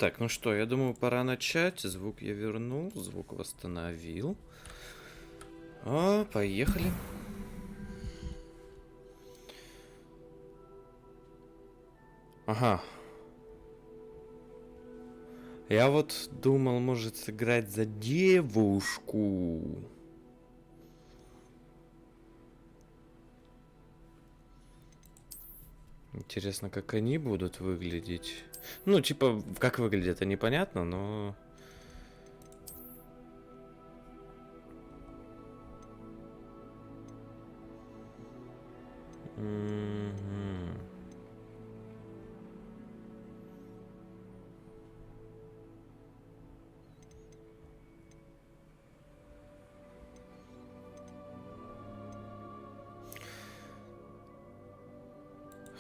Так, ну что, я думаю, пора начать. Звук я вернул, звук восстановил. Поехали. Ага. Я вот думал, может, сыграть за девушку. Интересно, как они будут выглядеть. Ну, типа, как выглядят, это непонятно, но... Мгм.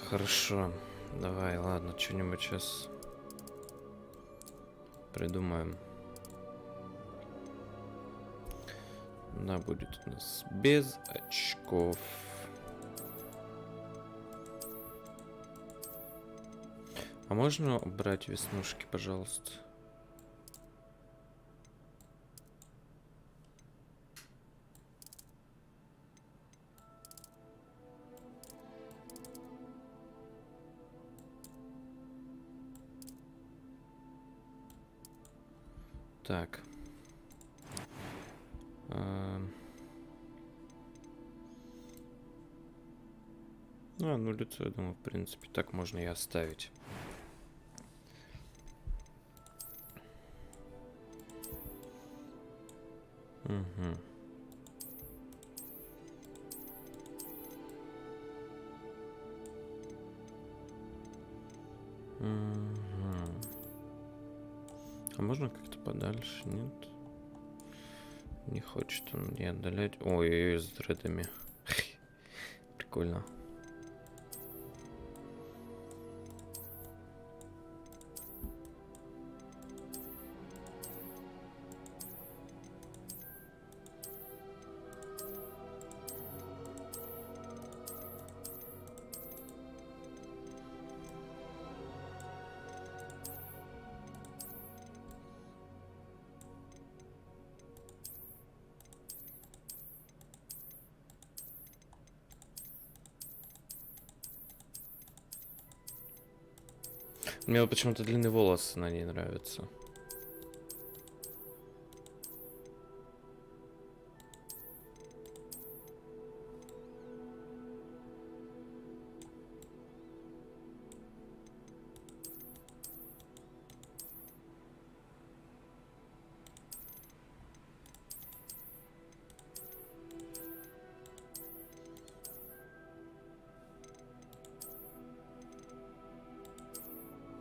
Хорошо. Давай, ладно, что-нибудь сейчас придумаем. Она будет у нас без очков. А можно убрать веснушки, пожалуйста? Так. Ну лицо, я думаю, в принципе, так можно и оставить. Угу. Угу. А можно как-то подальше? Нет? Не хочет он не отдалять. Ой, с дредами. Прикольно. Мне вот почему-то длинные волосы на ней нравятся.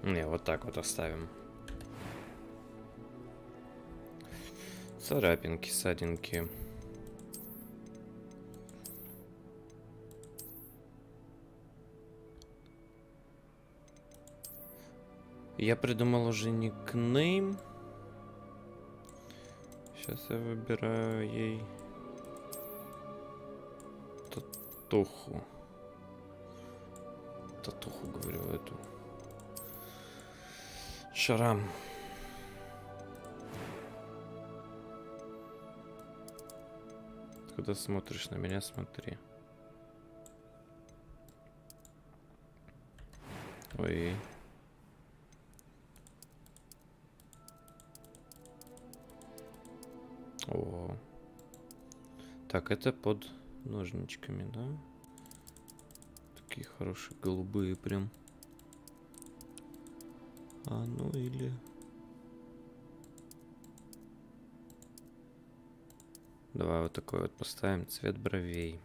Не, вот так вот оставим. Царапинки, ссадинки. Я придумал уже никнейм. Сейчас я выбираю ей татуху. Татуху, говорю, эту. Шарам. Когда смотришь на меня, смотри. Ой. О. Так, это под ножничками, да? Такие хорошие, голубые прям. Ну или... Давай вот такой вот поставим. Цвет бровей.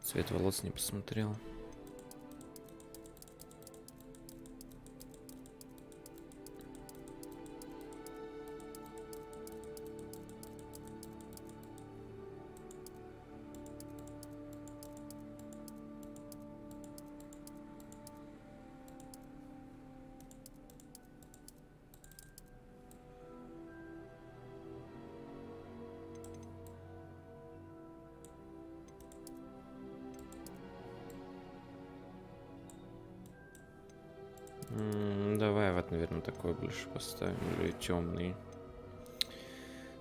Цвет волос не посмотрел. наверное, такой больше поставим. Или темный.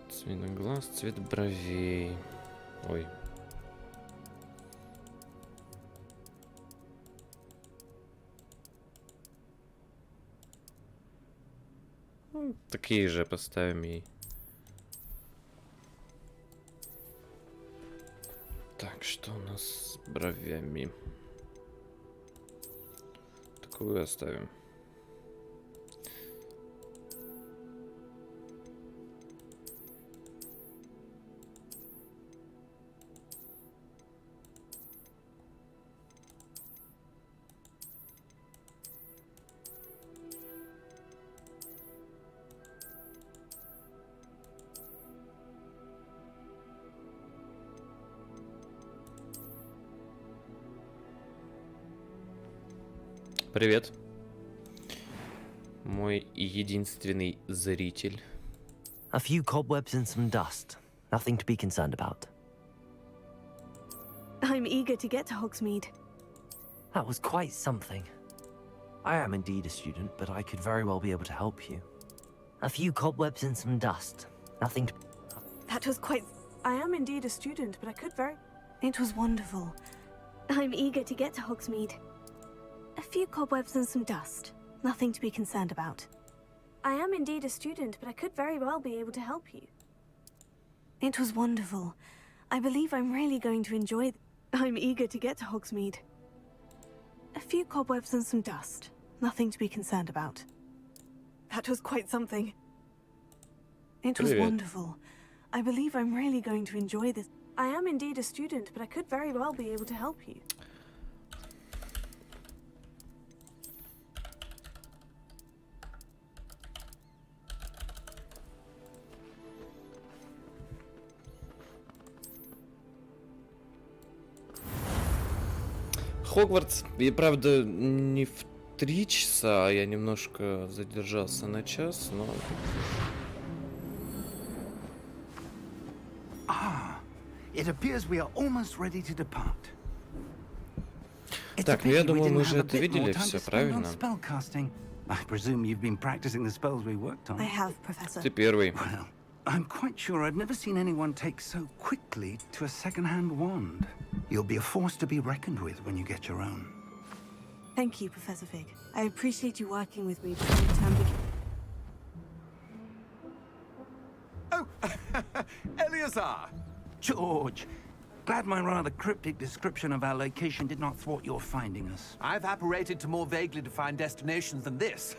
Цвет глаз, цвет бровей. Ой. Ну, такие же поставим ей. Так, что у нас с бровями? Такую оставим. Привет. Мой единственный зритель. A few cobwebs and some dust. Nothing to be concerned about. I'm eager to get to Hogsmeade. That was quite something. I am indeed a student, but I could very well be able to help you. A few cobwebs and some dust. Nothing to... That was quite... I am indeed a student, but I could very... It was wonderful. I'm eager to get to Hogsmeade. A few cobwebs and some dust. Nothing to be concerned about. I am indeed a student, but I could very well be able to help you. It was wonderful. I believe I'm really going to enjoy... I'm eager to get to Hogsmeade. A few cobwebs and some dust. Nothing to be concerned about. That was quite something. It was wonderful. I believe I'm really going to enjoy this. I am indeed a student, but I could very well be able to help you. Хогвартс, и правда не в 3 часа, я немножко задержался на час, но... It appears we are almost ready to depart. Так, ну я думаю, мы же это видели все, правильно? I presume you've been practicing the spells we worked on. I have, Professor. Ты первый. Well, I'm quite sure I've never seen anyone take so quickly to a second-hand wand. You'll be a force to be reckoned with when you get your own. Thank you, Professor Fig. I appreciate you working with me before the term begins. Oh, Eleazar! George, glad my rather cryptic description of our location did not thwart your finding us. I've apparated to more vaguely defined destinations than this.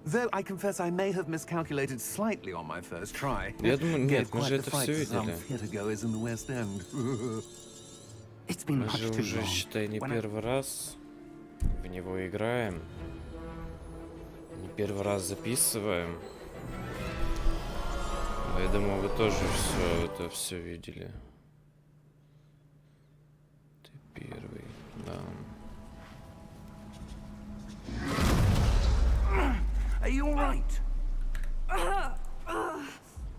Though I confess I may have miscalculated slightly on my first try. Я думаю, нет, Gave мы quite же the это fight все to some видели. theatergoers in the West End. It's been Мы much же too уже, long. считай, не When I- первый раз в него играем. Не первый раз записываем. Но я думаю, вы тоже все видели. Ты первый, да. Are you all right?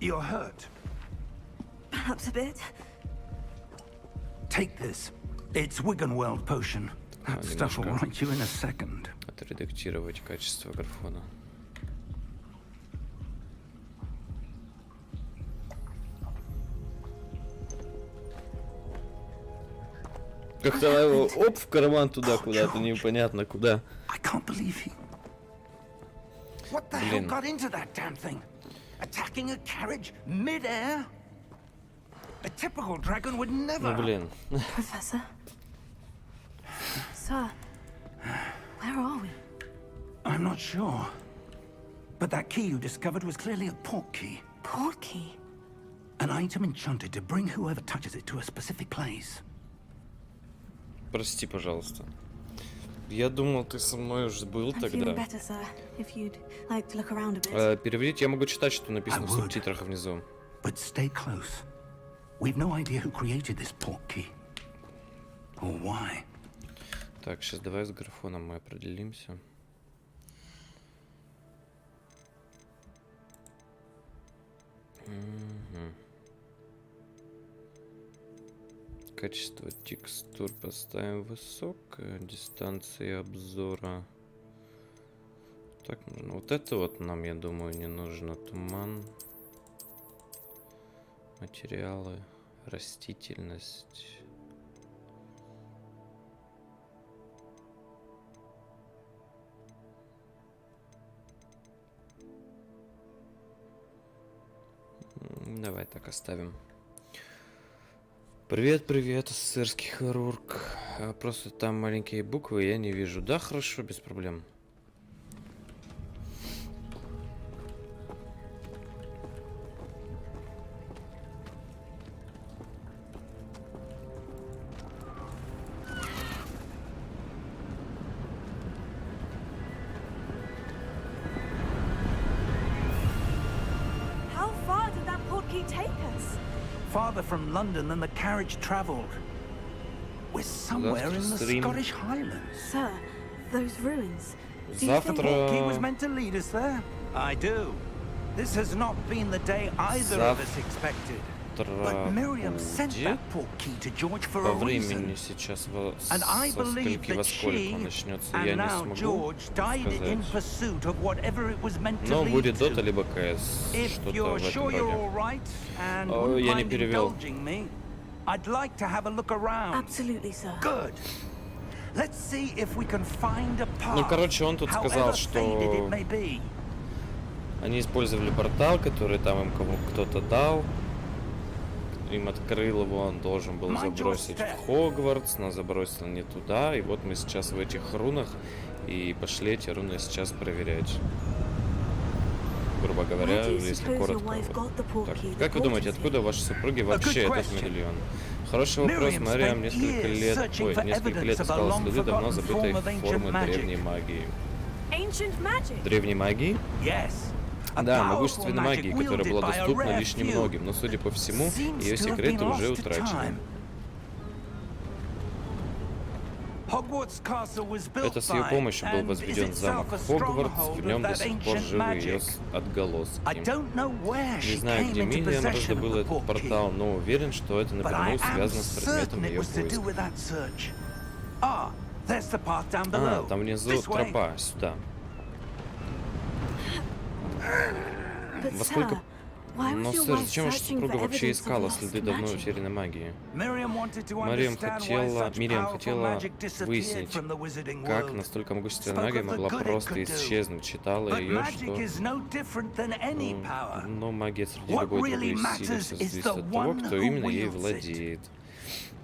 You're hurt. Perhaps a bit. Take this. It's Wiggenweld potion. That stuff will немножко. right you in a second. Отредактировать качество графона. Как-то она его оп в карман туда куда-то, непонятно куда. I can't believe he... What the hell Блин. got into that damn thing? Attacking a carriage mid-air? A typical dragon would never... Ну блин. Professor? Sir? Where are we? I'm not sure. But that key you discovered was clearly a port key. Port key? An item enchanted to bring whoever touches it to a specific place. Прости, пожалуйста. Я думал, ты со мной уже был I'm feeling тогда. better, sir. If you'd like to look around a bit. Переводить я могу читать, что написано в I would. субтитрах внизу. But stay close. We've no idea who created this port key. Or why. Так, сейчас давай с графоном мы определимся. Мгм. Качество текстур поставим высокое. Дистанция обзора Так, нужно вот это вот нам, я думаю, не нужно. Туман. Материалы. Растительность. Давай так оставим. Привет, привет, СССРский хирург. Просто там маленькие буквы, я не вижу. Да, хорошо, без проблем. How far did that portkey take us? Farther from London than the carriage travelled. We're somewhere in the Stream. Scottish Highlands. Sir, those ruins. Do you think Portkey was Завтра... meant to lead us there? I do. This has not been the day either of us expected. But Miriam sent that portkey to George for По a reason. времени сейчас And I со believe скольки во that сколько she начнется, я and не now смогу George died in сказать. pursuit of whatever it was meant to Но lead будет Дота to. либо КС, If что-то you're в этом sure you're all роде. right and О, wouldn't я не mind перевел. indulging me, I'd like to have a look around. Absolutely, sir. Good. Let's see if we can find a path. Ну, короче, он тут сказал, however что faded it may be. они использовали портал, который там им кто-то дал. Им открыл его, он должен был забросить в Хогвартс, но забросил не туда. И вот мы сейчас в этих рунах и пошли эти руны сейчас проверять. Грубо говоря, если коротко. Вот. Так, как вы думаете, откуда ваши супруги вообще этот медальон? Хороший вопрос, Мариам. Несколько лет искала следы давно забытой формы древней магии. Древней магии? Да, могущественной магии, которая была доступна лишь немногим, но, судя по всему, ее секреты уже утрачены. Это с ее помощью был возведен замок Хогвартс, в нем до сих пор живы ее отголоски. Не знаю, где Миллиам раздобыл этот портал, но уверен, что это напрямую связано с предметом ее поиска. Там внизу тропа, сюда. Во сколько... Но, сэр, зачем ваша супруга вообще искала следы давно утерянной магии? Мириам хотела выяснить, как настолько могущественная магия могла просто исчезнуть. Читала ее, что... Но магия среди любой другой силы зависит от того, кто именно ей владеет.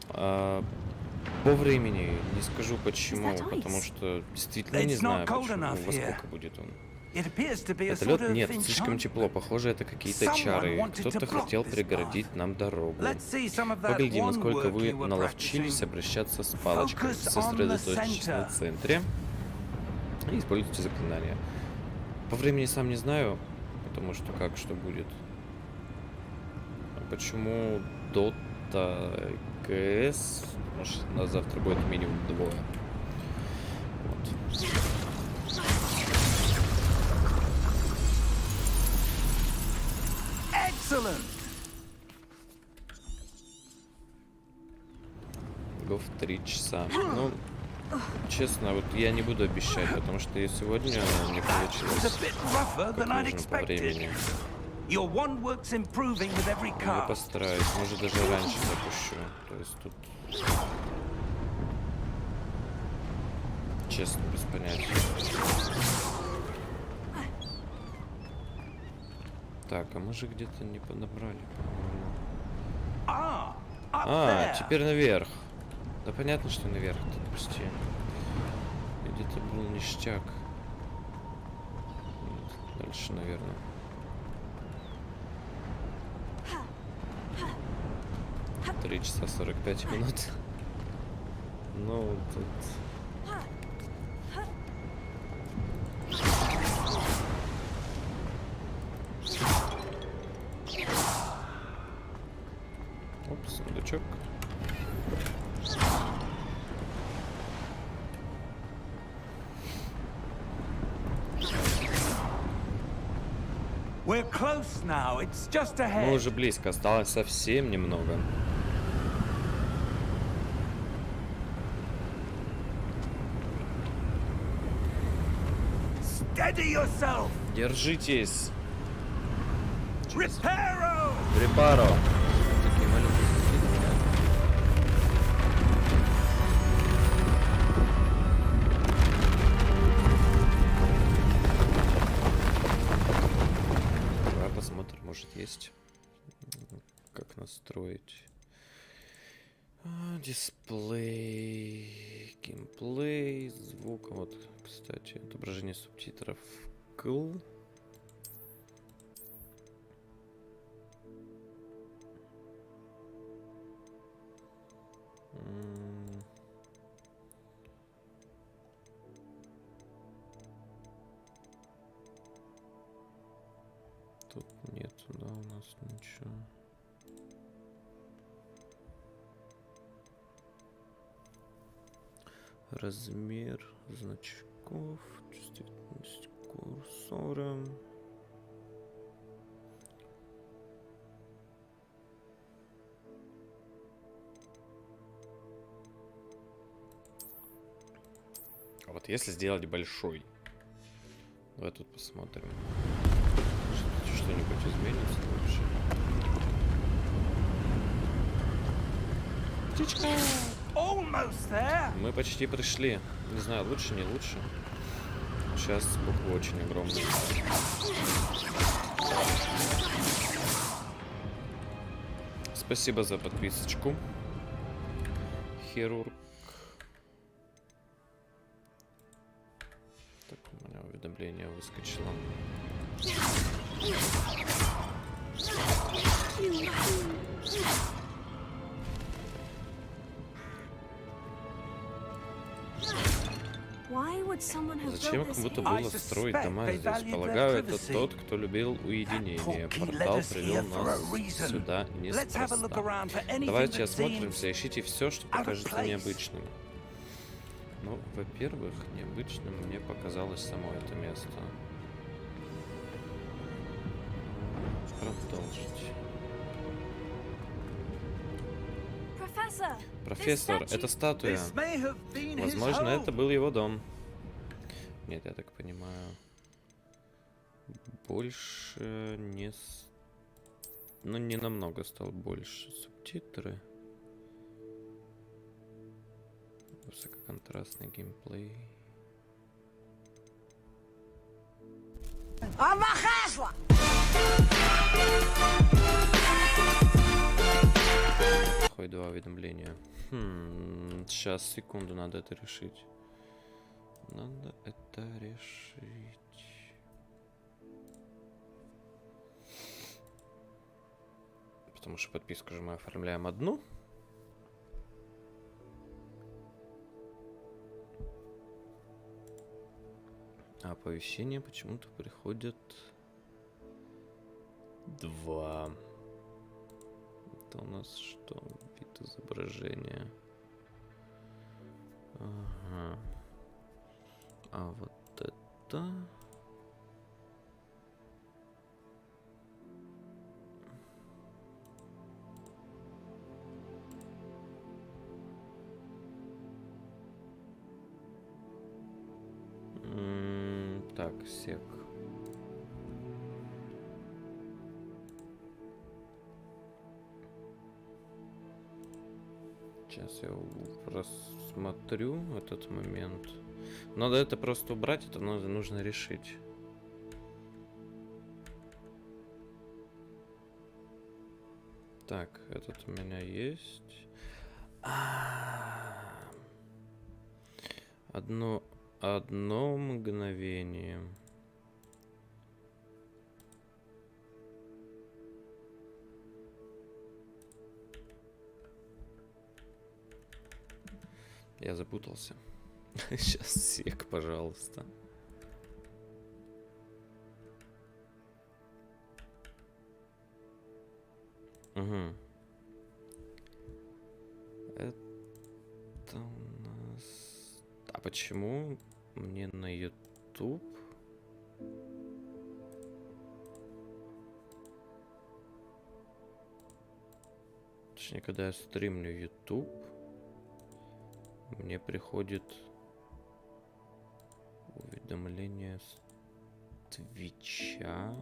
По времени не скажу почему, потому что действительно не знаю, почему, во сколько будет он. Это лед? Нет, слишком тепло. Похоже, это какие-то чары. Кто-то хотел преградить нам дорогу. Поглядим, насколько вы наловчились обращаться с палочкой. Сосредоточьтесь на центре и используйте заклинания. По времени сам не знаю, потому что как, что будет. А почему Дота КС? Может, на завтра будет минимум 2. Вот. Го в 3 часа. Ну, честно, вот я не буду обещать, потому что и сегодня не получилось как нужно по времени. Я постараюсь, может даже раньше запущу. То есть тут... Честно, без понятия. Так, а мы же где-то не подобрали, по-моему. Теперь наверх. Да понятно, что наверх, допусти. Где-то был ништяк. Нет, дальше, наверное. Три часа 45 минут. Ну, тут... Опс, сундучок. Мы уже близко, осталось совсем немного. Держитесь. Reparo! Репаро. Такие маленькие какие-то. Давай посмотрим, может есть. Как настроить. Дисплей. Геймплей. Звук. Вот, кстати, отображение субтитров. Cool. Тут нет, да, у нас ничего. Размер значков, чувствительность курсора. А вот если сделать большой, давай тут посмотрим, что-нибудь изменится вообще. Птичка! Мы почти пришли. Не знаю, лучше, не лучше. Сейчас буквы очень огромные. Спасибо за подписочку. Хирург. Так, у меня уведомление выскочило. Зачем кому-то было строить дома здесь? Полагаю, это тот, кто любил уединение. Портал привел нас сюда неспроста. Давайте осмотримся, ищите все, что покажется необычным. Ну, во-первых, необычным мне показалось само это место. Продолжить. Профессор, это статуя. Возможно, это был его дом. Нет, я так понимаю. Больше не... Ну, не намного стало больше. Субтитры. Высококонтрастный геймплей. Хоть два уведомления. Сейчас, секунду, надо это решить. Надо это решить. Потому что подписку же мы оформляем одну. А оповещения почему-то приходят два. Это у нас что? Вид изображения. Ага. А вот это... Так, сек. Сейчас я рассмотрю этот момент. Надо это просто убрать, это нужно решить. Так, этот у меня есть. Одно мгновение. Я запутался. Сейчас сек, пожалуйста. Угу. Это у нас... А почему мне на YouTube? Точнее, когда я стримлю YouTube, мне приходит уведомление свеча.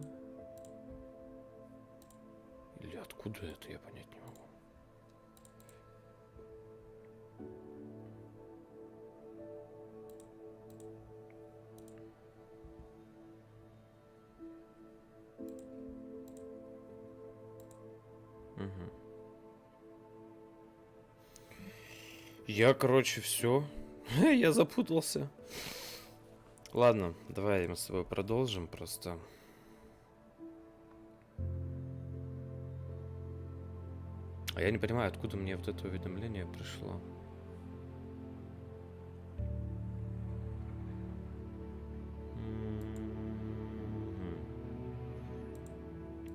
Или откуда это, я понять не могу. Угу. Я, короче, все. Я запутался. Ладно, давай мы с тобой продолжим просто. А я не понимаю, откуда мне вот это уведомление пришло.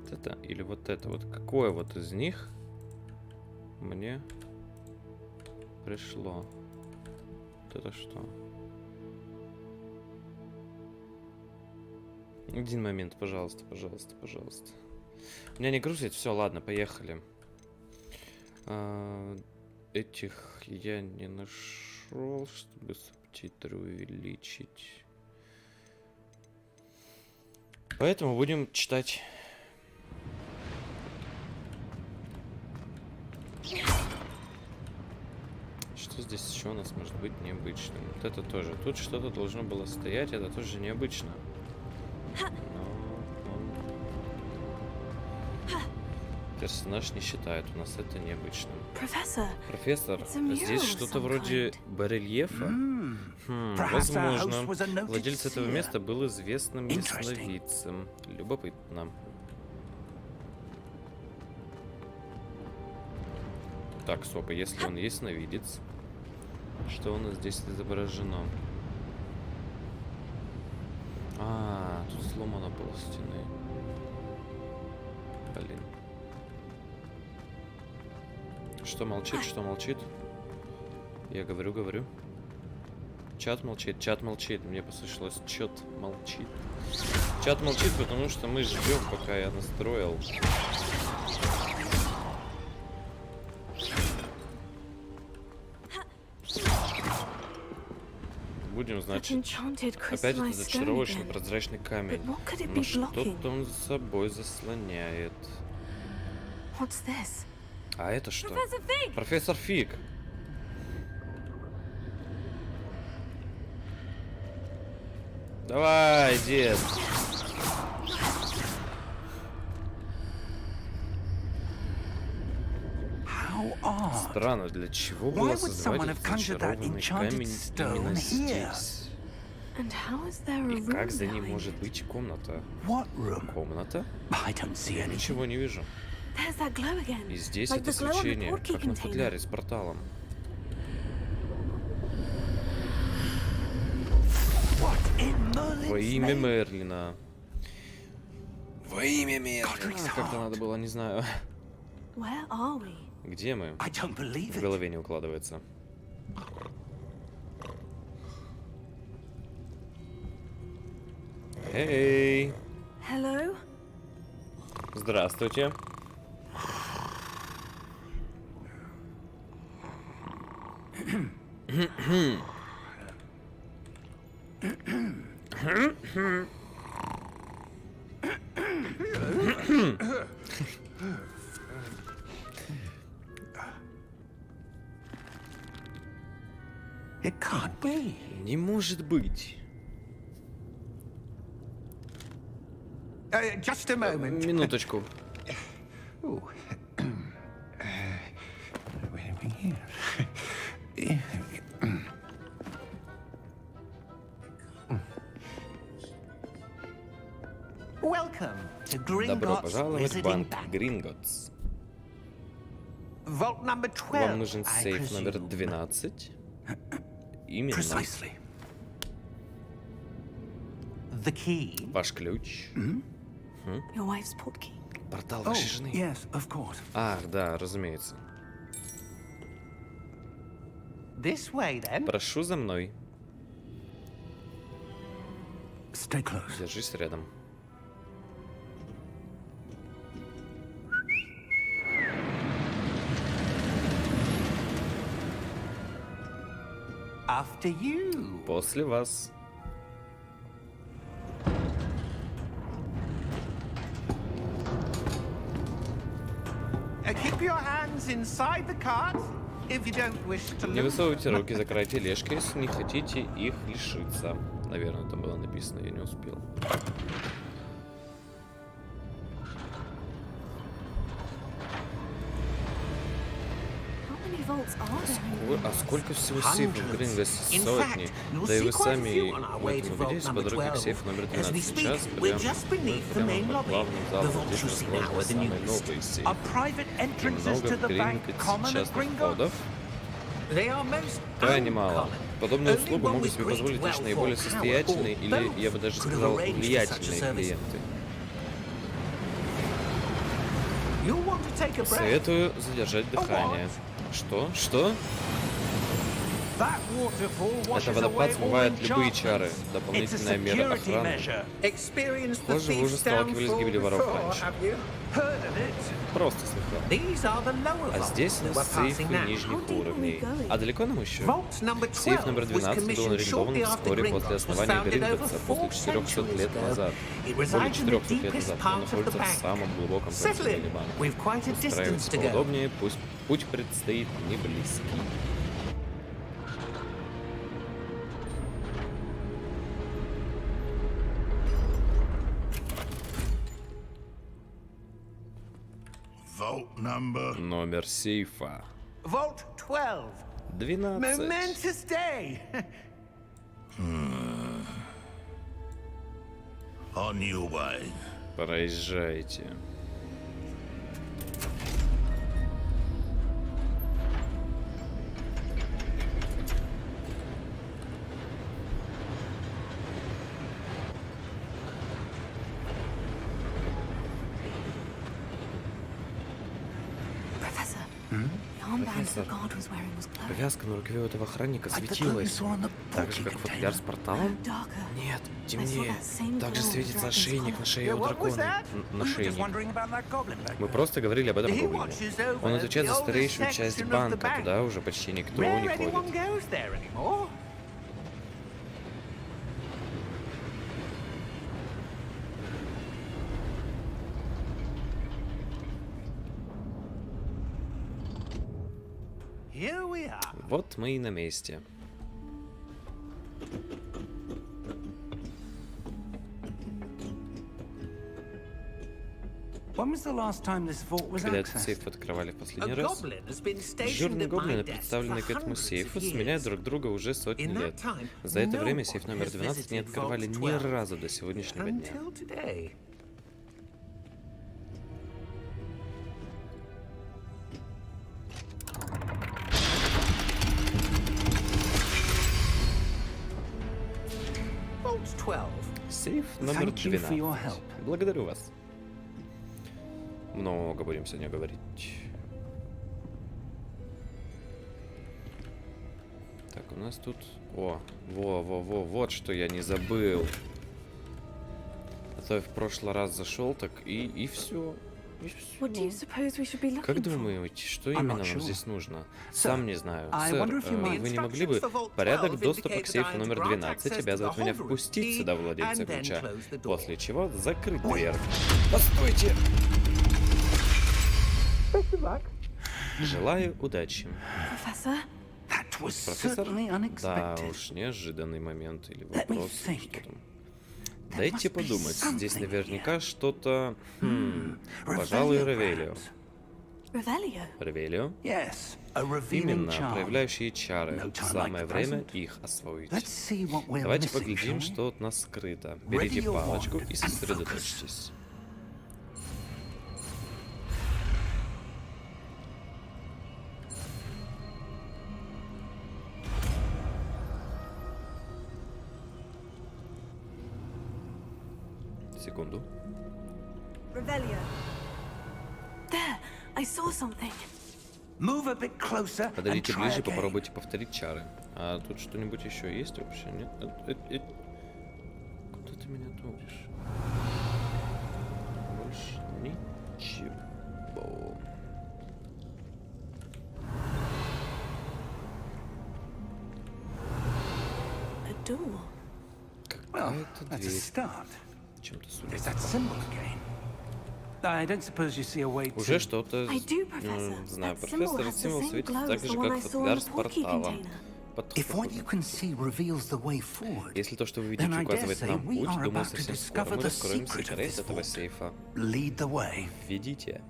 Вот это или вот это? Вот какое вот из них мне пришло? Вот это что? Один момент, пожалуйста, пожалуйста, пожалуйста. Меня не грузит, все, ладно, поехали. Этих я не нашел, чтобы субтитры увеличить. Поэтому будем читать. Что здесь еще у нас может быть необычным? Вот это тоже. Тут что-то должно было стоять, это тоже необычно. Персонаж не считает у нас это необычным. Профессор, здесь что-то вроде барельефа? Возможно. Владелец этого места был известным ясновидцем. Любопытно. Так, стоп, если он ясновидец, что у нас здесь изображено? А, тут сломана полстены. Блин. Что молчит, что молчит? Я говорю. Чат молчит. Мне послышалось, чат молчит. Чат молчит, потому что мы ждем, пока я настроил. Будем, значит, опять этот зачаровочный прозрачный камень. Но что-то он за собой заслоняет. А это что? Профессор Фиг. Давай, дед. Странно, для чего было создавать этот зачарованный камень именно здесь? И как за ним может быть комната? Комната? Я ничего не вижу. И здесь это свечение, как на футляре с порталом. Во имя Мерлина. Во имя Мерлина. Как-то надо было, не знаю. Где мы? В голове не укладывается. Эй! Здравствуйте. Не может быть. Минуточку. Добро пожаловать в банк Гринготс. Вам нужен сейф номер 12? Именно. Ваш ключ. Портал вашей жены. Ах, да, разумеется. Прошу за мной. Держись рядом. After you. После вас. Не высовывайте руки за край тележки, если не хотите их лишиться. Наверное, там было написано, я не успел. А сколько всего сейфов в Грингосе? Сотни. Да и вы сами в этом убедитесь по дороге к сейфу номер 12. Сейчас прямо под главным залом здесь расположены самые новые сейфы. Много в Грингосе частных входов. Крайне мало. Подобную услугу могут себе позволить лишь наиболее состоятельные или, я бы даже сказал, влиятельные клиенты. Советую задержать дыхание. Что? Что? Это водопад смывает любые чары. Дополнительная мера охраны. Похоже, вы уже сталкивались с гибелью воров раньше. Просто слыхал. А здесь у нас сейфы нижних уровней. А далеко нам еще? Сейф номер 12 был арендован вскоре после основания Гринготса, после 400 лет назад. Более 400 лет назад. Он находится в самом глубоком конце банка. Устраивайтесь поудобнее, путь предстоит не близкий. Номер сейфа. 12. Проезжайте. Повязка на рукаве у этого охранника светилась, так же, как футляр с порталом? Нет, темнее. Также светится ошейник на шее у дракона. Нашейник. Мы просто говорили об этом гоблине. Он отвечает за старейшую часть банка, туда уже почти никто не ходит. Вот мы и на месте. Когда этот сейф открывали в последний раз? Дежурные гоблины, представленные к этому сейфу, сменяют друг друга уже сотни лет. За это время сейф номер 12 не открывали ни разу до сегодняшнего дня. Сейф номер 12. Благодарю вас. Много будем сегодня говорить. Так, у нас тут... вот что я не забыл. А то я в прошлый раз зашел, так и все. Как думаете, что именно нам здесь нужно? Сам не знаю. Сэр, вы не могли бы порядок доступа к сейфу номер 12 обязывать меня впустить сюда владельца ключа, после чего закрыть дверь? Постойте! Желаю удачи. Профессор? Да уж, неожиданный момент или вопрос. Дайте подумать, здесь наверняка что-то... пожалуй, Ревелио. Ревелио? Именно, проявляющие чары. Самое время их освоить. Давайте поглядим, что от нас скрыто. Берите палочку и сосредоточьтесь. Секунду. Подойдите ближе, попробуйте повторить чары. А тут что-нибудь еще есть вообще? Нет? Куда ты меня творишь? Больше ничего. Какая-то дверь. Чем-то судя. Уже что-то знаю. Профессор, символ светится так же, как футляр с портала. Если то, что вы видите, указывает нам путь, думаю, совсем скоро мы раскроем секрет этого сейфа. Ведите.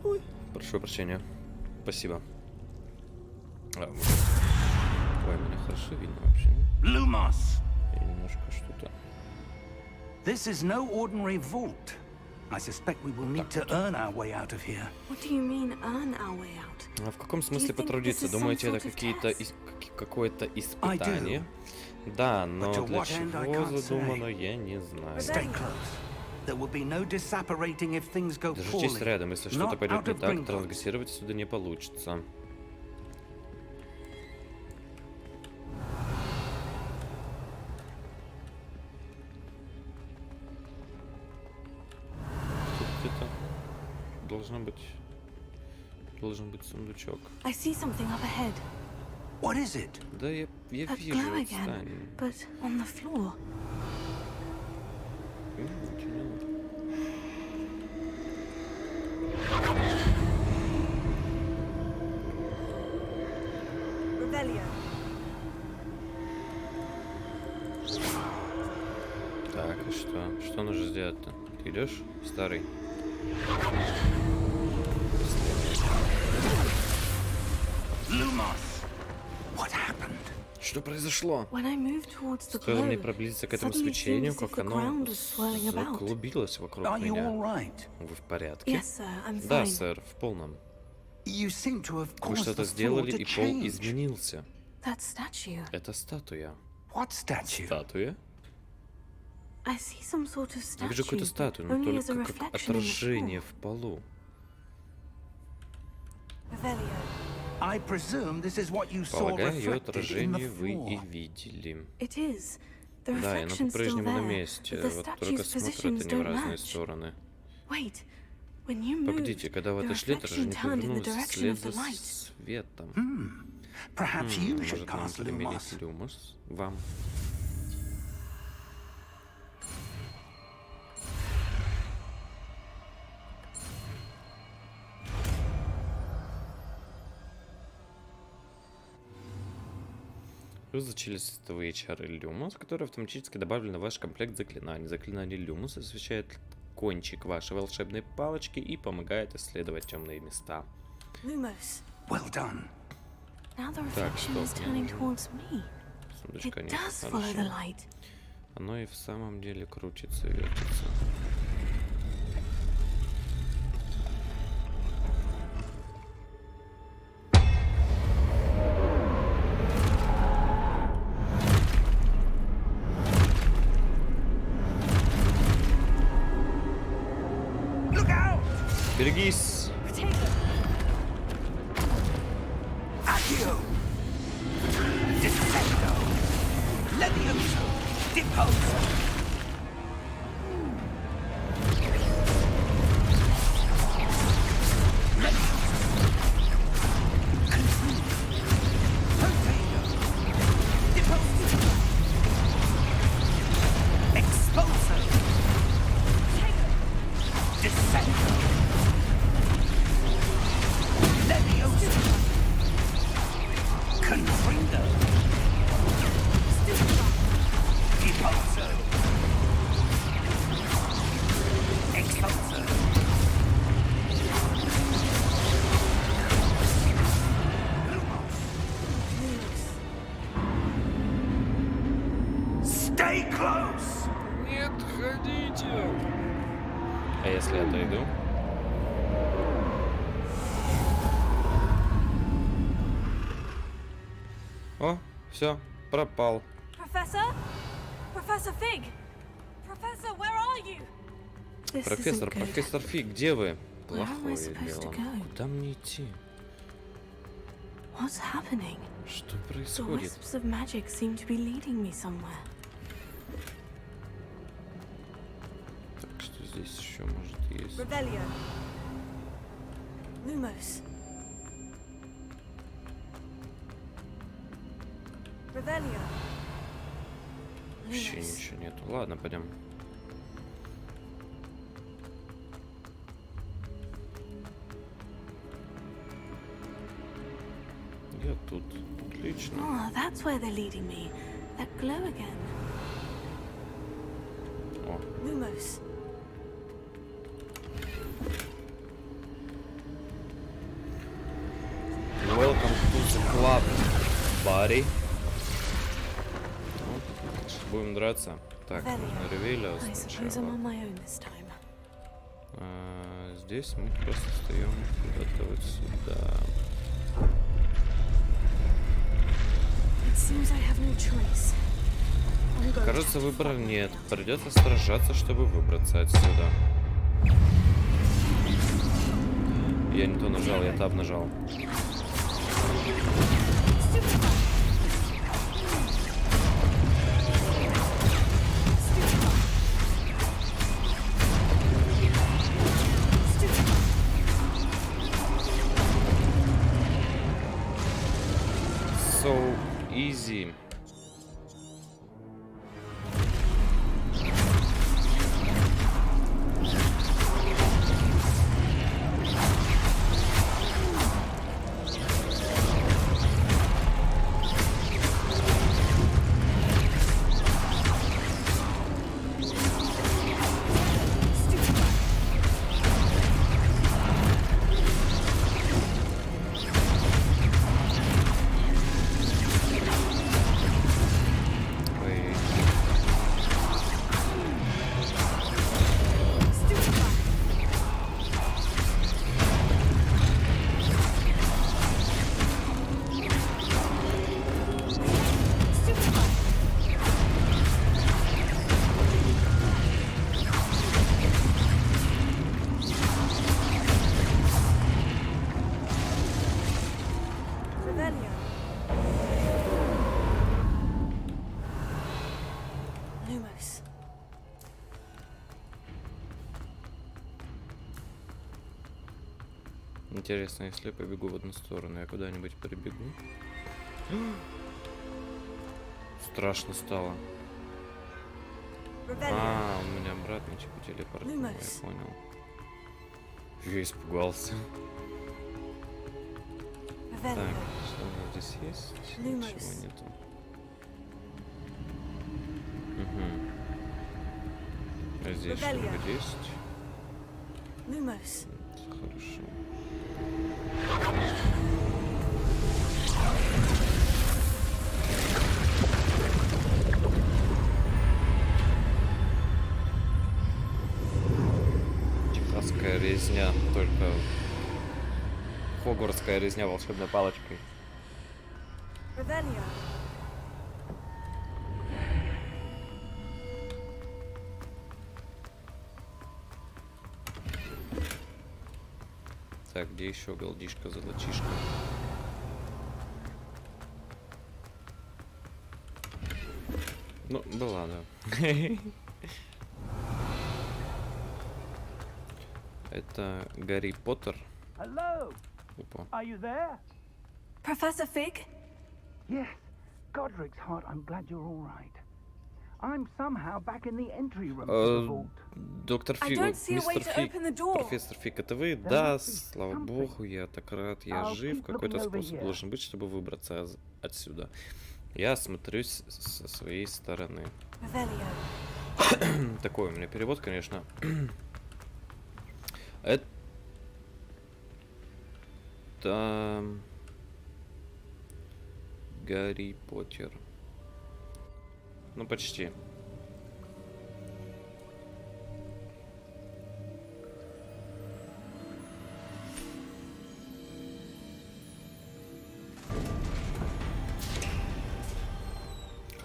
Ой, прошу прощения. Спасибо. Ой, меня хорошо видно вообще. Lumos. Я немножко что-то. This is no ordinary vault. I suspect we will need to earn our way out of here. What do you mean, earn our way out? А в каком смысле потрудиться? Думаете, это какое-то испытание? Да, но для чего задумано, я не знаю. Держитесь рядом, если что-то пойдет не так, трансгрессировать сюда не получится. Должен быть сундучок. I see something up ahead. What is it? Да, я That вижу, glow отстань. again, but on the floor. Ничего не надо. Rebellion. Так, и что? Что нужно сделать-то? Ты идешь, старый? Что произошло? Стоило мне приблизиться к этому свечению, как оно заклубилось вокруг меня. Вы в порядке? Да, сэр, в полном. Вы что-то сделали, и пол изменился. Это статуя. Статуя? Я вижу какую-то статую, но только как отражение в полу. Полагаю, ее отражение вы и видели. Да, и оно по-прежнему на месте, вот только смотрят они в разные стороны. Погодите, когда вы отошли, отражение повернулось вслед за светом. Может, нам применить люмос? Вам. Вы изучили световые чары Люмус, которые автоматически добавлены в ваш комплект заклинаний. Заклинание Люмус освещает кончик вашей волшебной палочки и помогает исследовать темные места. Так, что? Сундучка нет, хорошо. Оно и в самом деле крутится, вертится. Берегись! Не отходите! А если я отойду? О, все, пропал. Профессор Фиг, где вы? Плохое дело. Куда мне идти? Что происходит? Так, что здесь еще может есть? Вообще ничего нету. Ладно, пойдем тут. Отлично. Oh, that's where they're leading me. That glow again. О. Lumos. Welcome to the club, buddy. Ну, будем драться. Так, нужно ревеля сначала. Здесь мы просто встаем куда-то вот сюда. Кажется, выбора нет. Придется сражаться, чтобы выбраться отсюда. Я не то нажал, я таб нажал. So easy. Интересно, если я побегу в одну сторону, я куда-нибудь прибегу? Страшно стало. А, у меня обратно типа телепорт, я понял. Я испугался. Так, что у нас здесь есть? Ничего нету. Угу. А здесь что-нибудь есть? Хорошо. Техасская резня, только хогвартская резня волшебной палочкой. Так, где еще голдишка, золотишка? Ну, была, да. Это Гарри Поттер. Hello. Опа. Are you there? Professor Fig? Yes. Godric's heart, I'm glad you're all right. I'm somehow back in the entry room to the vault. Доктор Фиг, мистер Фиг, профессор Фиг, это вы? Да, слава богу, я так рад, я жив. Какой-то способ должен быть, чтобы выбраться отсюда. Я смотрюсь со своей стороны. Такой у меня перевод, конечно. Это Гарри Поттер. Ну, почти.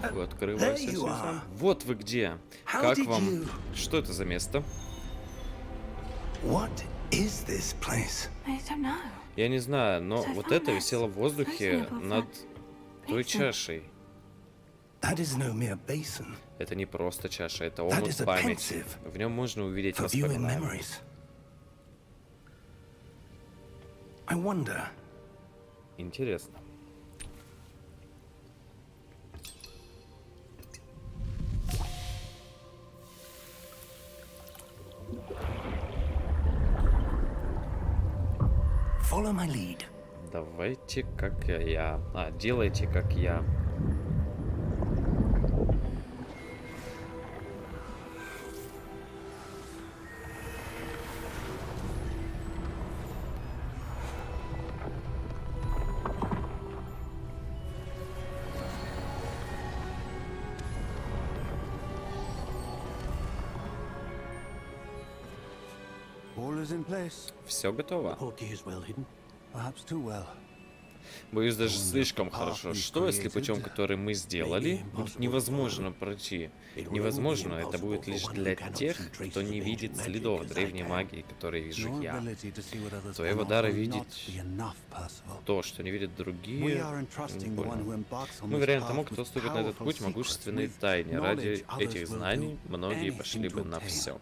Открывайся. Вот вы где. Как вам? Что это за место? Я не знаю, но вот это висело в воздухе над той чашей. Это не просто чаша, это омут памяти. В нем можно увидеть воспоминания. Интересно. Давайте как я. Делайте как я. Все готово. Боюсь, даже слишком хорошо. Что, если путем, который мы сделали, будет невозможно пройти? Невозможно, это будет лишь для тех, кто не видит следов древней магии, которые вижу я. Твоего дара видеть то, что не видят другие, не больно. Мы веряем тому, кто ступит на этот путь могущественной тайне. Ради этих знаний многие пошли бы на все.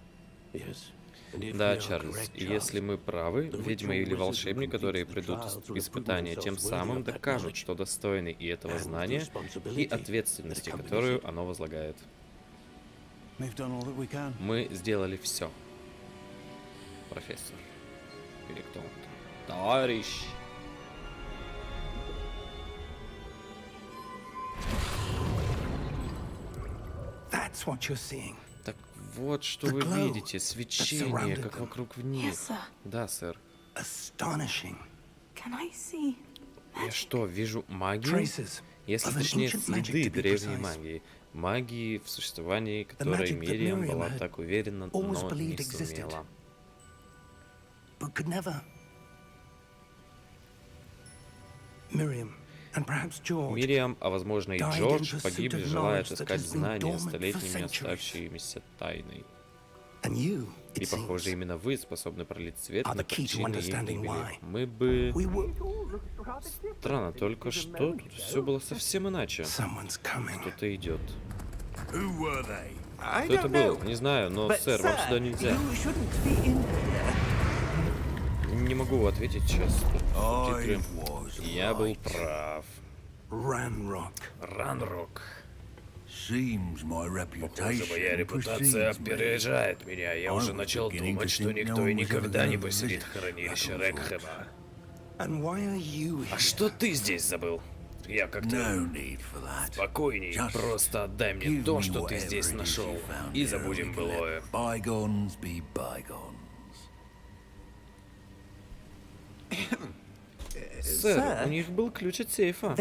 Да, Чарльз, и если мы правы, ведьмы или волшебник, которые придут в испытания, тем самым докажут, что достойны и этого знания, и ответственности, которую оно возлагает. Мы сделали все. Профессор. Или кто он там? Товарищ. Так вот, что вы видите, свечение, как вокруг них. Да, сэр. Я что, вижу магию? Если точнее, следы древней магии. Магии, в существовании которой Мириам была так уверена, но не сумела. Мириам, а возможно и Джордж, погибли, желая отыскать знания, столетними оставшимися тайной. И, похоже, именно вы способны пролить свет на причины их гибели. Мы бы... Странно, только что тут все было совсем иначе. Кто-то идет. Кто это был? Не знаю, но, сэр, вам сюда нельзя. Не могу ответить честно. Титры. Я был прав. Ранрок. Похоже, моя репутация опережает меня. Я уже начал думать, что никто и никогда не посетит хранилище Рекхэма. А что ты здесь забыл? Я как-то... Спокойней, просто отдай мне то, что ты здесь нашел, и забудем былое. Сэр, у них был ключ от сейфа.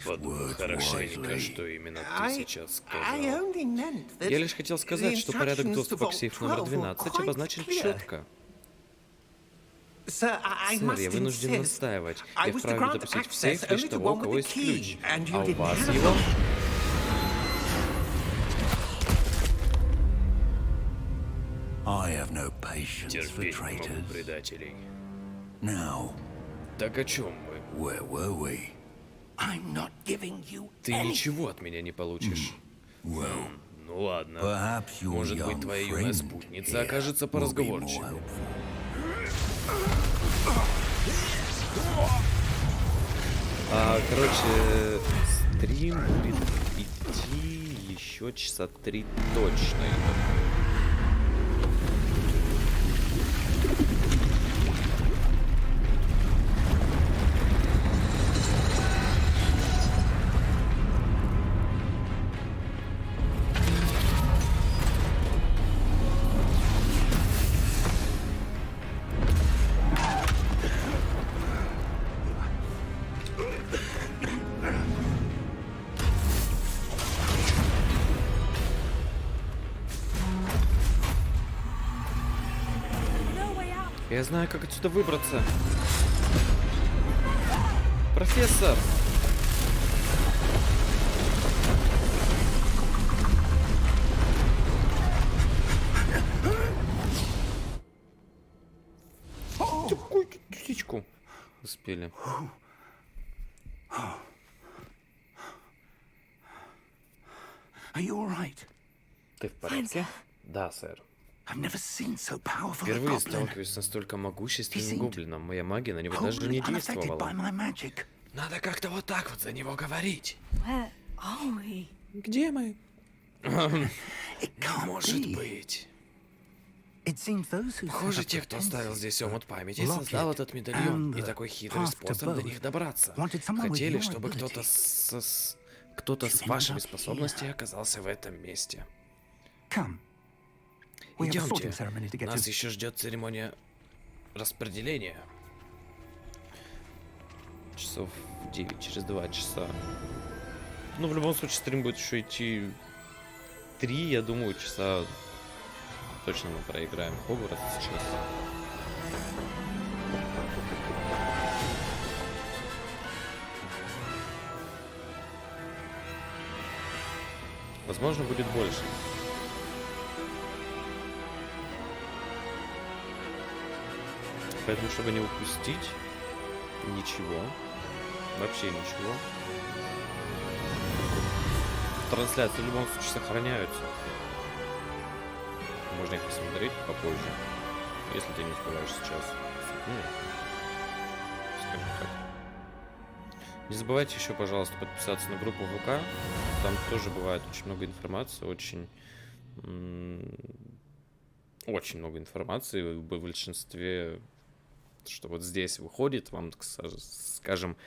Подумай хорошенько, что именно ты сейчас сказал. Я лишь хотел сказать, что порядок доступа к сейфу номер 12 обозначен четко. Сэр, я вынужден настаивать. Я вправе допустить в сейф лишь того, у кого есть ключ. А у вас его? Терпеть не могу предателей. Так о чем мы? Ты ничего от меня не получишь. Ну ладно. Может быть, твоя юная спутница окажется поразговорчивее. Короче, стрим будет идти еще часа 3 точно. Я знаю, как отсюда выбраться. Профессор! Такую птичку успели. Ты в порядке? Да, сэр. Впервые сталкиваюсь с настолько могущественным гоблином. Моя магия на него даже не действовала. Надо как-то вот так вот за него говорить. Где мы? Может быть. Похоже, те, кто оставил здесь омут памяти, создал этот медальон и такой хитрый способ до них добраться. Хотели, чтобы кто-то с вашими способностями оказался в этом месте. Идемте. Нас еще ждет церемония распределения. Часов 9, через 2 часа. Ну, в любом случае, стрим будет еще идти 3, я думаю, часа. Точно мы проиграем Хогвартс сейчас. Возможно, будет больше. Поэтому, чтобы не упустить ничего, вообще ничего, трансляции в любом случае сохраняются. Можно их посмотреть попозже, если ты не успеваешь сейчас. Скажем так. Не забывайте еще, пожалуйста, подписаться на группу ВК. Там тоже бывает очень много информации, очень много информации в большинстве, что вот здесь выходит, вам, скажем,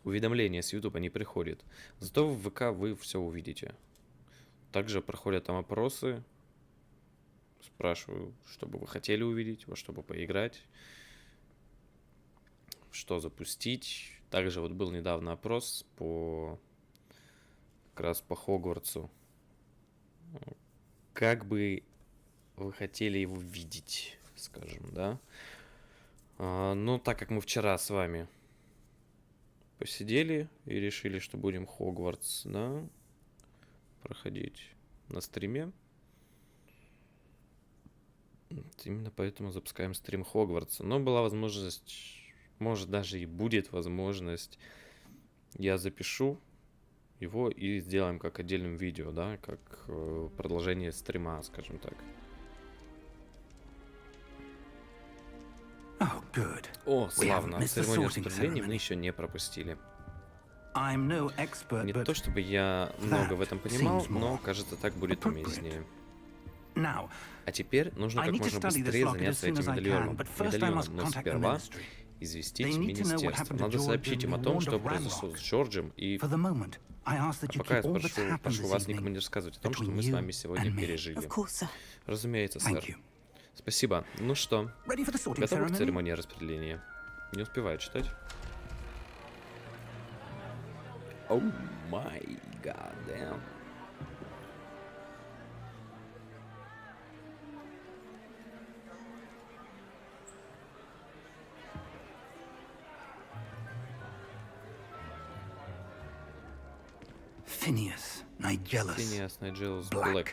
уведомления с YouTube не приходят. Зато в ВК вы все увидите. Также проходят там опросы. Спрашиваю, что бы вы хотели увидеть, во что бы поиграть, что запустить. Также вот был недавно опрос как раз по Хогвартсу. Как бы вы хотели его видеть, скажем, да? Ну, так как мы вчера с вами посидели и решили, что будем Хогвартс, да, проходить на стриме. Именно поэтому запускаем стрим Хогвартса. Но была возможность, может даже и будет возможность, я запишу его и сделаем как отдельным видео, да, как продолжение стрима, скажем так. О, славно. Церемонию распределения мы еще не пропустили. Не то чтобы я много в этом понимал, но кажется, так будет уместнее. А теперь нужно как можно быстрее заняться этим медальоном. Но сперва известить министерство. Надо сообщить им о том, что произошло с Джорджем, и пока я прошу вас никому не рассказывать о том, что мы с вами сегодня пережили. Разумеется, сэр. Спасибо. Ну что, готовы к церемонии распределения? Не успеваю читать. О май гад. Phineas Nigelus Black.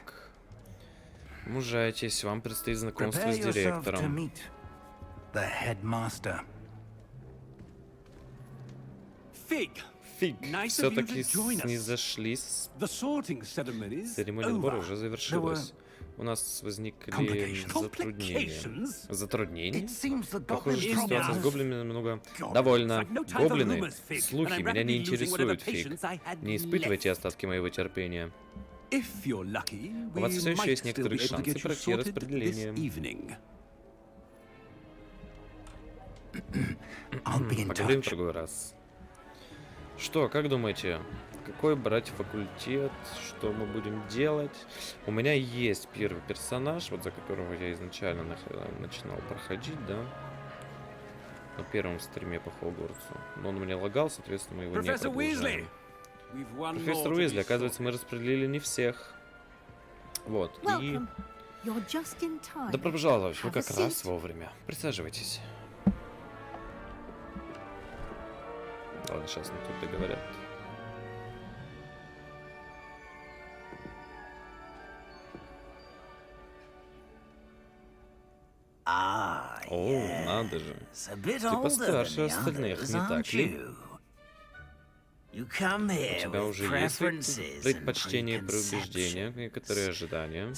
Мужайтесь, вам предстоит знакомство с директором. Фиг, все-таки снизошлись. Церемония сбора уже завершилась. У нас возникли затруднения. Похоже, что ситуация с гоблинами немного... Довольно. Гоблины? Слухи меня не интересуют, Фиг. Не испытывайте остатки моего терпения. У вас все еще есть некоторые шансы пройти распределение. Поговорим в другой раз. Что, как думаете, какой брать факультет, что мы будем делать? У меня есть первый персонаж, вот за которого я изначально начинал проходить, да, на первом стриме по Хогвартсу. Но он у меня лагал, соответственно, мы его не продолжаем. Профессор Уизли, оказывается, мы распределили не всех. Вот, и... Добро пожаловать, вы как раз вовремя. Присаживайтесь. Ладно, сейчас мне тут договорят. О, надо же. Ты постарше остальных, не так ли? У тебя уже есть предпочтения и предубеждения, некоторые ожидания.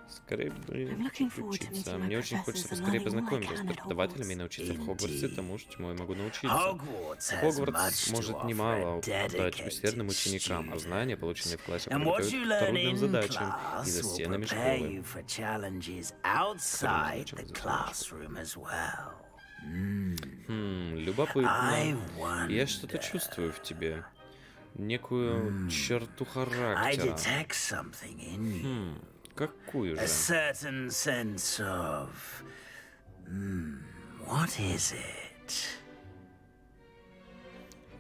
Скорее бы учиться. Мне очень хочется поскорее познакомиться с преподавателями и научиться в Хогвартсе тому, чему я могу научиться. Хогвартс может немало дать усердным ученикам, а знания, полученные в классе, подготовят к трудным задачам и за стенами школы. Любопытно. Я что-то чувствую в тебе. Некую черту характера. Какую же?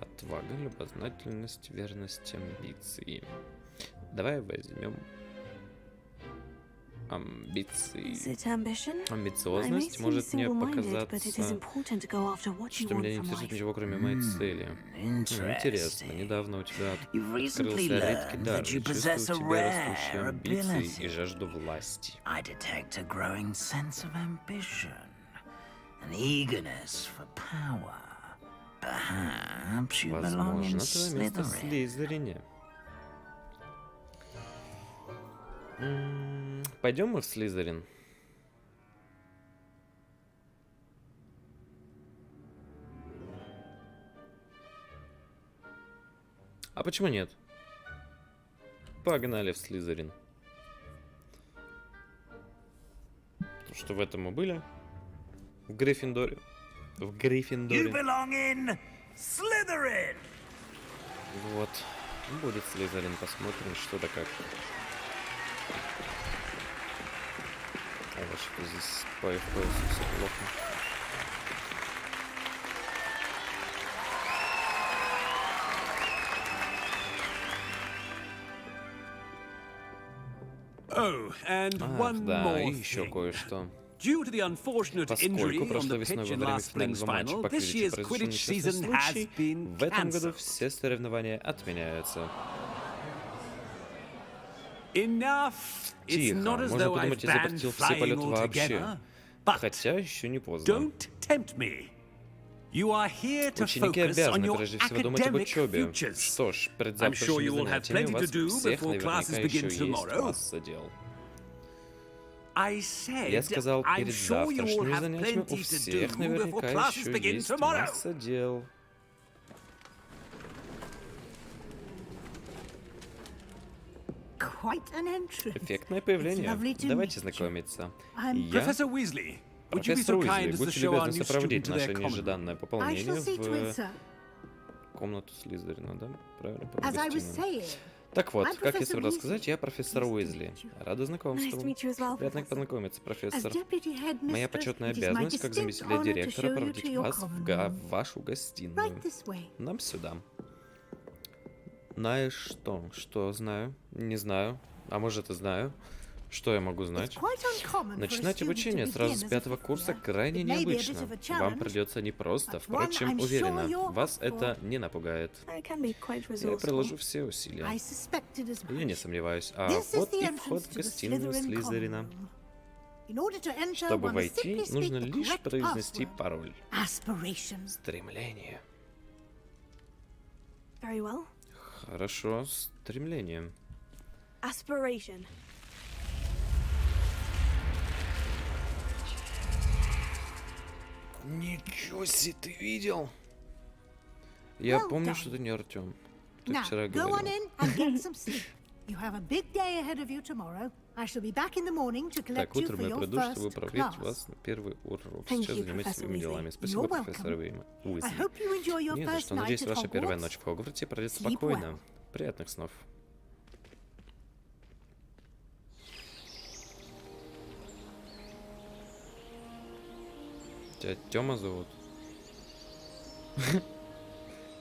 Отвага, любознательность, верность, амбиции. Давай возьмем амбиции. Амбициозность может мне показаться, что меня не интересует ничего, кроме моей цели. Интересно, недавно у тебя открылся редкий дар. Я чувствую в тебе растущие амбиции и жажду власти. Возможно, твое место в Слизерине. Пойдем мы в Слизерин. А почему нет? Погнали в Слизерин. То, что в этом мы были. В Гриффиндоре. В Гриффиндоре. Вот. Будет Слизерин. Посмотрим, что да как. А что здесь по FPS все плохо. Ах, да, и еще кое-что. Поскольку прошлой весной во время финального матча по Квиддичу произошел несчастный случай, в этом году все соревнования отменяются. Тихо, можно подумать, я запретил все полеты вообще. Хотя еще не поздно. Ученики обязаны прежде всего думать об учебе. Что ж, перед завтрашними занятиями у вас всех наверняка еще есть масса дел. Я сказал, перед завтрашними занятиями у всех наверняка еще есть масса дел. Эффектное появление. Давайте знакомиться. Я профессор Уизли. Будьте любезны сопроводить наше нежданное пополнение в комнату Слизерина, да? Правильно, по гостиной. Так вот, как я собирался сказать, я профессор Уизли. Рада знакомству. Приятно познакомиться, профессор. Моя почетная обязанность, как заместителя директора, проводить вас в вашу гостиную. Нам сюда. Знаешь что? Что знаю? Не знаю. А может и знаю. Что я могу знать? Начинать обучение сразу с 5-го курса крайне необычно. Вам придется непросто, впрочем, уверена, вас это не напугает. Я приложу все усилия. Я не сомневаюсь. А вот и вход в гостиную Слизерина. Чтобы войти, нужно лишь произнести пароль. Стремление. Хорошо, стремление. Ничего себе, ты видел? Я помню, что ты не Артём. Ты вчера говорил. Так, утром я приду, чтобы проводить вас на первый урок. Сейчас занимайтесь своими делами. Спасибо, профессор Уизли. Не за что. Надеюсь, ваша первая ночь в Хогвартсе пройдет спокойно. Приятных снов. Тебя Тёма зовут?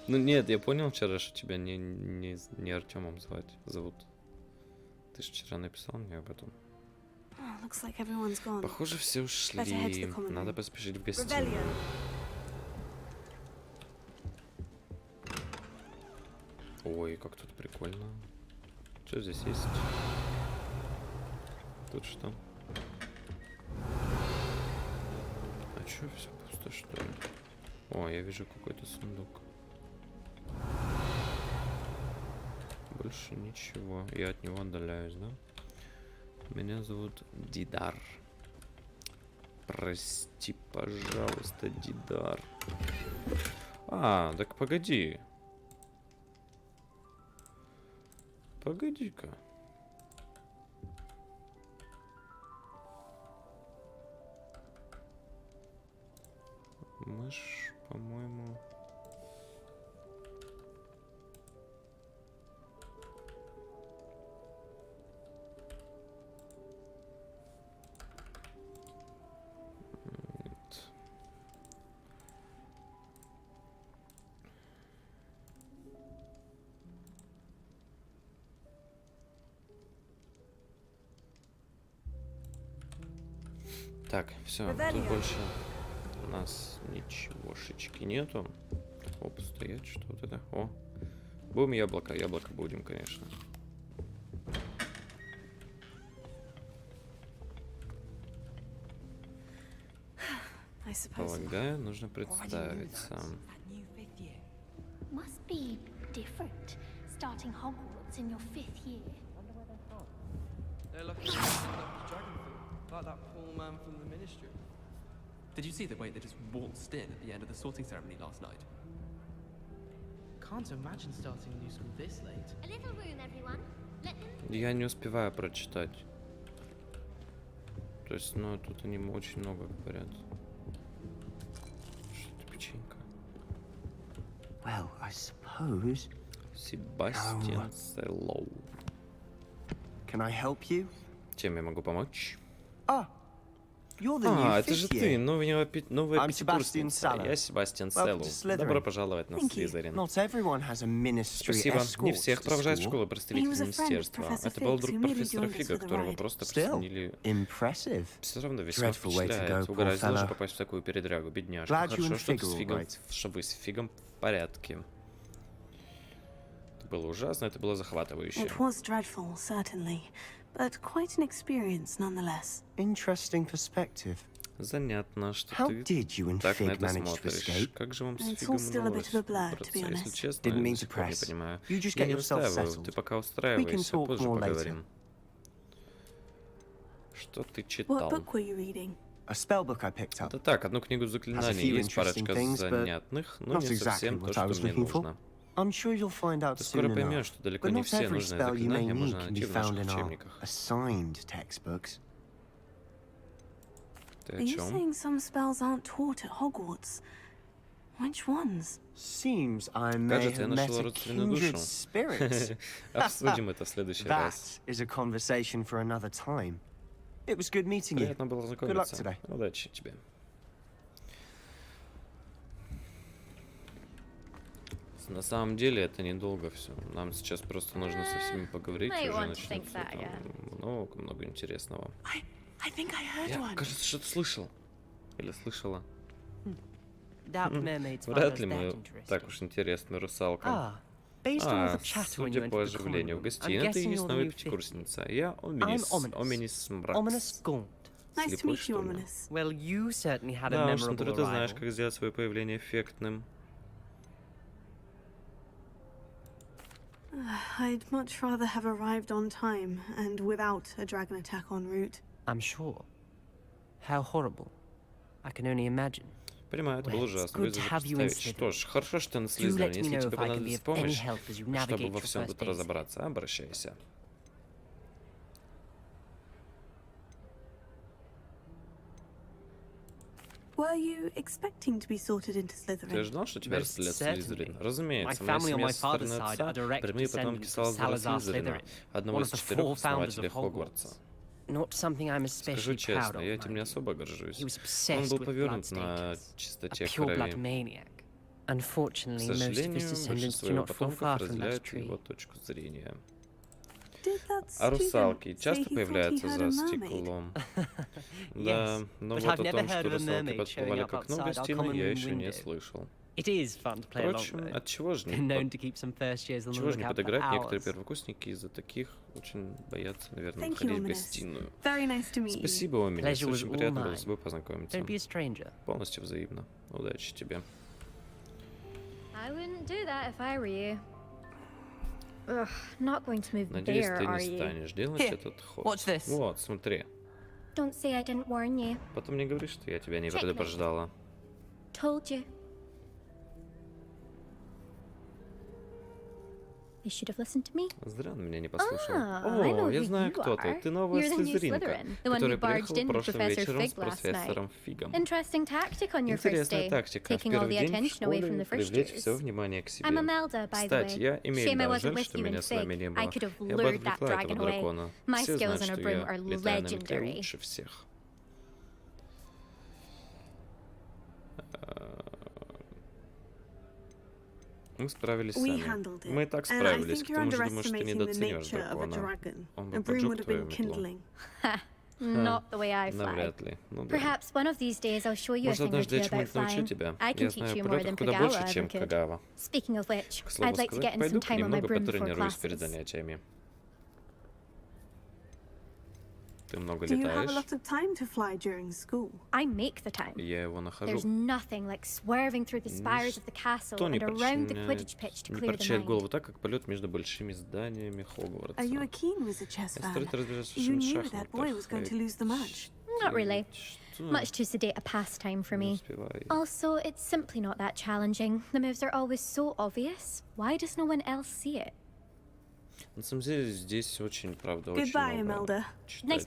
Ну нет, я понял вчера, что тебя не Артёмом зовут. Ты же вчера написал мне об этом. Похоже, все ушли. Надо поспешить в гостиную. Ой, как тут прикольно. Что здесь есть? Тут что? А чё, все пусто, что ли? О, я вижу какой-то сундук. Больше ничего. Я от него отдаляюсь, да? Меня зовут Дидар. Прости, пожалуйста, Дидар. А, так погоди. Погоди-ка. Мышь, по-моему... Так, все, тут больше у нас ничегошечки нету. Оп, стоять, что вот это? О, будем яблоко, яблоко будем, конечно. Полагаю, нужно представиться. Must be different starting Hogwarts in your 5th year. They're lucky to have a lucky dragon thing, like that poor man from the ministry. Did you see the way they just waltzed in at the end of the sorting ceremony last night? Can't imagine starting a new school this late. A little room, everyone. Let them... Я не успеваю прочитать. То есть, ну, тут они очень много говорят. Что-то печенька. Well, I suppose. Себастьян Селлоу. Can I help you? Чем я могу помочь? You're the new это же fifth ты, year. новая I'm Sebastian пятикурсница. Sallow. Я Себастьян Welcome to Селлоу. Slytherin. Добро пожаловать на Слизерин. Not everyone has a ministry Спасибо. Не escort всех to провожает school. школа представителей министерства. Это был друг профессора Фига, которого просто Still присоединили. impressive. Все равно весьма Dreadful way to впечатляет. go, poor Угораздило же fellow. попасть в такую передрягу, бедняжка. Glad you Хорошо, and что ты Figgle с all Фигом, right. что вы с Фигом в порядке. Это было ужасно, это было захватывающе. It was dreadful, certainly, but quite an experience nonetheless. Interesting perspective. Занятно, что How ты did you and так на Fig это manage to смотришь. escape? Как же вам с It's Фигом all still a bit удалось of a blur, to выбраться, be если honest. честно, Didn't я mean до to сих пор не press. понимаю. You just Я get не yourself устраиваю, settled. ты пока We can устраивайся, talk позже more later. поговорим. Что ты What читал? book were you reading? A spell book I picked up. Да так, одну книгу заклинаний, few есть парочка interesting things, but занятных, но not не exactly совсем what то, I was что мне looking for. нужно. I'm sure you'll find out Ты скоро soon поймешь, enough. что далеко But не not все every нужные spell you may заклинания need можно can be найти в found наших in our учебниках. assigned textbooks. Ты Are о you чем? saying some spells aren't taught at Hogwarts? Which ones? Seems I may Кажется, я have met нашел a родственную kindred душу. spirit. Обсудим это в следующий раз. That is a conversation for another time. It was good meeting you. Приятно было Good luck знакомиться. today. Удачи тебе. На самом деле это недолго все. Нам сейчас просто нужно со всеми поговорить, Might уже want to начнется think that, там много интересного. I think I heard Я, one. кажется, что-то слышал. Или слышала. Doubt mermaids find Вряд us ли that мы interesting. так уж интересны русалкам. Based on all the chatter when you Судя entered по the оживлению в common room, I'm гостиной, ты guessing есть you're the новая new fifth. пятикурсница. Я I'm Ominous. Оминис Ominous Мракс. Gaunt. Nice to Слепой, meet you, что ли? Ominous. Well, you certainly had a Да уж, memorable смотрю, ты знаешь, arrival. как сделать свое появление эффектным. I'd much rather have arrived on time and without a dragon attack en route. I'm sure. How horrible. I can only imagine. Понимаю, это было Well, it's ужасно. good Вы to даже have you in представить. Что ж, хорошо, что ты на Do let Слизерине. me Если know тебе if I can be понадобится of any помощь, help as you чтобы navigate во your всем first тут days. разобраться, обращайся. Were you expecting to be sorted into Ты Slytherin? ожидал, что тебя Most распределят в certainly. Слизерин? Разумеется, My моя family on семья my со стороны father's side отца are direct прямые потомки descendants of Салазара Salazar Слизерина, Slytherin, одного one из of the 4 four founders основателей of Хогвартса. Hogwarts. Not something I'm Скажу especially proud честно, я of. этим не mind. особо горжусь. He was Он obsessed был with повернут blood на status. A чистоте pure-blood крови. maniac. К Unfortunately, most of his сожалению, descendants большинство do его not fall потомков far from that разделяют tree. его точку зрения. Did that А student русалки say часто he thought he появляются heard за a mermaid? стеклом? Да, Yes, но but вот I've о never том, heard что of a русалки mermaid подплывали showing up к окну outside our гостиной, common я room еще не window. слышал. It is fun to play along, Впрочем, though. отчего же Been не, known to keep some first years on the чего же не lookout for подыграть? Некоторые hours. первокурсники из-за таких очень боятся, наверное, Thank you, выходить в Ominous. гостиную. Very nice to meet you. Спасибо, Оминис. Pleasure was Очень all приятно было mine. с тобой познакомиться. Don't be a stranger. Полностью взаимно. Удачи тебе. I wouldn't do that if I were you. Надеюсь, ты не станешь делать этот ход. Вот, смотри. Потом не говори, что я тебя не предупреждала. Зря он меня не послушал. О, я знаю, кто ты. Ты новая слизеринка, которая приехала прошлым вечером с профессором Фигом. Интересная тактика. В первый день в школе привлечь все внимание к себе. Кстати, я Эмельда. Жаль, что меня с вами не было. Я бы отвлекла этого дракона. Все знают, что я летаю на метле лучше всех. Мы справились сами. Мы и так справились, к тому же думаю, что недооцениваешь дракона. Он бы поджег твою метлу. Навряд ли. Ну да. Может, однажды я чему-нибудь научу тебя. Я знаю полетов куда больше, чем Кагава. К слову сказать, пойду-ка немного потренируюсь перед занятиями. Ты много летаешь? Я его нахожу. Ничто не прочает голову так, как полет между большими зданиями Хогвартса. Я стараюсь разбираться в шахматах. Not really. Much too sedate a pastime for me. Also, it's simply not that challenging. The moves are always so obvious. Why does no one else see it? На самом деле, здесь очень, правда, очень много читать.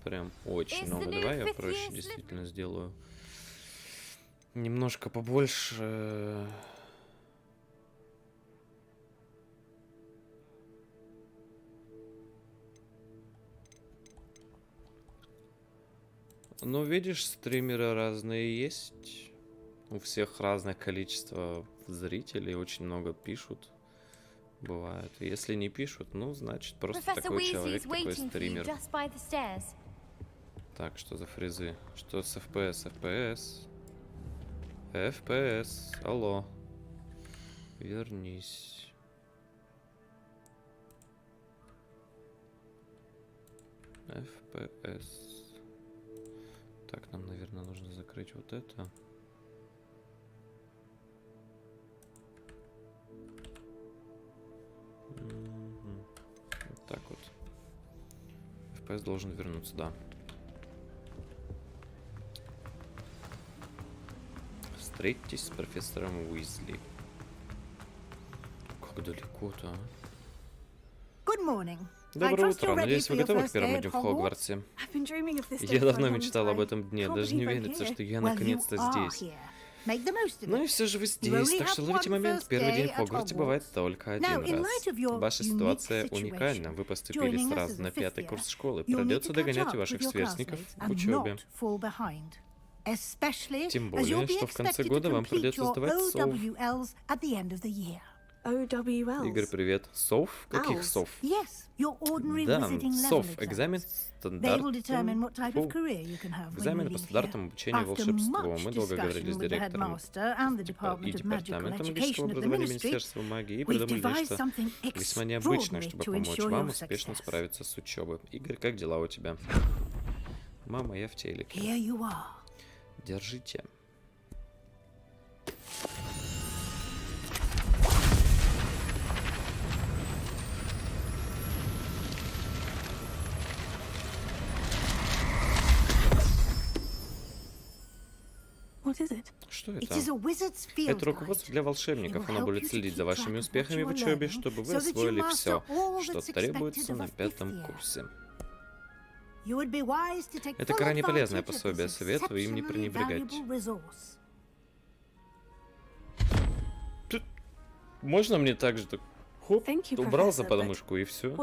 Прям очень много. Давай я проще действительно сделаю. Немножко побольше. Ну, видишь, стримеры разные есть. У всех разное количество зрителей, очень много пишут. Бывает. Если не пишут, ну, значит, просто такой человек, такой стример. Так, что за фризы? Что с FPS? FPS. Алло. Вернись. FPS. Так, нам, наверное, нужно закрыть вот это. Вот так вот. FPS должен вернуться, да. Встретитесь с профессором Уизли. Как далеко-то, а? Доброе утро. Надеюсь, вы готовы к первому дню в Хогвартсе? Я давно мечтал об этом дне. Даже не верится, что я наконец-то здесь. Ну и все же вы здесь, так что ловите момент. Первый день в Хогвартсе бывает только один раз. Ваша ситуация уникальна. Вы поступили сразу на 5-й курс школы. Придется догонять ваших сверстников в учебе. Тем более, что в конце года вам придется сдавать СОВ. Игорь, привет. СОВ? Каких СОВ? Да, СОВ. Экзамен Экзамен по стандартам обучения волшебству. Мы долго говорили с директором и департаментом магического образования Министерства магии и придумали нечто весьма необычное, чтобы помочь вам успешно справиться с учебой. Игорь, как дела у тебя? Мама, я в телеке. Держите. Что это? Это руководство для волшебников. Оно будет следить за вашими успехами в учебе, чтобы вы освоили все, что требуется на 5-м курсе. Это крайне полезное пособие. Советую им не пренебрегать. Можно мне также так... Хоп, убрал за подмышку и все.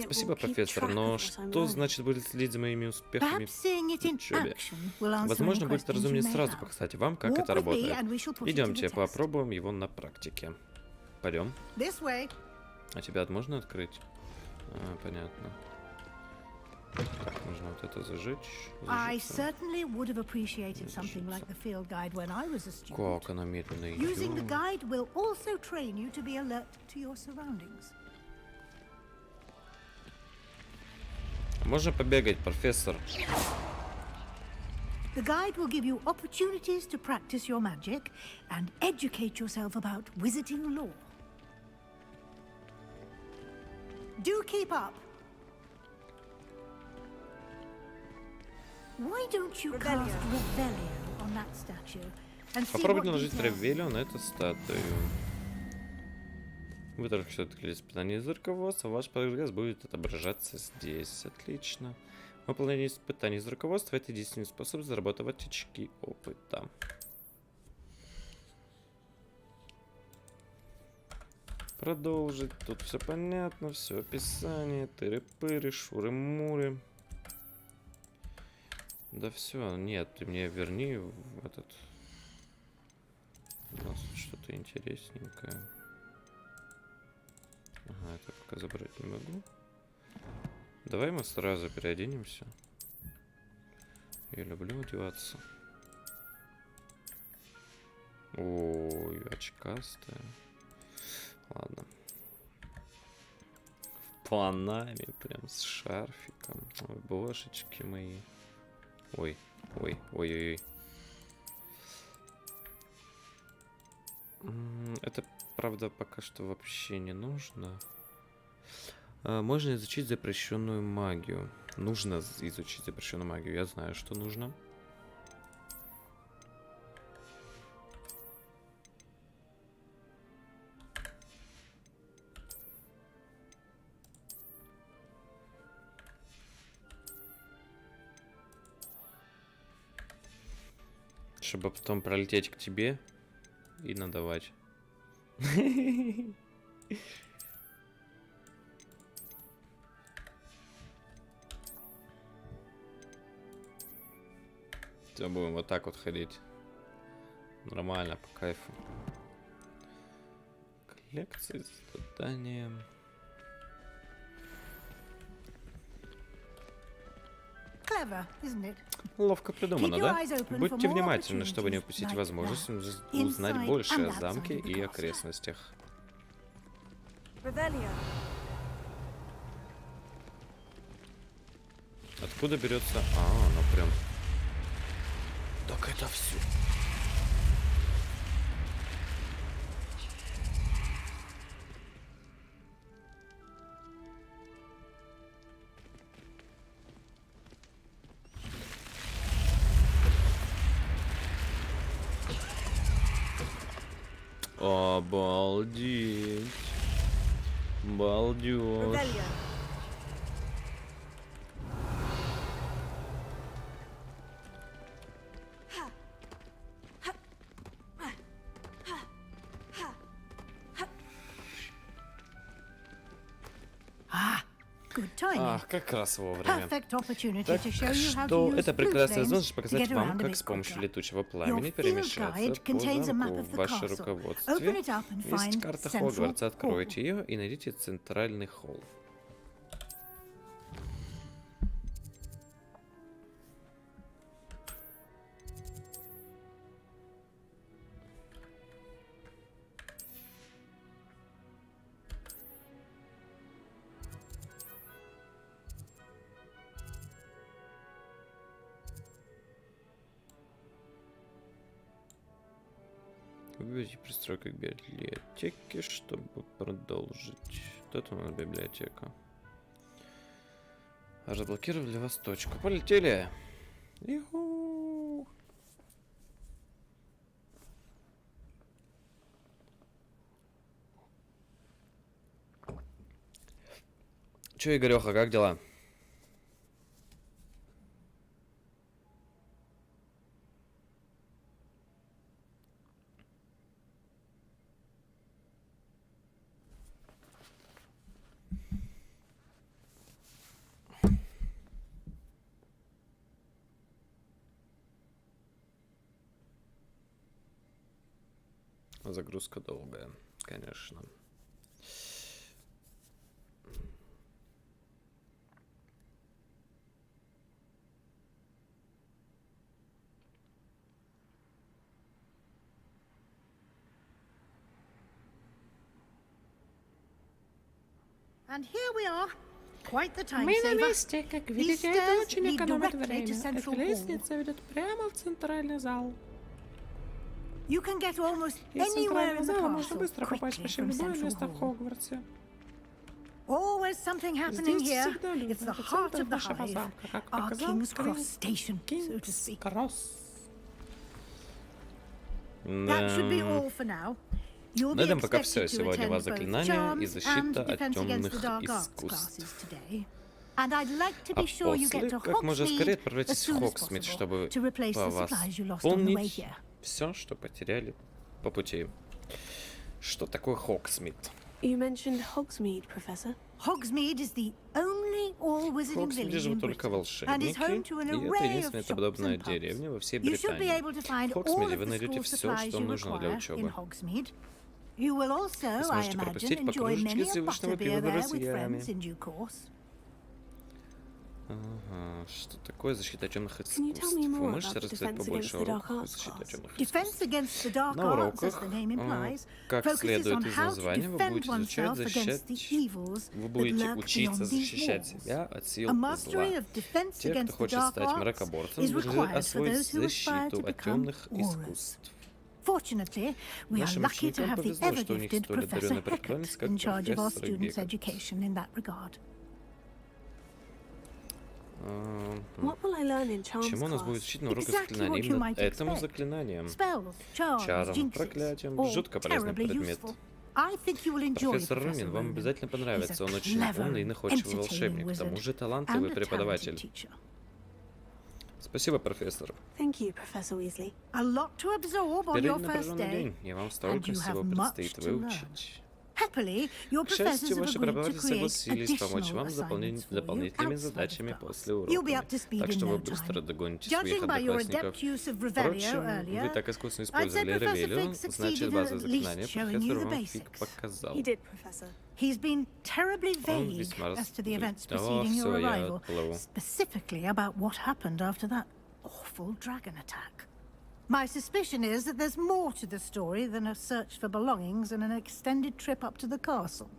Спасибо, профессор, но что значит будет следить за моими успехами в учебе? Возможно, будет разумнее сразу показать вам, как это работает. Идемте, попробуем его на практике. Пойдем. А тебя можно открыть? А, понятно. Так, нужно вот это зажечь. Как она медленно идет. Можно побегать, профессор? The guide will give you opportunities to practice your magic and educate yourself about wizarding lore. Do keep up. Why don't you cast Revelio on that statue and see Попробуйте what наложить details- Ревелио на эту статую. Вы только что открыли испытание из руководства, ваш прогресс будет отображаться здесь. Отлично. Выполнение испытаний из руководства — это единственный способ зарабатывать очки опыта. Продолжить. Тут все понятно, все описание, тыры-пыры, шуры-муры. Да все, нет, ты мне верни в этот... У нас тут что-то интересненькое. Ага, это пока забрать не могу. Давай мы сразу переоденемся. Я люблю одеваться. Ой, очкастая. Ладно. В панаме, прям с шарфиком. Ой, божечки мои. Ой, ой, ой, ой, ой. Это, правда, пока что вообще не нужно. Можно изучить запрещенную магию. Нужно изучить запрещенную магию. Я знаю, что нужно. Чтобы потом пролететь к тебе и надавать. Все, будем вот так вот ходить. Нормально, по кайфу. Коллекции, задания. Clever, isn't it? Ловко придумано, да? Будьте внимательны, чтобы не упустить возможность узнать больше о замке и окрестностях. Откуда берется... А, оно прям... Так это все. Обалдеть. Балдеж. Ах, как раз вовремя. Так что это прекрасная возможность показать вам, как с помощью летучего пламени перемещаться по замку. В ваше руководстве есть карта Хогвартса. Откройте ее и найдите центральный холл. Выберите пристройку к библиотеке, чтобы продолжить. Вот у нас библиотека. Разблокировали для вас точку. Полетели! Иху! Чё, Игорёха, как дела? Загрузка долгая, конечно. Мы на месте, как видите, это очень экономит время. Эта лестница ведет прямо в центральный зал. Из центрального зала можно быстро попасть почти в любое место в Хогвартсе. Always something happening here. It's the heart of the hive. Our King's Cross station, so to speak. That should be all for now. You'll be expected to attend both charms and defense against the dark arts classes today. And I'd like to be sure you get to Hogsmeade as soon as possible to replace the supplies you lost on the way here. Все, что потеряли по пути. Что такое Хогсмид? You mentioned Hogsmeade, Professor. Hogsmeade is the only all-wizarding village in Britain, and is home to an array of shops and pubs. You should be able to find all of the school supplies you require in Hogsmeade. You will also, I imagine, enjoy many a butterbeer there with friends in due course. Ага, что такое защита темных искусств? Вы можете рассказать побольше о уроках защиты темных искусств? На уроках, как следует из названия, вы будете вы будете учиться защищать себя от сил зла. Те, кто хочет стать мракоборцем, должны освоить защиту от темных искусств. Fortunately, we are lucky to have the ever-gifted Professor Heckert in charge of our students' education in that regard. Чему нас будет учить на уроках заклинаний? Именно этому заклинаниям. Чарам, проклятиям. Жутко полезный предмет. Профессор Румин, вам обязательно понравится. Он очень умный и находчивый волшебник. К тому же талантливый преподаватель. Спасибо, профессор. Впереди напряженный день, и вам столько всего предстоит выучить. К счастью, ваши преподаватели согласились помочь вам с дополнительными задачами после урока, так что вы быстро догоните своих одноклассников. Впрочем, вы так искусно использовали Ревелио, значит, базовое заклинание профессор вам фиг показал. He's been terribly vague as to the events preceding your arrival, specifically about what happened after that awful dragon attack. My suspicion is that there's more to the story than a search for belongings and an extended trip up to the castle.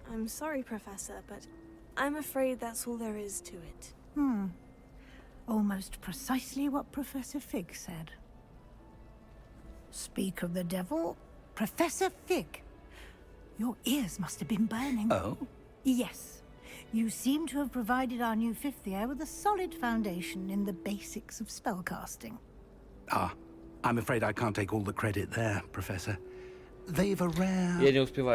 I'm sorry, Professor, but I'm afraid that's all there is to it. Almost precisely what Professor Fig said. Speak of the devil, Professor Fig. Your ears must have been burning. Oh? Yes. You seem to have provided our new fifth year with a solid foundation in the basics of spellcasting. Ah, I'm afraid I can't take all the credit there, Professor. They've a rare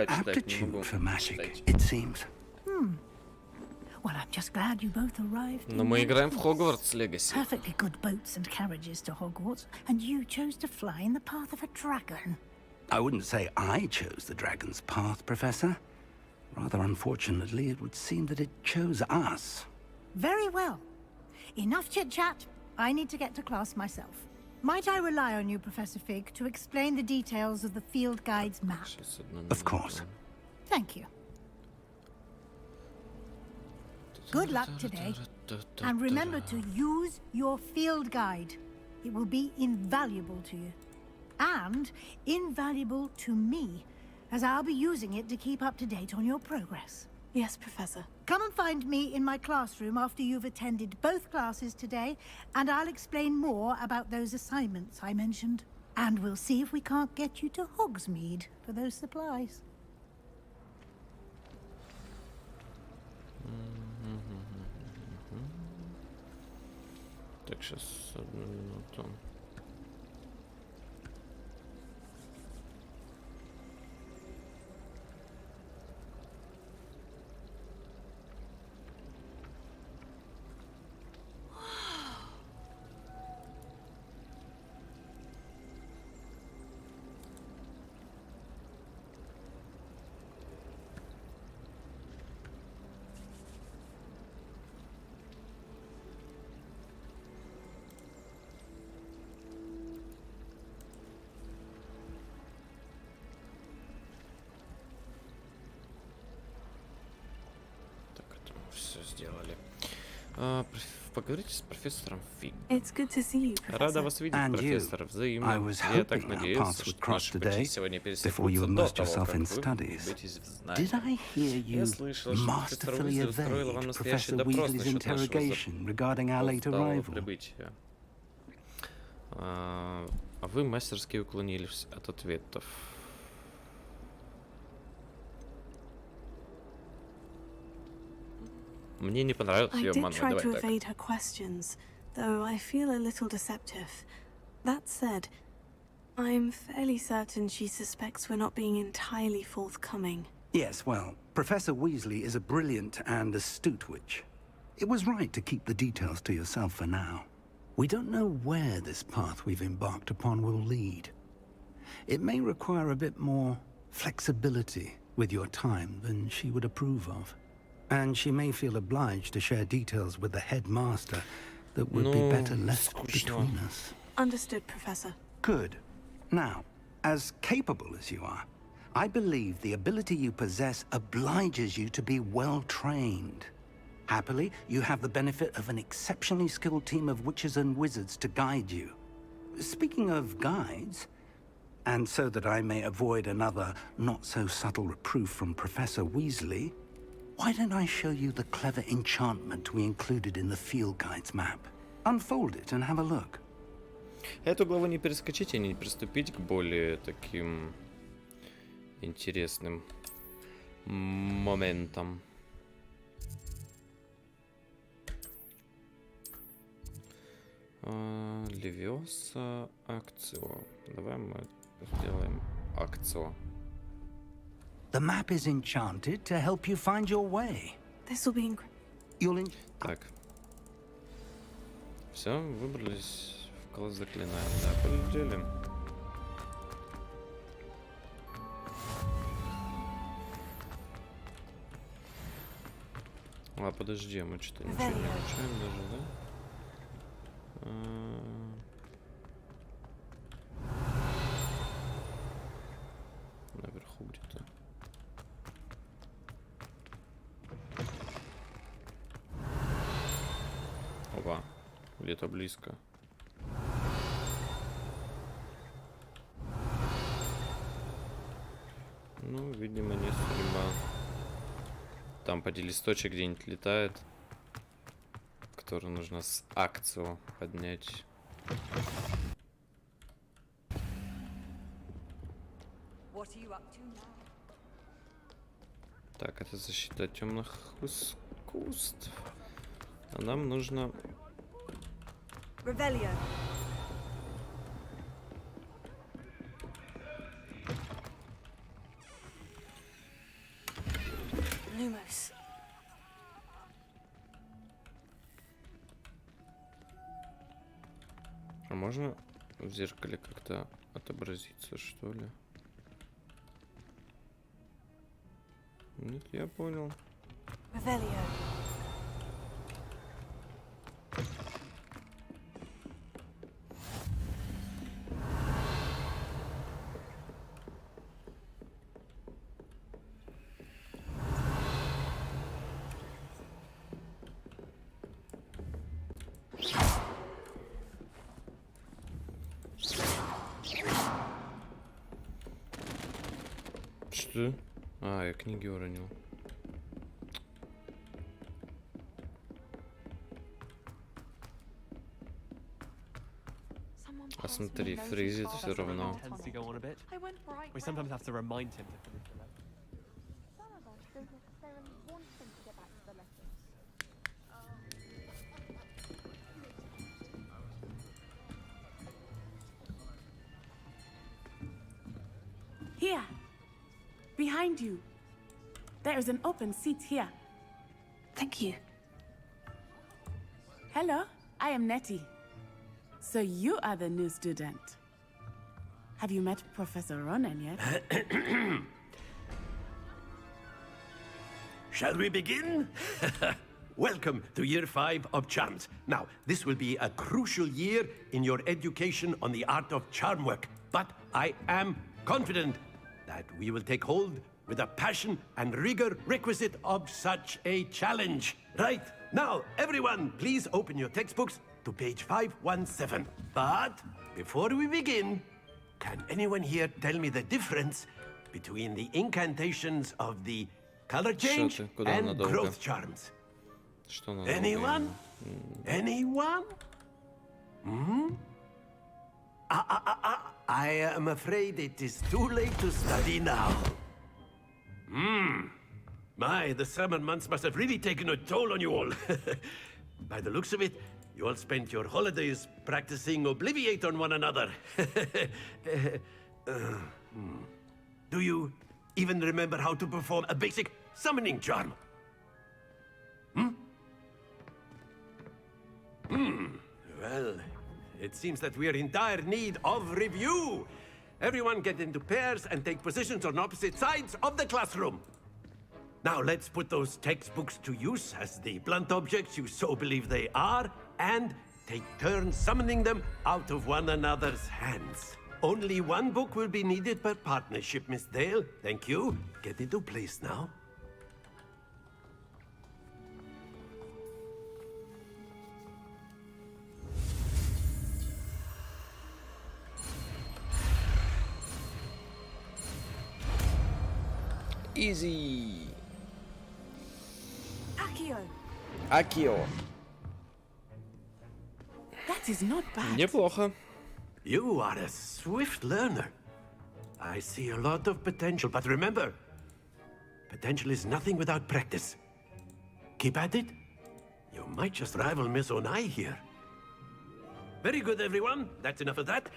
aptitude for magic, it seems. Well, I'm just glad you both arrived. Но мы играем в Hogwarts Legacy. Perfectly good boats and carriages to Hogwarts, and you chose to fly in the path of a dragon. I wouldn't say I chose the dragon's path, Professor. Rather unfortunately, it would seem that it chose us. Very well. Enough chit-chat. I need to get to class myself. Might I rely on you, Professor Fig, to explain the details of the field guide's map? Of course. Thank you. Good luck today. And remember to use your field guide. It will be invaluable to you. And invaluable to me, as I'll be using it to keep up to date on your progress. Yes, Professor. Come and find me in my classroom after you've attended both classes today, and I'll explain more about those assignments I mentioned. And we'll see if we can't get you to Hogsmeade for those supplies. Так, сейчас одну минуту. Все сделали. Поговорите с профессором Фиг. Рада вас видеть, профессор. Взаимно. Я так надеялся, что наши пути сегодня пересекутся до того, как вы будете в знании. Я слышал, что профессор Уизли устроила вам настоящий допрос насчет нашего запоздалого прибытия. А вы мастерски уклонились от ответов. Мне не понравилось ее обманывать. I did try Давай to так. evade her questions, though I feel a little deceptive. That said, I'm fairly certain she suspects we're not being entirely forthcoming. Yes, well, Professor Weasley is a brilliant and astute witch. It was right to keep the details to yourself for now. We don't know where this path we've embarked upon will lead. It may require a bit more flexibility with your time than she would approve of. And she may feel obliged to share details with the headmaster that would be better left between us. Understood, Professor. Good. Now, as capable as you are, I believe the ability you possess obliges you to be well trained. Happily, you have the benefit of an exceptionally skilled team of witches and wizards to guide you. Speaking of guides, and so that I may avoid another not-so-subtle reproof from Professor Weasley, why don't I show you the clever enchantment we included in the field guide's map? Unfold it and have a look. Эту главу не перескочить и не приступить к более таким интересным моментам. Левиоса акцио. Давай мы сделаем акцио. The map is enchanted to help you find your way. This will be incredible. Так. Все, выбрались в класс заклинаний. Да, полетели. А, подожди, мы что-то ничего не получаем даже, да? Наверху где-то. Опа, где-то близко. Ну, видимо, не судьба. Там поди листочек где-нибудь летает, который нужно с акцио поднять. Так, это защита темных искусств. А нам нужно... Lumos. А можно в зеркале как-то отобразиться, что ли? Нет, я понял. Что? А, я книги уронил. А смотри, фризит все равно. We sometimes have to remind him to finish the lesson. Here, behind you. There is an open seat here. Thank you. Hello, I am Nettie. So you are the new student. Have you met Professor Ronan yet? Shall we begin? Welcome to Year 5 of Charms. Now, this will be a crucial year in your education on the art of charm work. But I am confident that we will take hold with the passion and rigor requisite of such a challenge. Right, now, everyone, please open your textbooks to page 517. But before we begin, can anyone here tell me the difference between the incantations of the color change and growth charms? Anyone? Anyone? Hmm? I am afraid it is too late to study now. My, the summer months must have really taken a toll on you all. By the looks of it, you all spent your holidays practicing Obliviate on one another. Do you even remember how to perform a basic summoning charm? Well, it seems that we are in dire need of review. Everyone get into pairs and take positions on opposite sides of the classroom. Now let's put those textbooks to use as the blunt objects you so believe they are, and take turns summoning them out of one another's hands. Only one book will be needed per partnership, Miss Dale. Thank you. Get into place now. Easy. Akio. That is not bad. Неплохо. You are a swift learner. I see a lot of potential, but remember, potential is nothing without practice. Keep at it. You might just rival Miss Onai here. Very good, everyone. That's enough of that.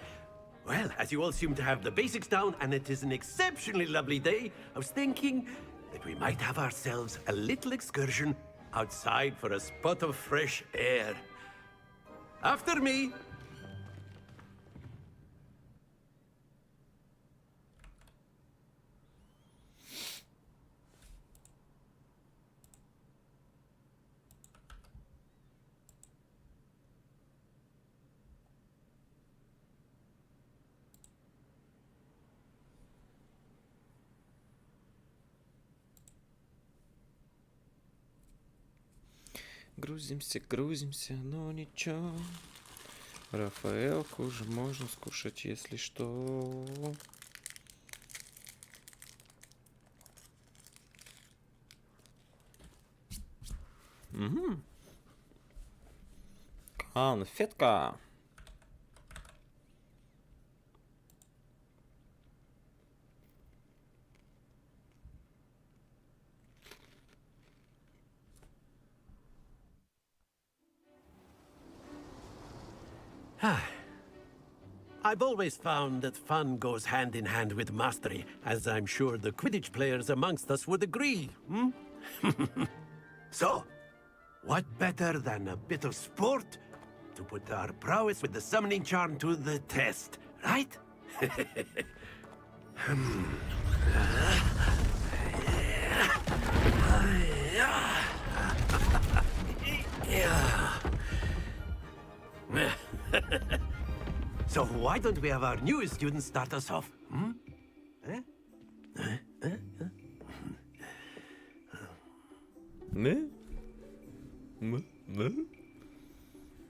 Well, as you all seem to have the basics down, and it is an exceptionally lovely day, I was thinking that we might have ourselves a little excursion outside for a spot of fresh air. After me. Грузимся, грузимся, но ничего. Рафаэлку уже можно скушать, если что. Конфетка. I've always found that fun goes hand in hand with mastery, as I'm sure the Quidditch players amongst us would agree, So, what better than a bit of sport to put our prowess with the summoning charm to the test, right? So why don't we have our newest student start us off?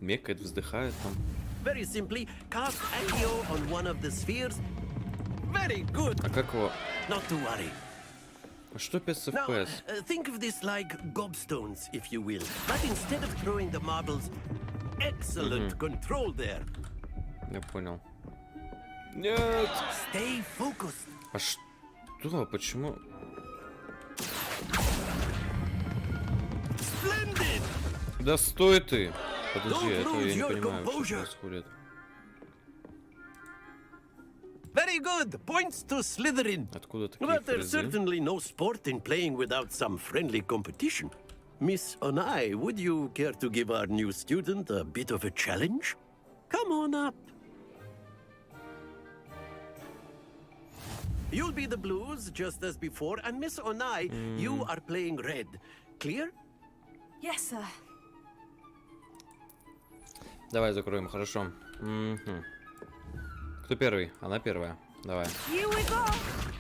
Мекает, вздыхает там. Very simply, cast Accio on one of the spheres. Very good. А как его? Not to worry. А что без Now, FPS? think of this like gobstones, if you will. But instead of throwing the marbles, excellent control there. Я понял. Нет! Stay focused. А что? Почему? Splendid. Да стой ты! Подожди, это я не понимаю, что происходит. Very good. Points to Slytherin. Откуда такие But there's фрезы? certainly no sport in playing without some friendly competition. Miss Onai, would you care to give our new student a bit of a challenge? Come on up. You'll be the blues, just as before, and Miss Onai, you are playing red. Clear? Yes, sir. Давай закроем, хорошо. Кто первый? Она первая. Давай.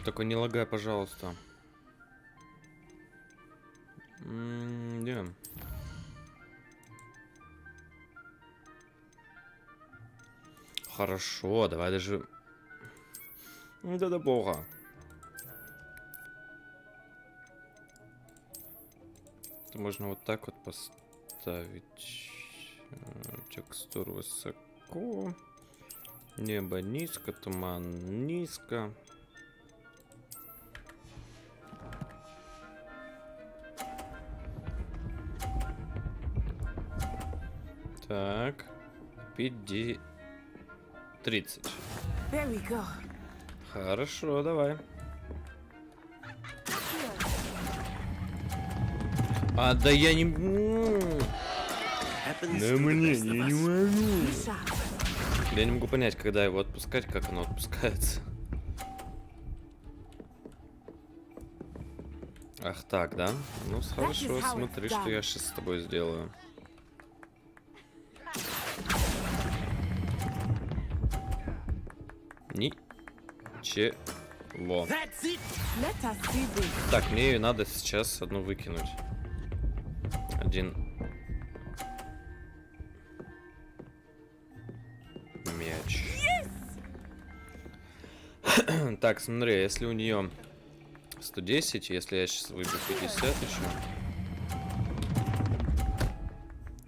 Только не лагай, пожалуйста. Идем. Хорошо, давай даже... Да плохо. Это можно вот так вот поставить. Текстуру высоко. Небо низко, туман низко. Так, 30. Хорошо, давай. А, да я не... Да мне, я не могу. Я не могу понять, когда его отпускать, как оно отпускается. Ах так, да? Ну, хорошо, смотри, что я сейчас с тобой сделаю. Ничего. Так, мне ее надо сейчас одну выкинуть. Один мяч. Так, смотри, если у нее 110, если я сейчас выбью 50 еще.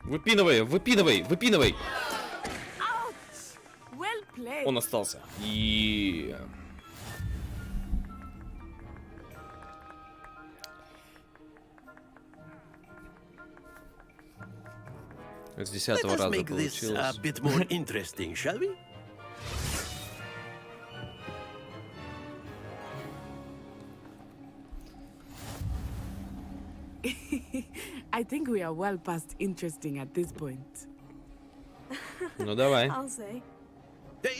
Выпинывай, выпинывай, выпинывай! Он остался. И... С 10-го раза получилось. I think we are well past interesting at this point. Ну давай. I'll say.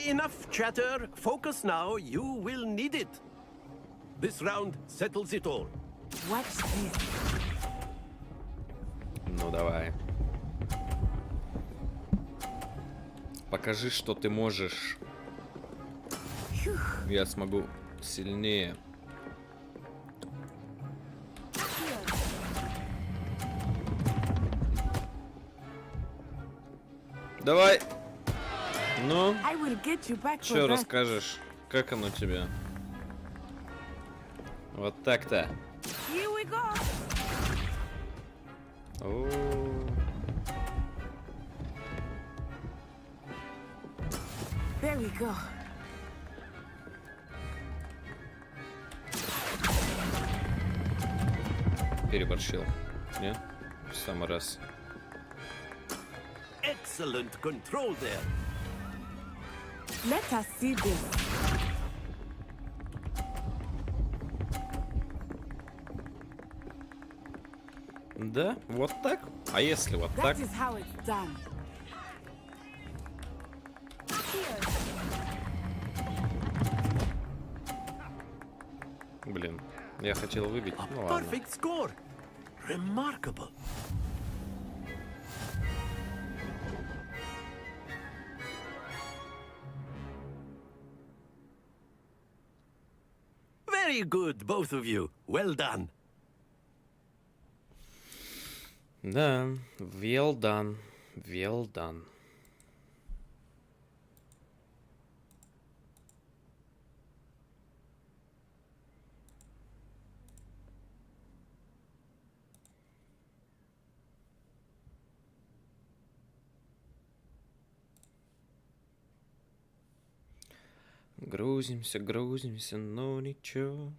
Enough chatter. Focus now. You will need it. This round settles it all. Watch this. Ну давай. Покажи, что ты можешь. Я смогу сильнее. Давай. Ну, что расскажешь? Как оно тебе? Вот так-то. There we go. Переборщил. Нет? В самый раз. Excellent control there. Let us see this. Да, вот так. А если вот так? That is how it's done. Блин, я хотел выбить. Ну ладно. Perfect score. Remarkable. Very good, both of you. Well done. Да, well done. Well done. Грузимся, грузимся, но ничего.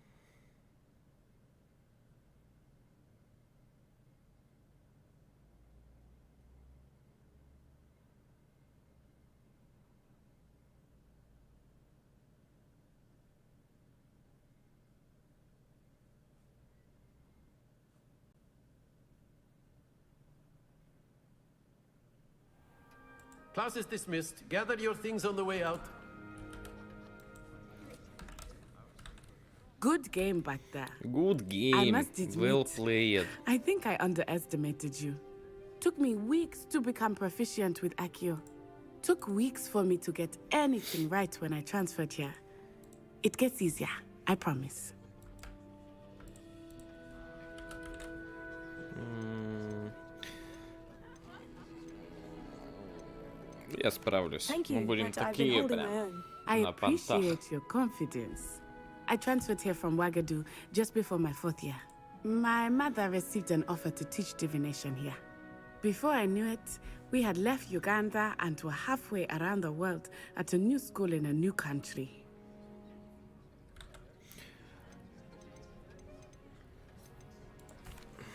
Class is dismissed. Gather your things on the way out. Good game back there. Good game. I must admit, well played. I think I underestimated you. Took me weeks to become proficient with Accio. Took weeks for me to get anything right when I transferred here. It gets easier, I promise. Я справлюсь. Мы будем такие прям I на понтах. appreciate your confidence. I transferred here from Wagadu just before my 4th year. My mother received an offer to teach divination here. Before I knew it, We had left Uganda and were halfway around the world at a new school in a new country.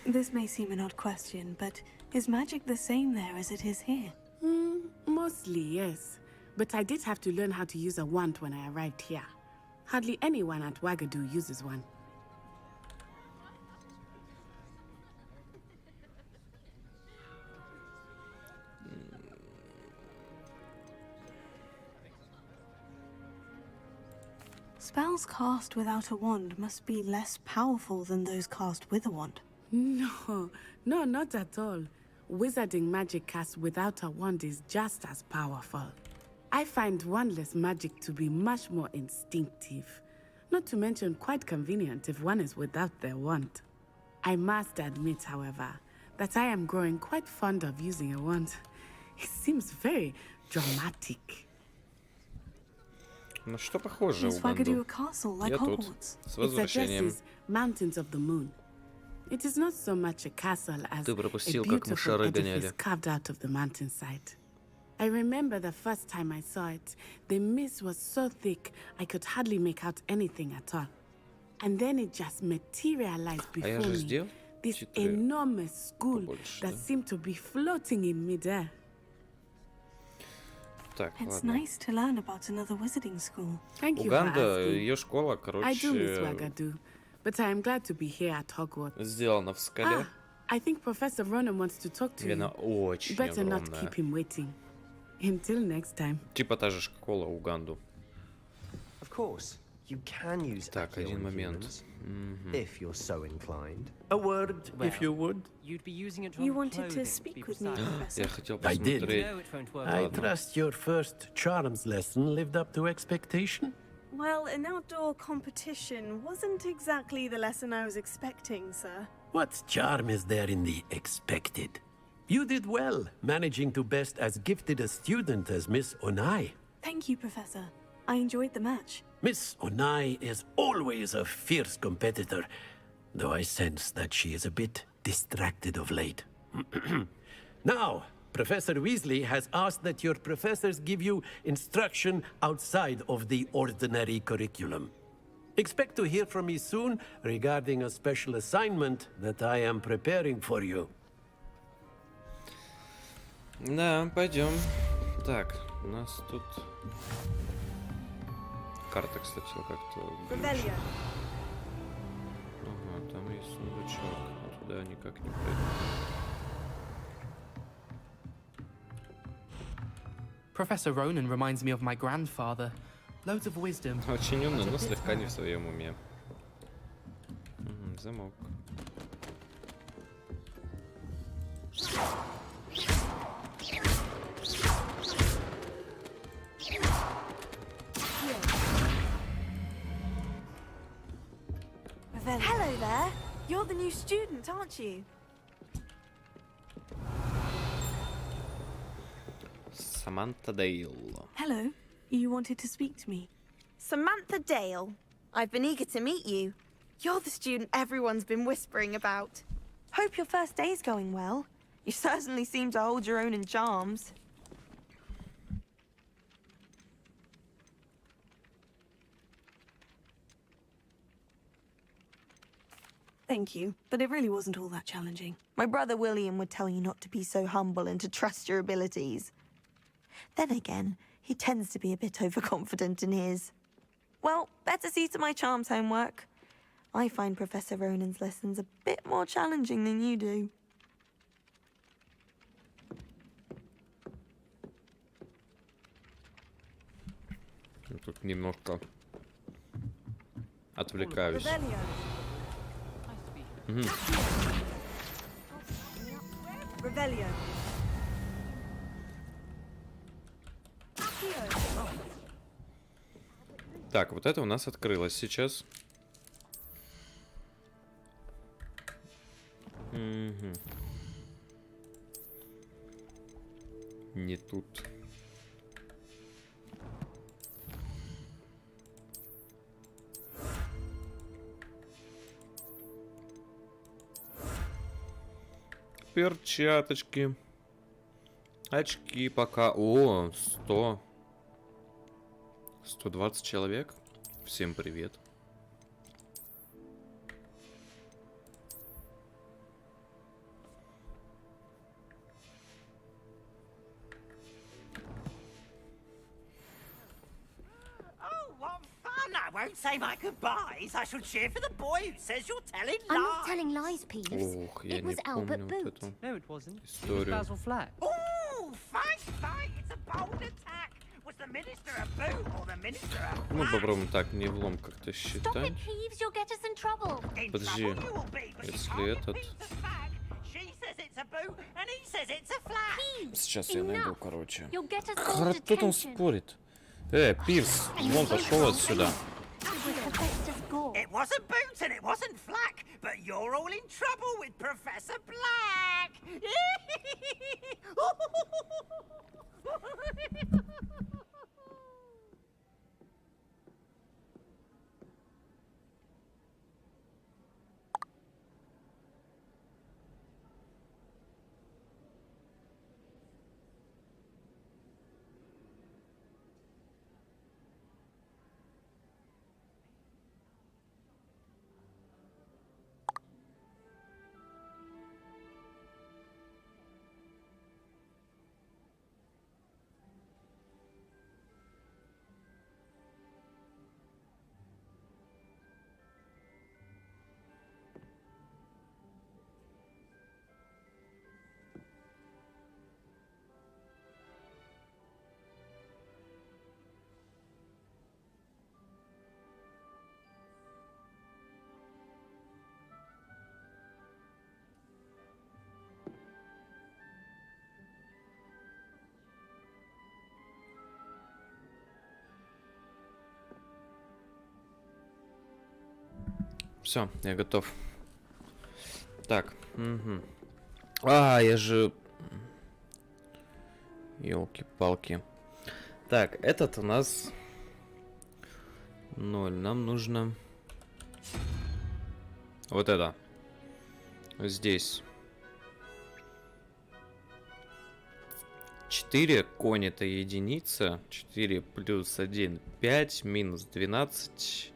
This may seem an odd question, but is magic the same there as it is here? Mostly, yes. But I did have to learn how to use a wand when I arrived here. Hardly anyone at Wagadu uses one. Spells cast without a wand must be less powerful than those cast with a wand. No, not at all. Wizarding magic cast without a wand is just as powerful. I find wandless magic to be much more instinctive. Not to mention quite convenient if one is without their wand. I must admit, however, that I am growing quite fond of using a wand. It seems very dramatic. Ну что похоже, Is Wagadu a castle like Я тут. Hogwarts? С возвращением. It Mountains of the Moon. It is not so much a castle as Ты a пропустил, как мы beautiful шары edifice гоняли. carved out of the mountainside. I remember the first time I saw it, the mist was so thick I could hardly make out anything at all. And then it just materialized before me. This enormous school that seemed to be floating in midair. Так, It's ладно. nice to learn about another wizarding school. Thank you for Уганда, asking. ее школа, I do miss короче, Wagadu, but I am glad to be here at Hogwarts. сделана в скале. I think Professor Ronan wants to talk to И она you. очень Better not огромная. keep him waiting. Until next time. Типа та же школа Уганду. Of course, you can use Так, Accio один on момент. humans, if you're so inclined. A word, if you would. You'd be using it You wanted to speak with me, Professor? Я хотел I did. посмотреть. No, it won't work. I trust your first charms lesson lived up to expectation. Well, an outdoor competition wasn't exactly the lesson I was expecting, sir. What charm is there in the expected? You did well, managing to best as gifted a student as Miss Onai. Thank you, Professor. I enjoyed the match. Miss Onai is always a fierce competitor, though I sense that she is a bit distracted of late. Now, Professor Weasley has asked that your professors give you instruction outside of the ordinary curriculum. Expect to hear from me soon regarding a special assignment that I am preparing for you. Да, пойдем. Так, у нас тут... Карта, кстати, как-то... Rebellion. Ага, там есть сундучок. А туда никак не пройду. Professor Ronan reminds me of my grandfather. Loads of wisdom. Очень умный, но слегка не в своем уме. Замок. Hello there. You're the new student, aren't you? Samantha Dale. Hello. You wanted to speak to me. Samantha Dale. I've been eager to meet you. You're the student everyone's been whispering about. Hope your first day's going well. You certainly seem to hold your own in charms. Thank you, but it really wasn't all that challenging. My brother William would tell you not to be so humble and to trust your abilities. Then again, he tends to be a bit overconfident in his. Well, better see to my charms homework. I find Professor Ronan's lessons a bit more challenging than you do. Тут немножко отвлекаюсь. Rebellion. Так, вот это у нас открылось сейчас. Не тут. Перчаточки. Очки пока. О, 120 человек. Всем привет. I won't say my goodbyes. I shall cheer for the boy who says you're telling lies. I'm not telling lies, Peeves. Ох, я It не was Albert помню вот Boot. эту No, it wasn't. It was историю. Basil Flack. Oh, fight! It's a bold attack. Was the minister a boot or the minister a Мы попробуем так, не влом как-то Stop считать. it, Peeves. You'll get us in trouble. Подожди, если этот... She says it's a boot and he says it's a flag. Сейчас я найду, короче. You'll get us all Кто там detention. спорит? Пирс, вон пошел отсюда. It wasn't Boot and it wasn't Flack, but you're all in trouble with Professor Black. Все, я готов. Так. Угу. Я же... Ёлки-палки. Так, этот у нас 0. Нам нужно... Вот это. Здесь. 4. Конь это единица. 4 плюс 1. 5 минус 12.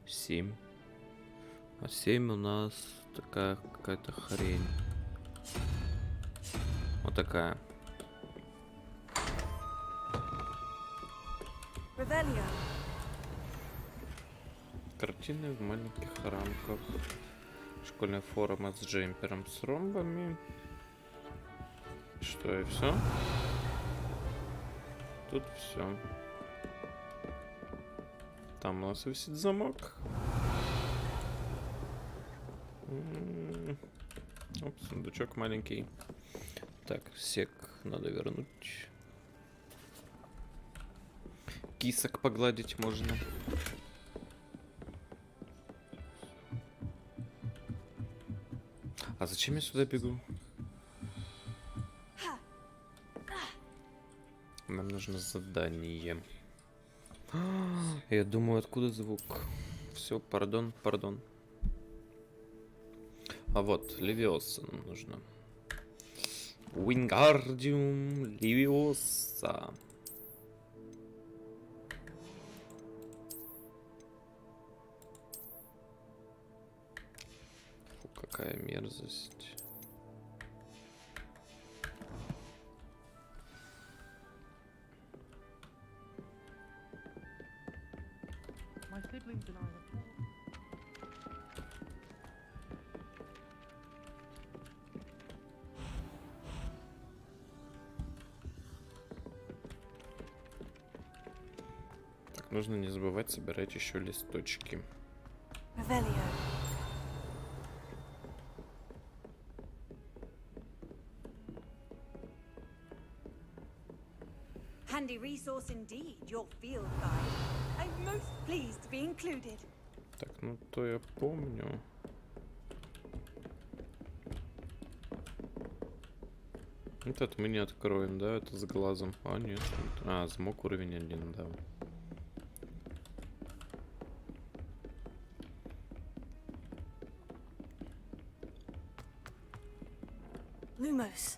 7. А 7 у нас такая какая-то хрень. Вот такая. Картины в маленьких рамках. Школьная форма с джемпером с ромбами. Что, и все? Тут все. Там у нас висит замок. Оп, сундучок маленький. Так, сек надо вернуть. Кисок погладить можно. А зачем я сюда бегу? Нам нужно задание. Я думаю, откуда звук. Все, пардон. А вот, Левиоса нам нужно. Wingardium Leviosa. Фу, какая мерзость. Нужно не забывать собирать еще листочки. Handy resource indeed, your field guide. I'm most pleased to be included. Так, ну то я помню. Этот мы не откроем, да? Это с глазом. А, нет. А, замок уровень 1, да. Lumos.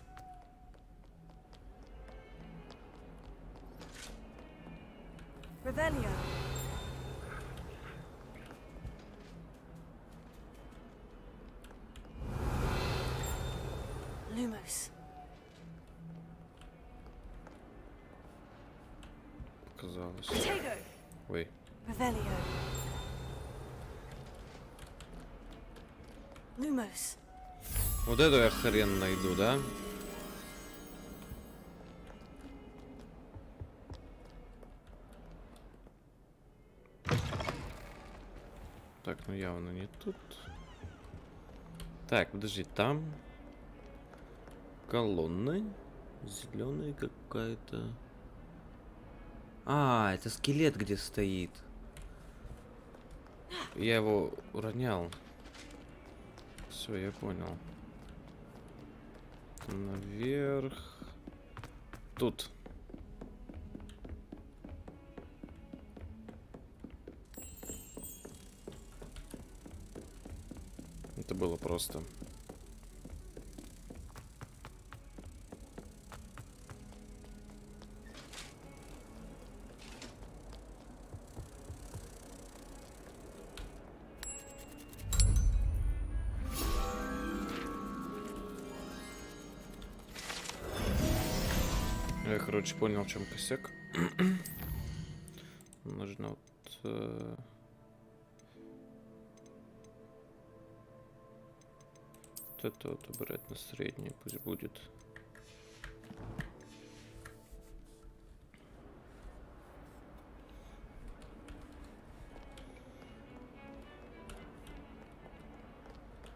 Revelio. Lumos. Показалось. Potato. Ой. Revelio. Lumos. Вот эту я хрен найду, да? Так, ну явно не тут. Так, подожди, там колонны зеленая какая-то. А, это скелет где стоит. Я его уронял. Все, я понял. Наверх. Тут. Это было просто. Я, короче, понял, в чем косяк. Нужно вот... вот это вот убрать на среднее, пусть будет.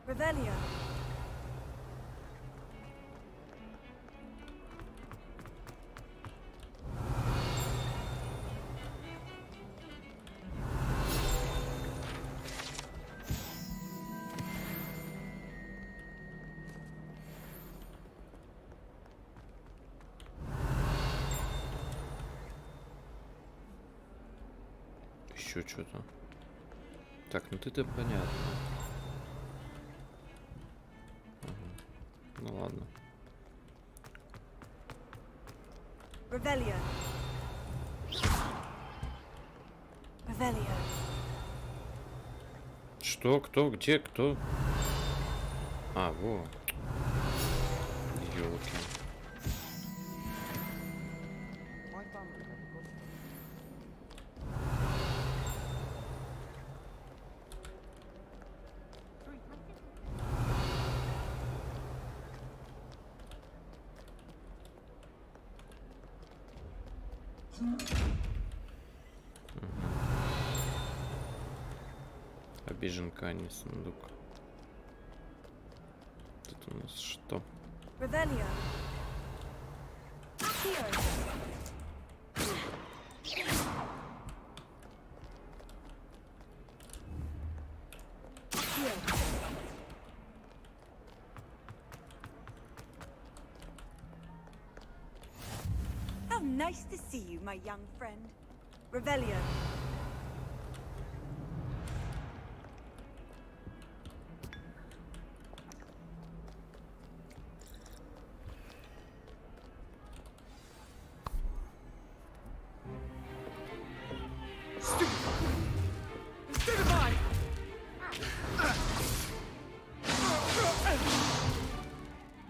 Revelio. Еще что-то. Так, ну ты-то понятно. Ага. Ну ладно. Revelio. Revelio. Что? Кто? Где? Кто? А, во. Ёлки. Обиженка, а не сундук. Тут у нас что? Revelio. How nice to see you, my young friend. Revelio.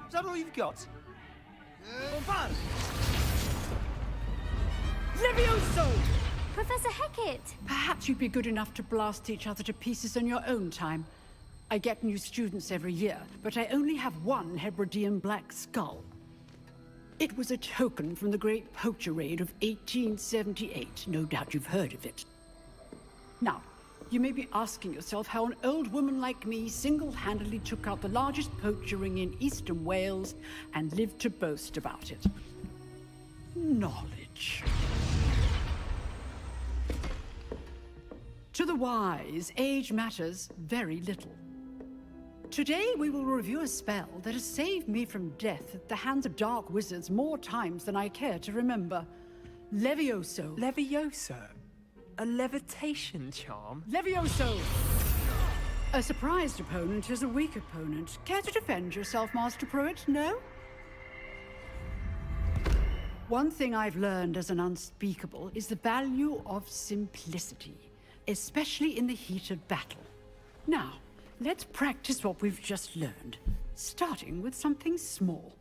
Is that all you've got? Levioso! Professor Hecat! Perhaps you'd be good enough to blast each other to pieces on your own time. I get new students every year, but I only have one Hebridean black skull. It was a token from the Great Poacher Raid of 1878. No doubt you've heard of it. Now, you may be asking yourself how an old woman like me single-handedly took out the largest poacher ring in eastern Wales and lived to boast about it. Knowledge. To the wise, age matters very little. Today we will review a spell that has saved me from death at the hands of dark wizards more times than I care to remember. Levioso. Levioso? A levitation charm? Levioso! A surprised opponent is a weak opponent. Care to defend yourself, Master Pruitt? No? One thing I've learned as an unspeakable is the value of simplicity, especially in the heat of battle. Now, let's practice what we've just learned, starting with something small.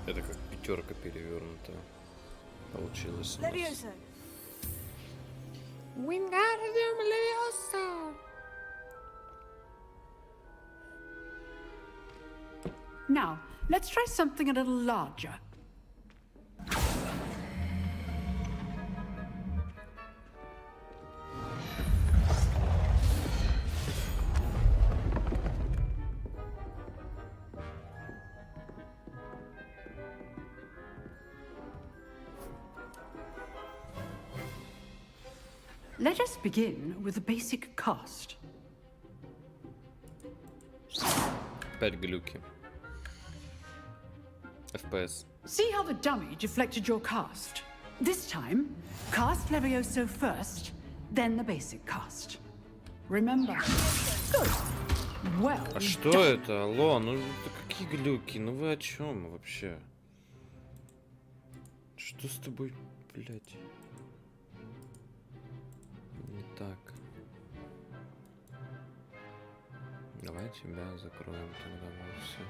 Это как пятерка перевернутая получилось. Levioso. Wingardium Leviosa. Now, let's try something a little larger. Let us begin with the basic cast. Опять глюки. FPS. See how the dummy deflected your cast? This time, cast Levioso first, then the basic cast. Remember? Good. Well А что это? Алло, ну это какие глюки? Ну вы о чем вообще? Что с тобой, блядь? Не так. Давай тебя закроем тогда вовсе.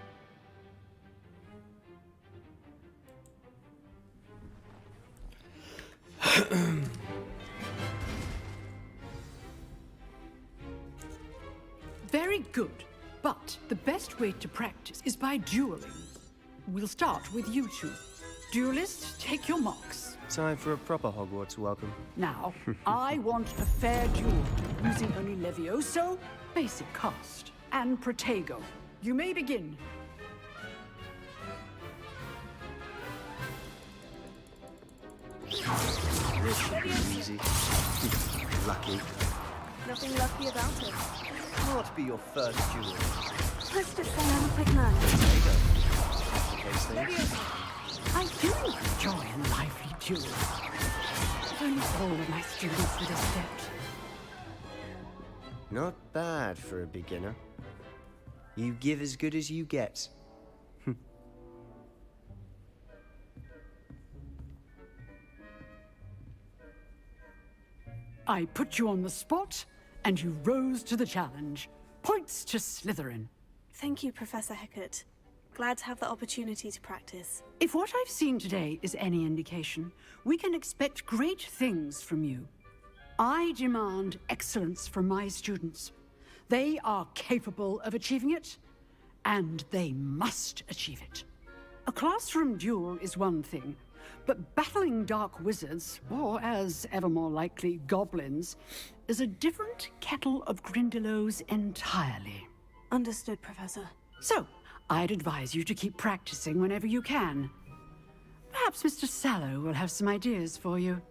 Very good. But the best way to practice is by dueling. We'll start with you two. Duelists, take your marks. Time for a proper Hogwarts welcome. Now, I want a fair duel, using only Levioso, basic cast, and Protego. You may begin. This should be easy. Lucky. Nothing lucky about it. Can't be your first duel. Let's just say I'm a quick learner. I do enjoy a lively duel. If only all of my students would have stepped. Not bad for a beginner. You give as good as you get. I put you on the spot, and you rose to the challenge. Points to Slytherin. Thank you, Professor Hecat. Glad to have the opportunity to practice. If what I've seen today is any indication, we can expect great things from you. I demand excellence from my students. They are capable of achieving it, and they must achieve it. A classroom duel is one thing, but battling dark wizards, or as ever more likely, goblins, is a different kettle of Grindylows entirely. Understood, Professor. So, I'd advise you to keep practicing whenever you can. Perhaps Mr. Sallow will have some ideas for you.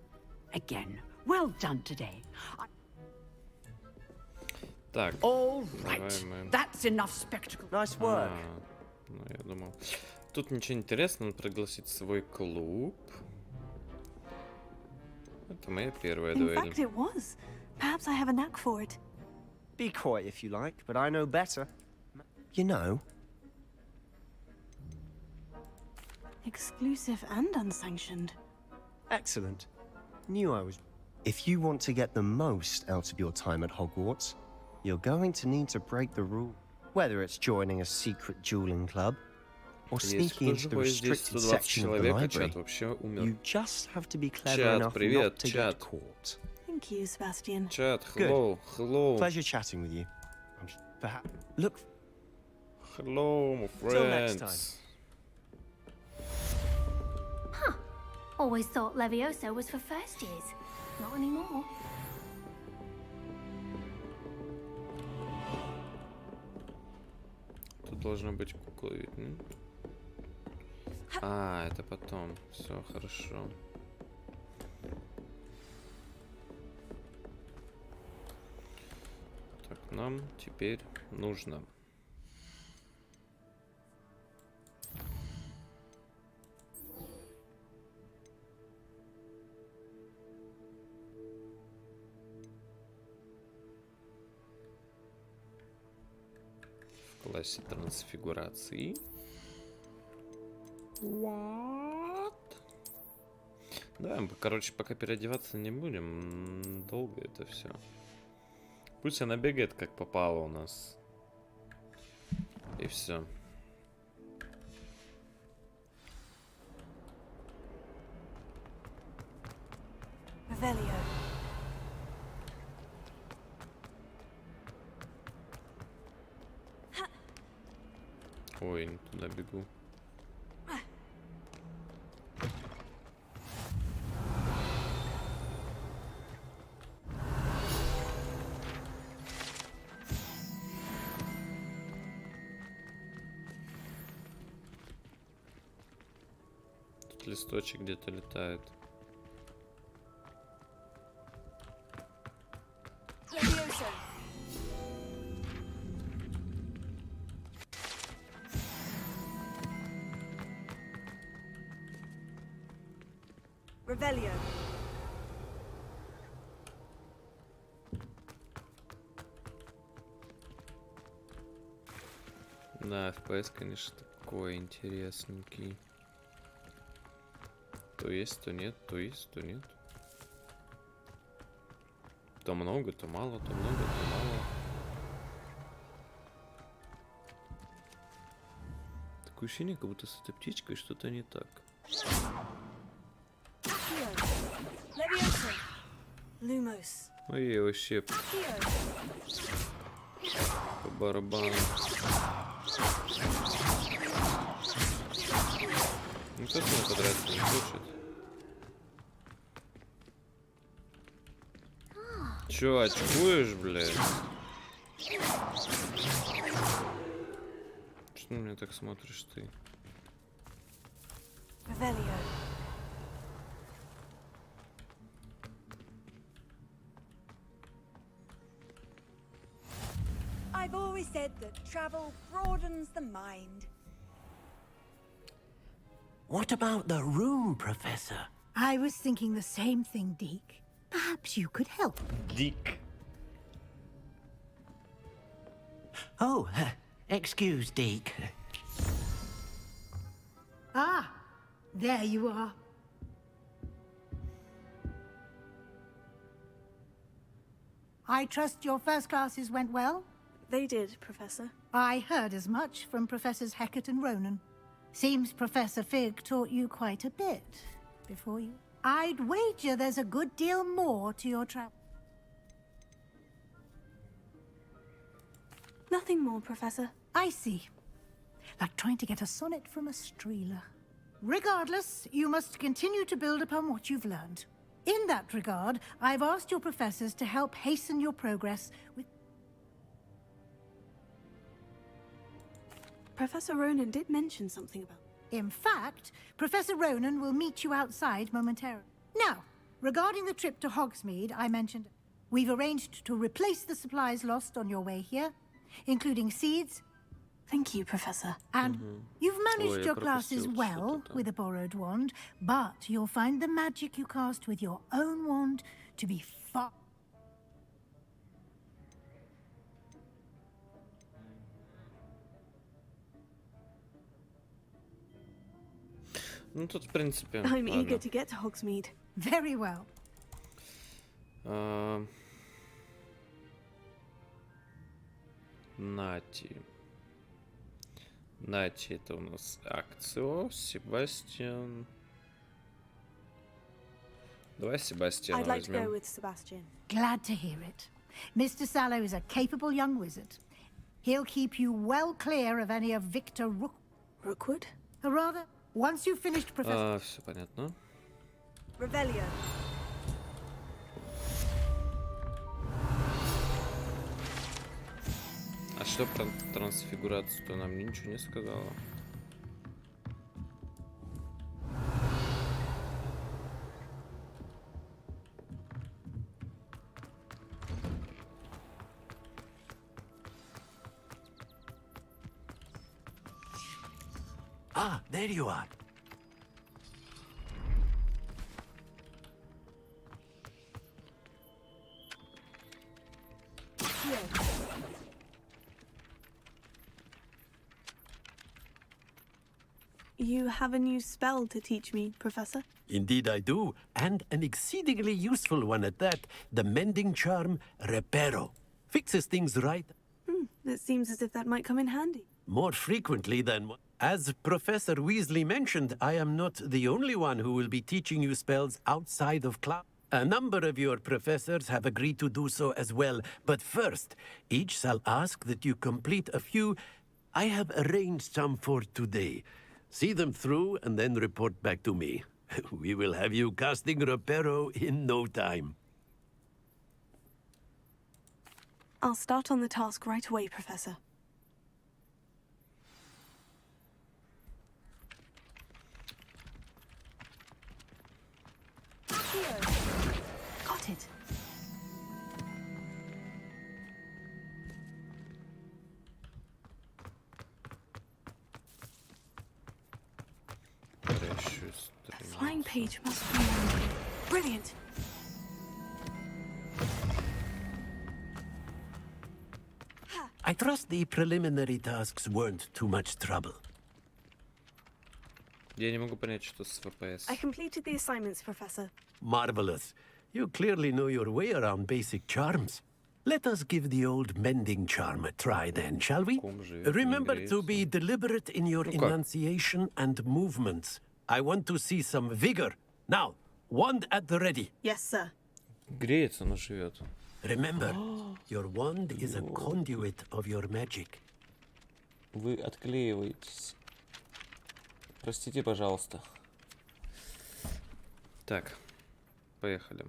Again, well done today. Так. All right. That's enough spectacle. Nice work. Ну, я думал. Тут ничего интересного, надо пригласить свой клуб. Это моя первая дуэль. In fact, it was. Perhaps I have a knack for it. Be quiet if you like, but I know better. You know. Exclusive and unsanctioned. Excellent. Knew I was. If you want to get the most out of your time at Hogwarts, you're going to need to break the rule. Whether it's joining a secret dueling club or sneaking into the restricted section of the library, you just have to be clever enough not to get caught. Thank you, Sebastian. Chat, hello, hello. Pleasure chatting with you. Perhaps look. Hello, my friends. Till next time. Huh. Always thought Levioso was for first years. Not anymore. Тут должна быть кукла, видно? А, это потом. Все хорошо. Так, нам теперь нужно. классе трансфигурации. What? Да, мы, короче, пока переодеваться не будем. Долго это все. Пусть она бегает как попало у нас. И все. Ой, не туда бегу. Тут листочек где-то летает. Да, FPS, конечно, такой интересненький. То есть, то нет, то есть, то нет. То много, то мало, то много, то мало. Такое ощущение, как будто с этой птичкой что-то не так. Ой, вообще по барабану. Ну кто с ним подраться не хочет? Чё, очкуешь, блядь? Что на меня так смотришь ты? I've always said that travel broadens the mind. What about the room, Professor? I was thinking the same thing, Deke. Perhaps you could help. Deke. Oh, excuse, Deke. Ah, there you are. I trust your first classes went well? They did, Professor. I heard as much from Professors Hecat and Ronan. Seems Professor Fig taught you quite a bit before you... I'd wager there's a good deal more to your travel. Nothing more, Professor. I see. Like trying to get a sonnet from a streeler. Regardless, you must continue to build upon what you've learned. In that regard, I've asked your professors to help hasten your progress with... Professor Ronan did mention something about... In fact, Professor Ronan will meet you outside momentarily. Now, regarding the trip to Hogsmeade I mentioned, we've arranged to replace the supplies lost on your way here, including seeds. Thank you, Professor. And you've managed your classes well with a borrowed wand, but you'll find the magic you cast with your own wand to be far... Ну тут, в принципе, I'm ладно. eager to get to Hogsmeade. Very well. Нати. Нати, это у нас Акцио, Себастьян. Давай Себастьяна I'd like to go возьмем. with Sebastian. Glad to hear it. Mr. Sallow is a capable young wizard. He'll keep you well clear of any of Victor Rookwood? Or rather, once you've finished Professor... Все понятно. Revelio. А что про трансфигурацию-то нам ничего не сказала? Ah, there you are. You have a new spell to teach me, Professor? Indeed I do, and an exceedingly useful one at that. The mending charm, Reparo. Fixes things right. It seems as if that might come in handy. More frequently than... As Professor Weasley mentioned, I am not the only one who will be teaching you spells outside of class. A number of your professors have agreed to do so as well. But first, each shall ask that you complete a few... I have arranged some for today. See them through and then report back to me. We will have you casting Reparo in no time. I'll start on the task right away, Professor. Got it. The flying page must be brilliant. I trust the preliminary tasks weren't too much trouble. Я не могу понять, что с ФПС. I completed the assignments, Professor. Marvelous. You clearly know your way around basic charms. Let us give the old mending charm a try then, shall we? Remember to be deliberate in your enunciation and movements. I want to see some vigor. Now, wand at the ready. Yes, sir. Греется, но живет. Remember, your wand is a conduit of your magic. Вы отклеиваетесь. Простите, пожалуйста. Так, поехали.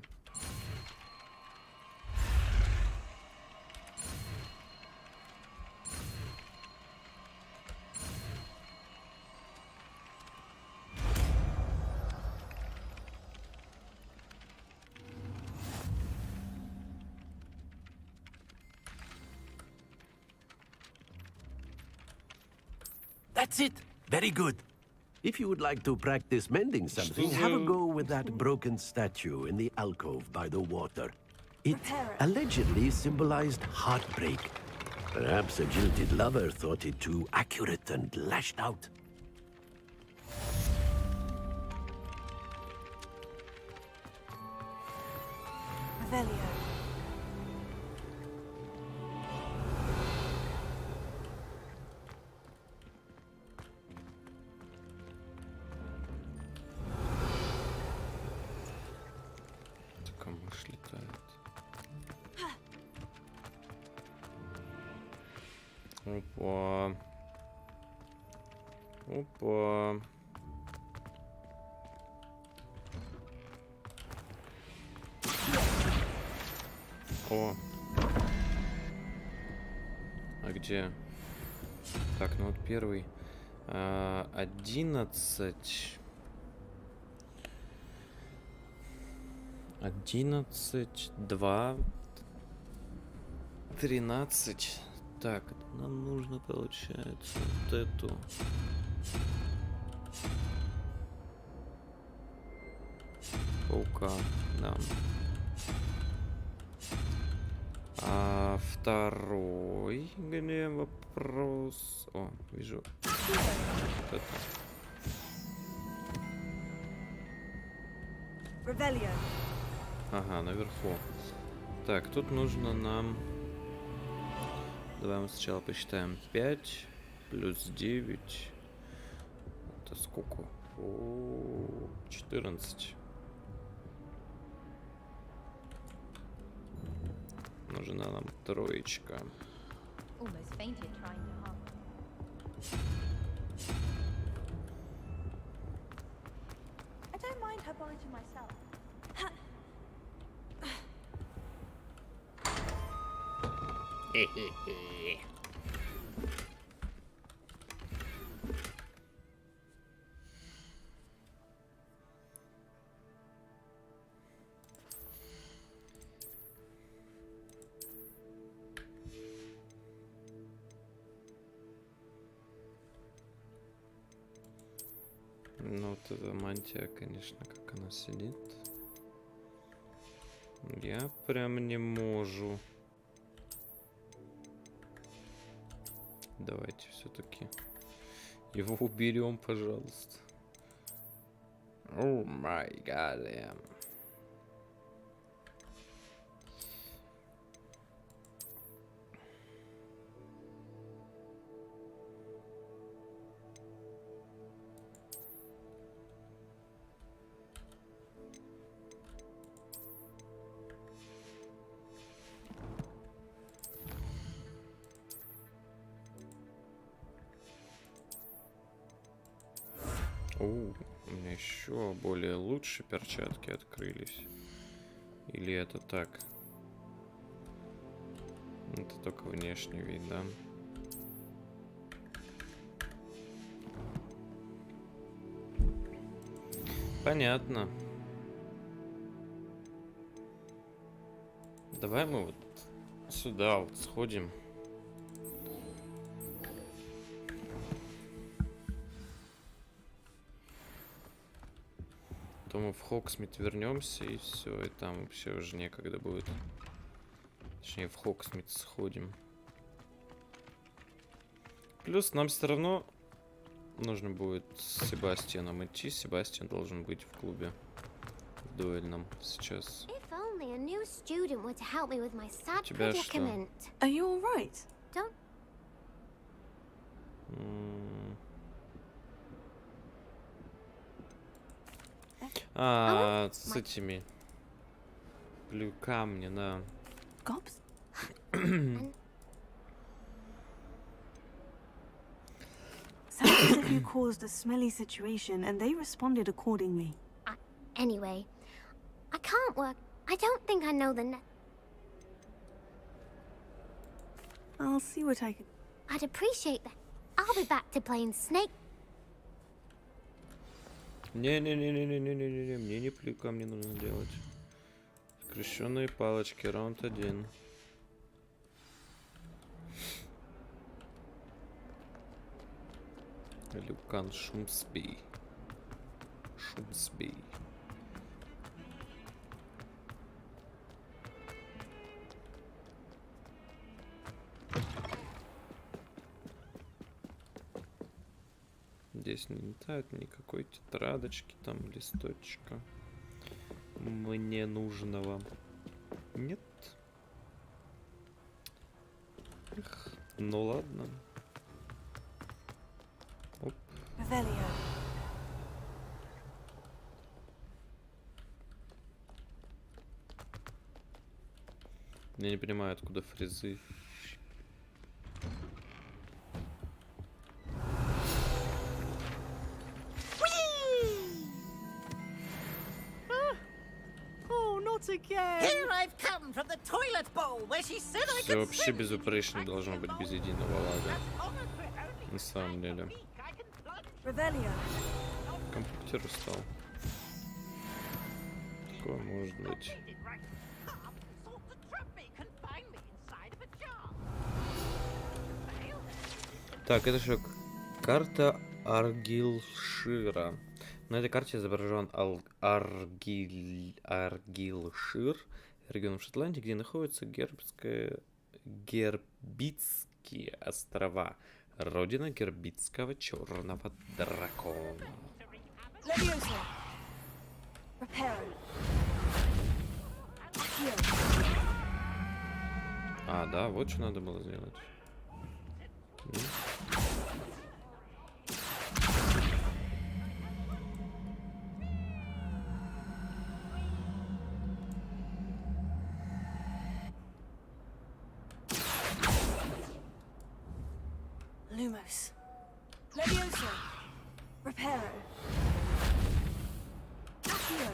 That's it. Very good. If you would like to practice mending something, have a go with that broken statue in the alcove by the water. It allegedly symbolized heartbreak. Perhaps a jilted lover thought it too accurate and lashed out. Revelio. Опа. Опа. О. А где? Так, ну вот первый. 11. 11, 2, 13. Так, нам нужно, получается, вот эту. Паука нам. А второй, где вопрос? О, вижу. Вот это. Ага, наверху. Так, тут нужно нам... Давай мы сначала посчитаем 5 плюс 9. Это сколько? 14. Нужна нам троечка. Хе-хе-хе. Ну вот эта мантия, конечно, как она сидит. Я прям не могу. Давайте все-таки Его уберем, пожалуйста. О май гад. О, у меня еще более лучшие перчатки открылись. Или это так? Это только внешний вид, да? Понятно. Давай мы вот сюда вот сходим. То мы в Хогсмит вернемся и все, и там вообще уже некогда будет. Точнее, в Хогсмит сходим. Плюс нам все равно нужно будет с Себастьяном идти. Себастьян должен быть в клубе в дуэльном сейчас. У тебя что? Are you all right? С этими плюками, да. Cops? Sounds as if you caused a smelly situation and they responded accordingly. Anyway, I can't work. I don't think I know the I'll see what I can... I'd appreciate that. I'll be back to playing Snake. Не-не-не-не-не-не-не-не, мне не плюка, мне нужно делать. Скрещенные палочки, раунд 1. Люкан Шумсби. Шумсби. Здесь не летает никакой тетрадочки, там листочка мне нужного. Нет. Эх, ну ладно. Оп. Я не понимаю, откуда фрезы. Все вообще безупречно должно быть, без единого лага. На самом деле. Компьютер устал. Такое может быть. Так, это что? Карта Аргилшира. На этой карте изображен Аргилшир, регион в Шотландии, где находятся Гербитские острова, родина гербитского черного дракона. А, да, вот что надо было сделать. Lumos. Levioso. Reparo. Accio.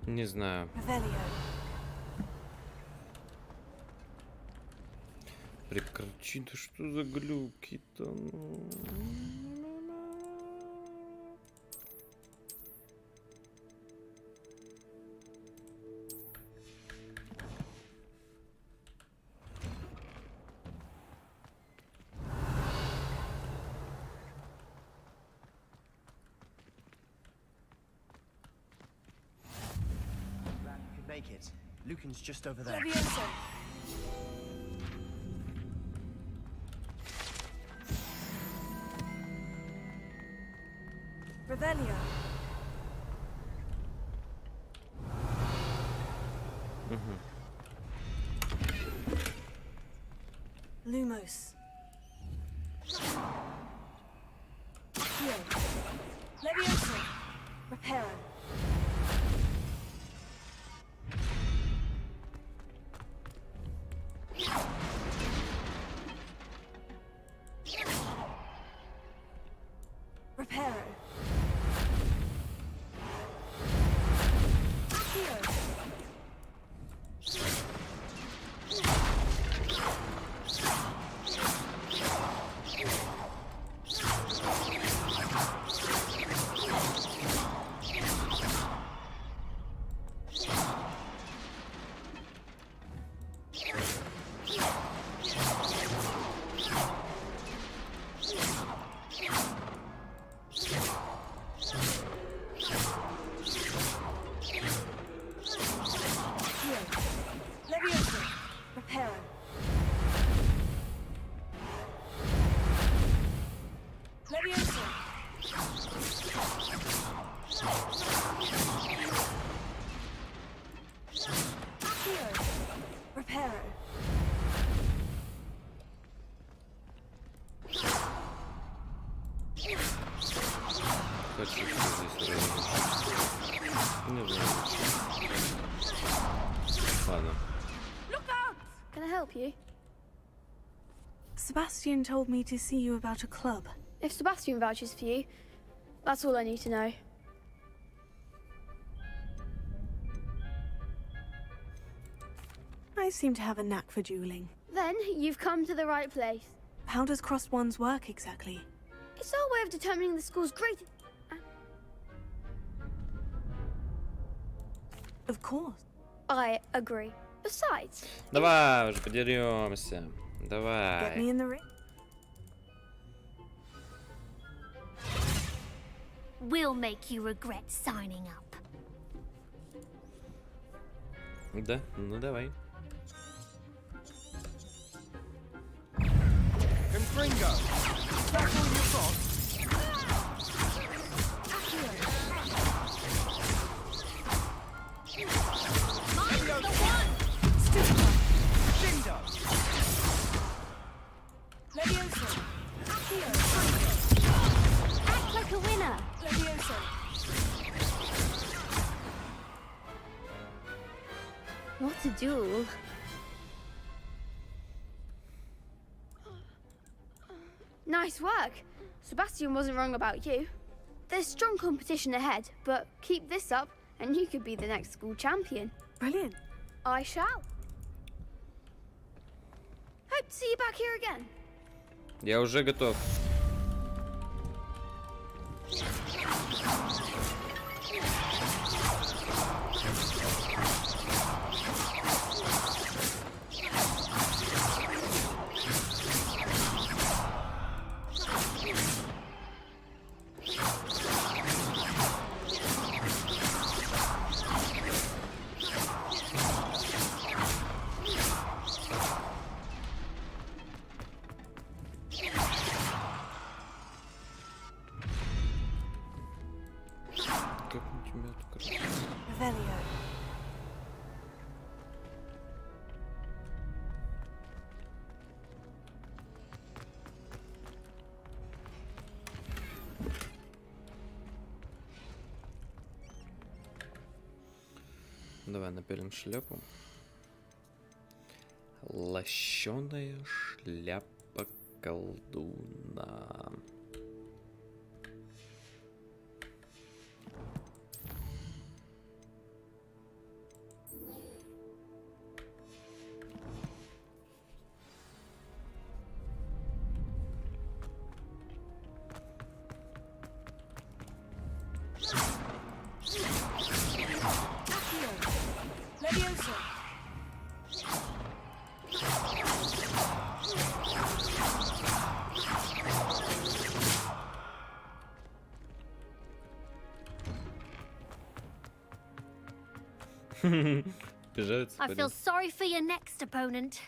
Не знаю. прекрати, да что за глюки-то? Make it. Lucan's just over there. Revelio. Lumos. Heal. Levioso. Reparo. Reparo. Can I help you? Sebastian told me to see you about a club. If Sebastian vouches for you, that's all I need to know. I seem to have a knack for dueling. Then you've come to the right place. How does crossed ones work exactly? It's our way of determining the school's greatest... Of course. I agree. Besides... Давай уже подеремся. Давай. Get me in the ring. We'll make you regret signing up. Да, ну давай. Confringo, is that all you've got? Mine's the one! Shindo! Levioso. Act like a winner! Levioso. What a duel. Nice work. Sebastian wasn't wrong about you. There's strong competition ahead, but keep this up and you could be the next school champion. Brilliant. I shall. Hope to see you back here again. Я уже готов. Revelio. Давай напялим шляпу. Лощеная шляпа колдуна. I feel sorry for your next opponent.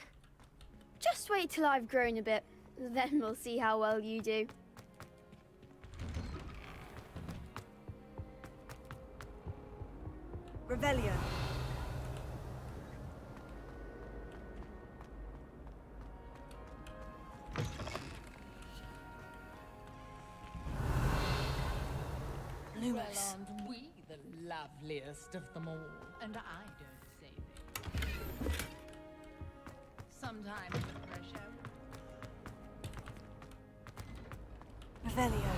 Just wait till I've grown a bit. Then we'll see how well you do. Revelio. Well, aren't we the loveliest of them all? And I don't say it. Sometimes the pressure. Revelio.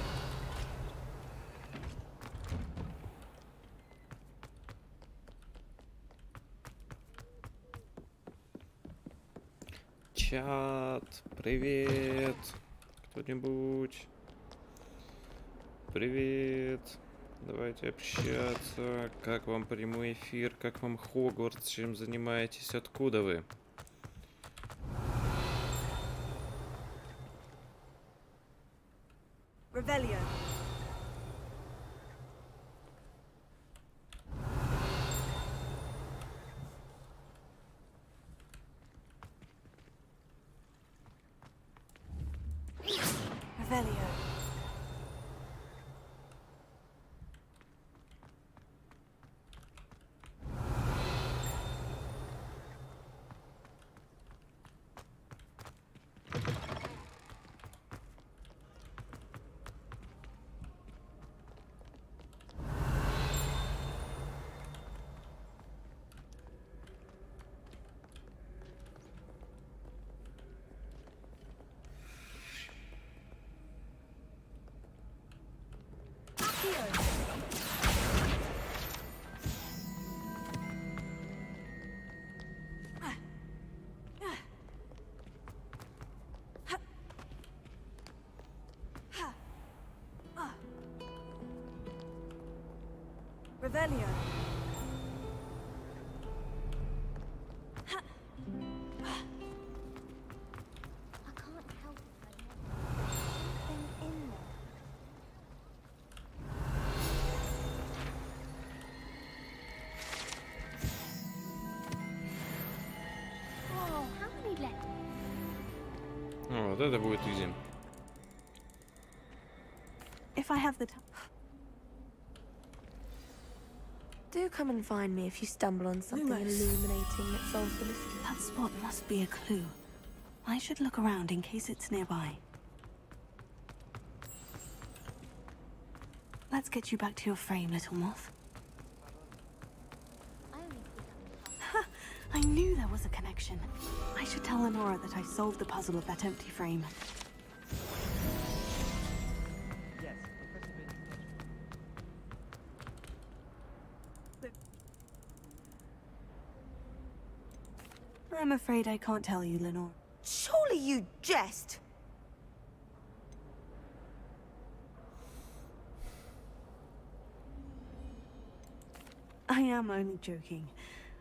Чат, привет, кто-нибудь, привет, давайте общаться, как вам прямой эфир, как вам Хогвартс, чем занимаетесь, откуда вы? Revelio. Revelio. Revelio. I can't help it if I want something in there. Oh, how many left? О, вот это будет изи. If I have the time. Do come and find me if you stumble on something illuminating that solves the mystery. That spot must be a clue. I should look around in case it's nearby. Let's get you back to your frame, little moth. I knew there was a connection. I should tell Lenora that I solved the puzzle of that empty frame. I'm afraid I can't tell you, Lenore. Surely you jest! I am only joking.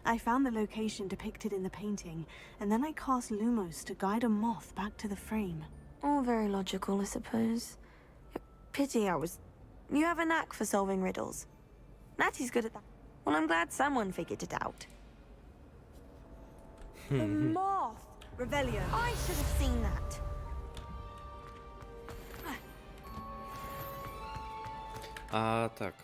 I found the location depicted in the painting, and then I cast Lumos to guide a moth back to the frame. All very logical, I suppose. Pity I was... You have a knack for solving riddles. Natty's good at that. Well, I'm glad someone figured it out. The moth! Revelio. I should have seen that. Так.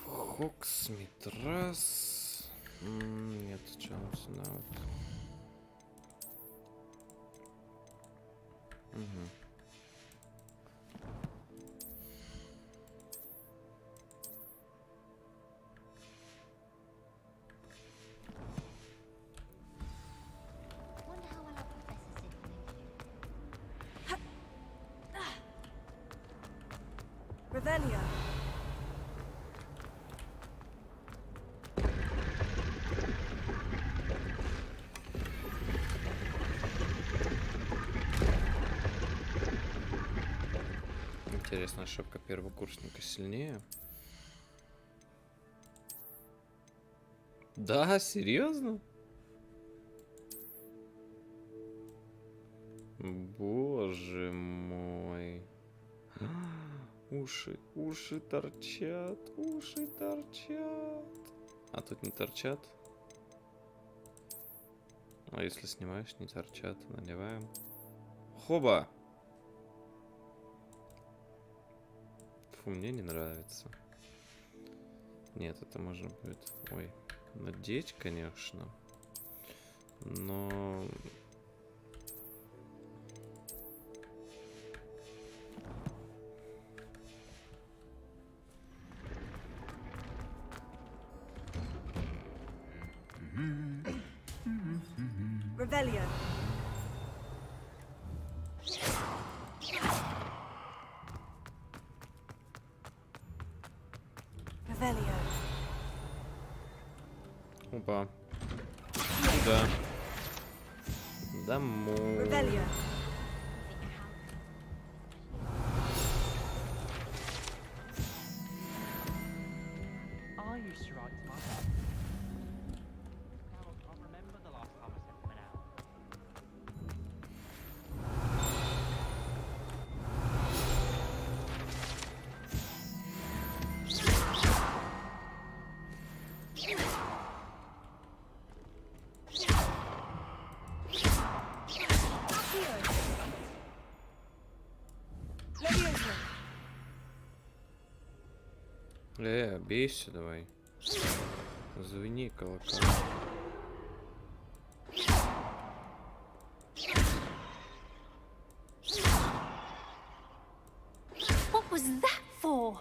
Хоксмит раз. Нет, Чарльз, да, вот. Угу. Revelio. Интересно, ошибка первокурсника сильнее? Да, серьезно? Боже мой. Уши торчат, уши торчат. А тут не торчат. А если снимаешь, не торчат. Надеваем. Хоба! Фу, мне не нравится. Нет, это можно будет... Ой, надеть, конечно. Но... Revelio. Revelio. Опа. Да. Домой. Revelio. I used to write to my dad. I can't remember the last time I sent him an out. Бейся давай. Звени колокол. What was that for?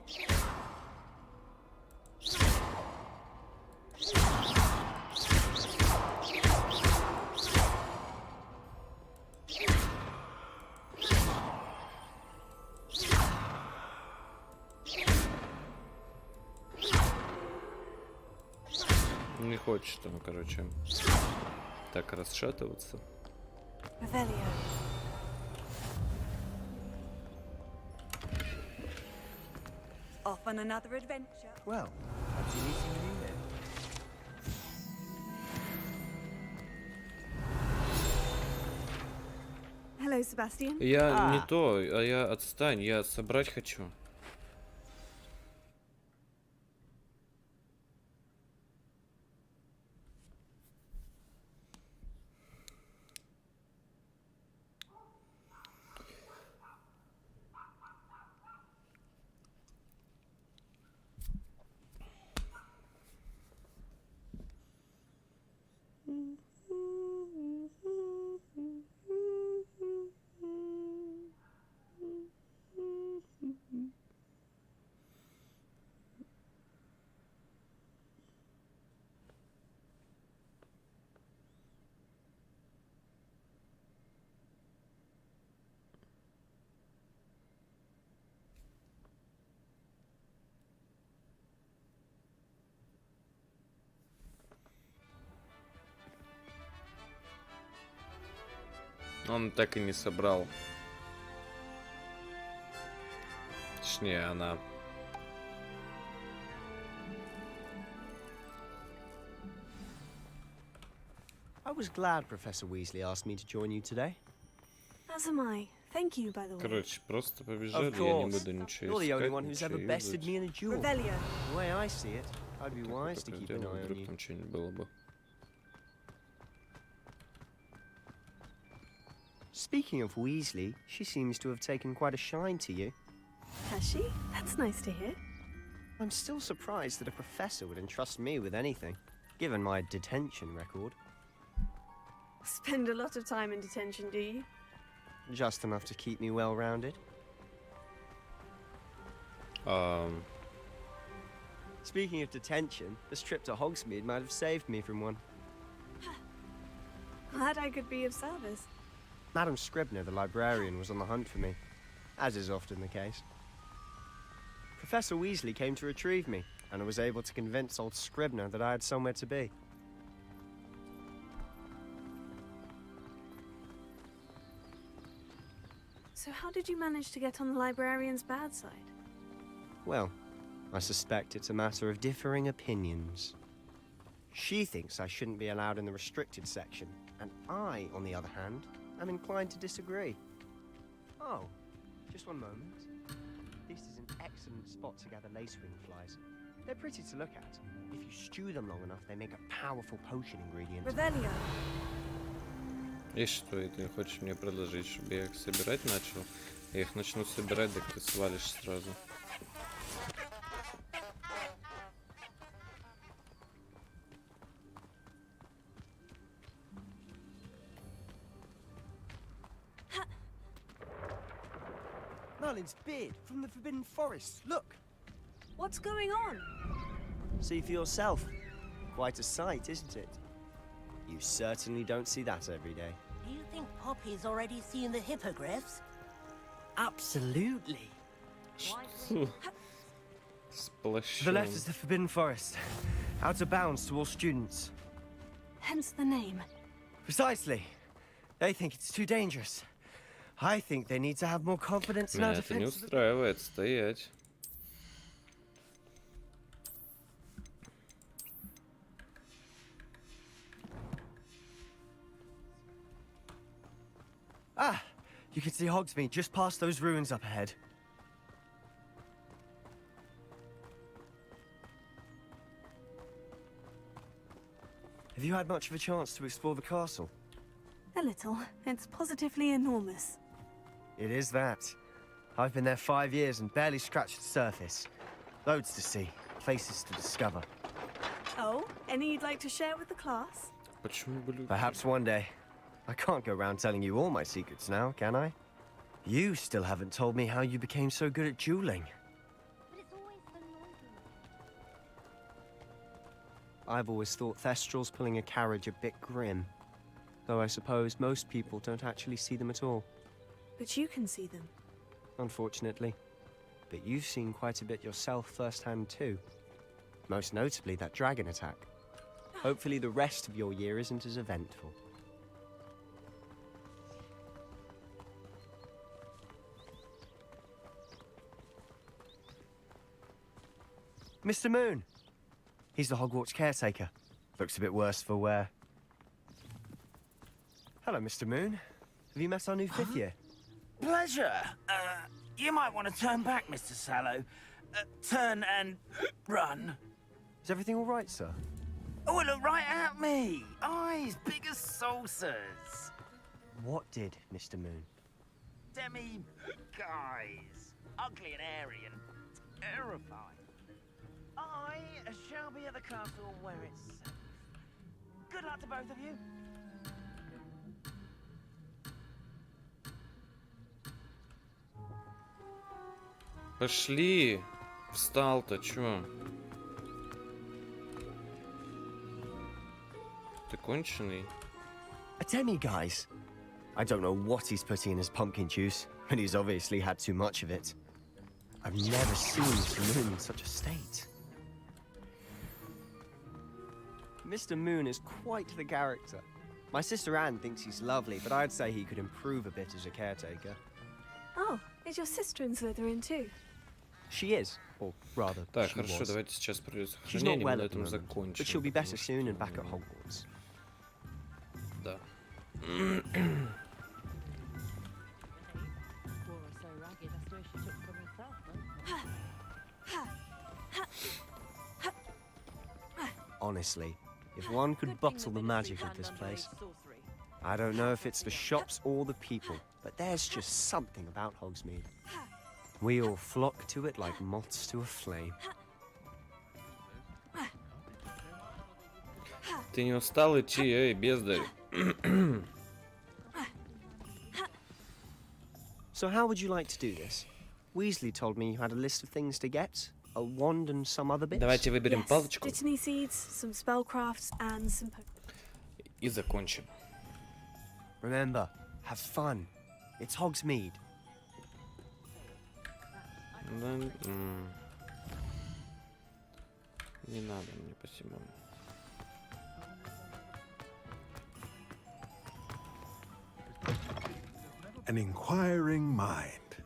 Не хочет он, короче, так расшатываться. Revelio. Off on another adventure. Well, fancy meeting you then. Hello, Sebastian. Я не то, а я отстань, я собрать хочу. Он так и не собрал. Точнее, она. I was glad Professor Weasley asked me to join you today. As am I. Thank you, by the way. Короче, просто побежали, я не буду ничего You're the only искать, one who's ever ничего bested me in a duel. Revelio. The way I see it, I'd be wise to keep an eye on вдруг you. там что-нибудь было бы. Speaking of Weasley, she seems to have taken quite a shine to you. Has she? That's nice to hear. I'm still surprised that a professor would entrust me with anything, given my detention record. Spend a lot of time in detention, do you? Just enough to keep me well-rounded. Speaking of detention, this trip to Hogsmeade might have saved me from one. Glad I could be of service. Madam Scribner, the librarian, was on the hunt for me, as is often the case. Professor Weasley came to retrieve me, and I was able to convince old Scribner that I had somewhere to be. So how did you manage to get on the librarian's bad side? Well, I suspect it's a matter of differing opinions. She thinks I shouldn't be allowed in the restricted section, and I, on the other hand, am inclined to disagree. Oh, just one moment. This is an excellent spot to gather lacewing flies. They're pretty to look at. If you stew them long enough, they make a powerful potion ingredient. Revelio. И что, и ты хочешь мне предложить, чтобы я их собирать начал? Я их начну собирать, так ты свалишь сразу. Merlin's beard from the Forbidden Forest. Look. What's going on? See for yourself. Quite a sight, isn't it? You certainly don't see that every day. Do you think Poppy's already seen the hippogriffs? Absolutely. Сплощён. To the left is the Forbidden Forest. Out of bounds to all students. Hence the name. Precisely. They think it's too dangerous. I think they need to have more confidence in our Меня это не defense. устраивает. Стоять. Ah, you can see Hogsmeade just past those ruins up ahead. Have you had much of a chance to explore the castle? A little. It's positively enormous. It is that. I've been there 5 years and barely scratched the surface. Loads to see, places to discover. Oh, any you'd like to share with the class? Perhaps one day. I can't go around telling you all my secrets now, can I? You still haven't told me how you became so good at dueling. I've always thought Thestrals pulling a carriage a bit grim. Though I suppose most people don't actually see them at all. But you can see them. Unfortunately. But you've seen quite a bit yourself firsthand too. Most notably that dragon attack. Hopefully the rest of your year isn't as eventful. Mr. Moon! He's the Hogwarts caretaker. Looks a bit worse for wear. Hello, Mr. Moon. Have you met our new fifth year? Pleasure. You might want to turn back, Mr. Sallow. Turn and run. Is everything all right, sir? Oh, look right at me. Eyes big as saucers. What did, Mr. Moon? Demi-guys. Ugly and airy and terrifying. I shall be at the castle where it's safe. Good luck to both of you. Пошли. Встал-то, чё? Ты конченый? A demi-guys. I don't know what he's putting in his pumpkin juice, but he's obviously had too much of it. I've never seen Mr. Moon in such a state. Mr. Moon is quite the character. My sister Anne thinks he's lovely, but I'd say he could improve a bit as a caretaker. Oh, is your sister in Slytherin too? She is, or rather, Так, she хорошо, was. давайте сейчас пройдет She's not сохранение, мы well на at the этом moment, закончим. but she'll be better soon and back at Hogwarts. Да. Honestly, if one could bottle the magic of this place. I don't know if it's the shops or the people, but there's just something about Hogsmeade. We all flock to it like moths to a flame. Ты не устал идти, эй, бездарь? So how would you like to do this? Weasley told me you had a list of things to get, a wand and some other bits. Давайте выберем палочку. Dittany seeds, some spellcrafts, and some. И закончим. Remember, have fun. It's Hogsmeade. Не надо мне, спасибо. An inquiring mind.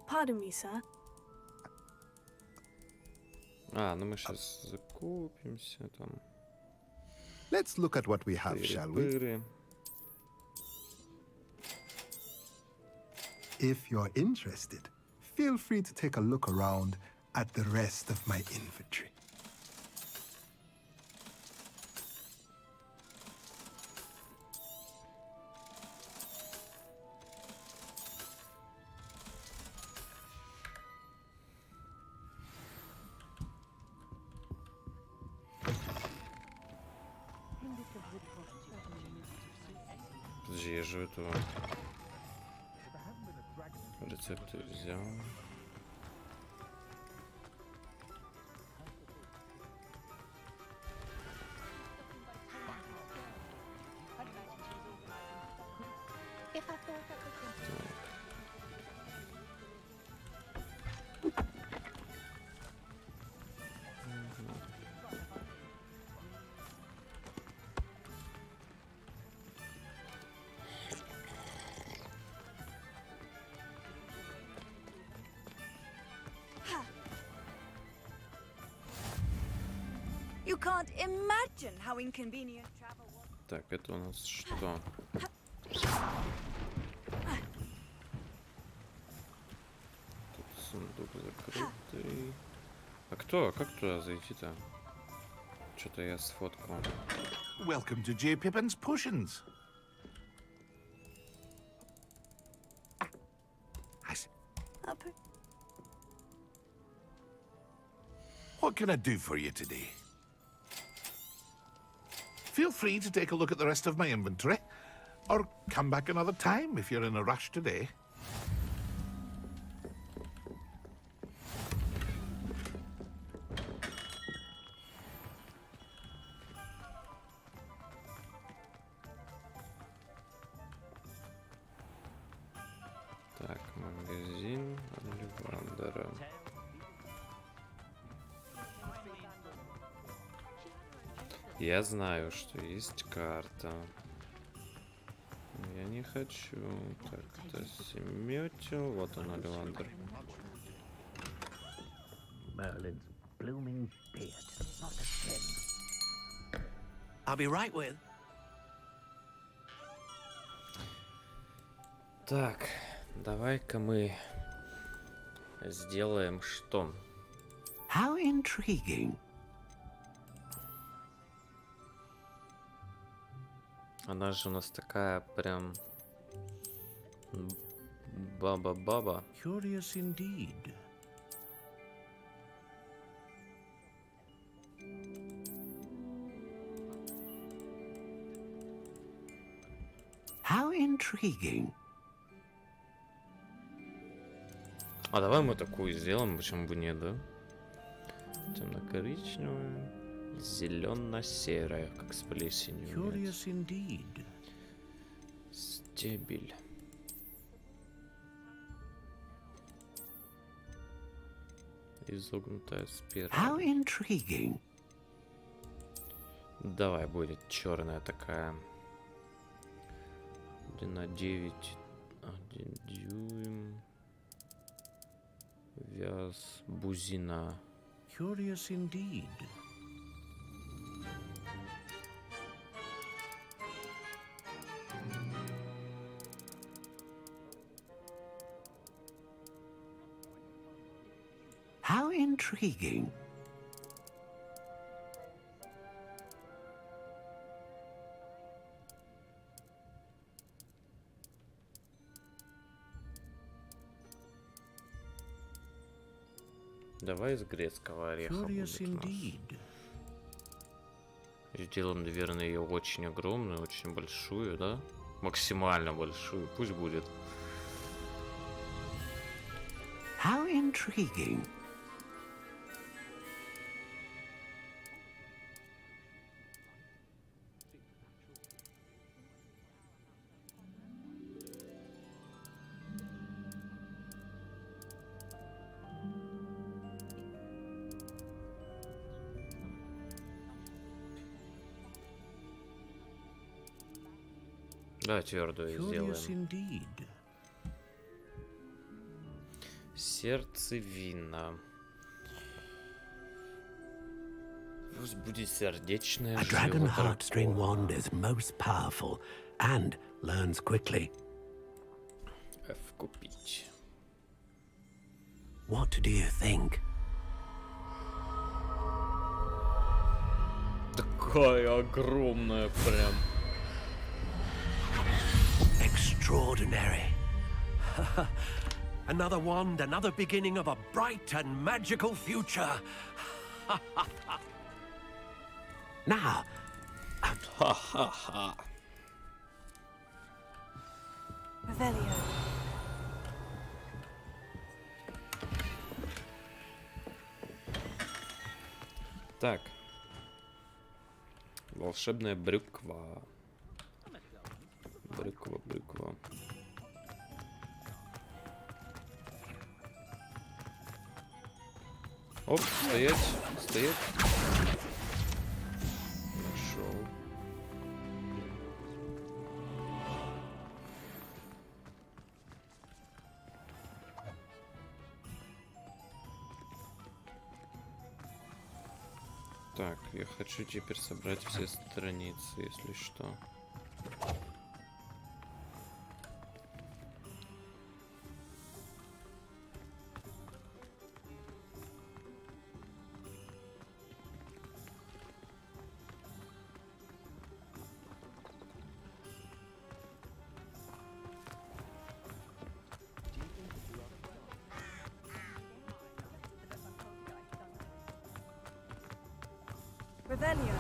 Pardon me, sir. А, ну мы сейчас закупимся там. Let's look at what we have, shall we? If you're interested, feel free to take a look around at the rest of my inventory. Подожди, я же этого рецепты взял. You can't imagine how inconvenient travel was. Так, это у нас что? Тут сундук закрытый. А кто? Как туда зайти-то? Что-то я сфоткал. Welcome to J. Pippin's Potions. What can I do for you today? Feel free to take a look at the rest of my inventory, or come back another time if you're in a rush today. Так, магазин Оливандера. Я знаю, что есть карта. Но я не хочу. Так, это семетил. Вот он, Оливандер. Merlin's blooming beard, not a skin. I'll be right with. Так, давай-ка мы сделаем что? How intriguing. Она же у нас такая прям баба-баба. Curious indeed. How intriguing. А давай мы такую сделаем, почему бы нет, да? Темно-коричневая, зелено-серая, как с плесенью. Curious indeed. Стебель. Изогнутая спираль. How intriguing. Давай, будет черная такая. На 9, 1 дюйм. Вяз, бузина. Curious indeed. How intriguing. Давай из грецкого ореха будет у нас. Сделаем, наверное, ее очень огромную, очень большую, да? Максимально большую, пусть будет. How intriguing. Да, твердую сделаем. Сердцевина. Пусть будет сердечная A dragon heartstring wand is most powerful and learns quickly. купить. What do you think? Такая огромная прям. Extraordinary. Another wand, another beginning of a bright and magical future. Now. Ха-ха-ха. Revelio. Так. Волшебная брюква. Брюква. Оп, стоять. Нашел. Так, я хочу теперь собрать все страницы, если что. Revelio.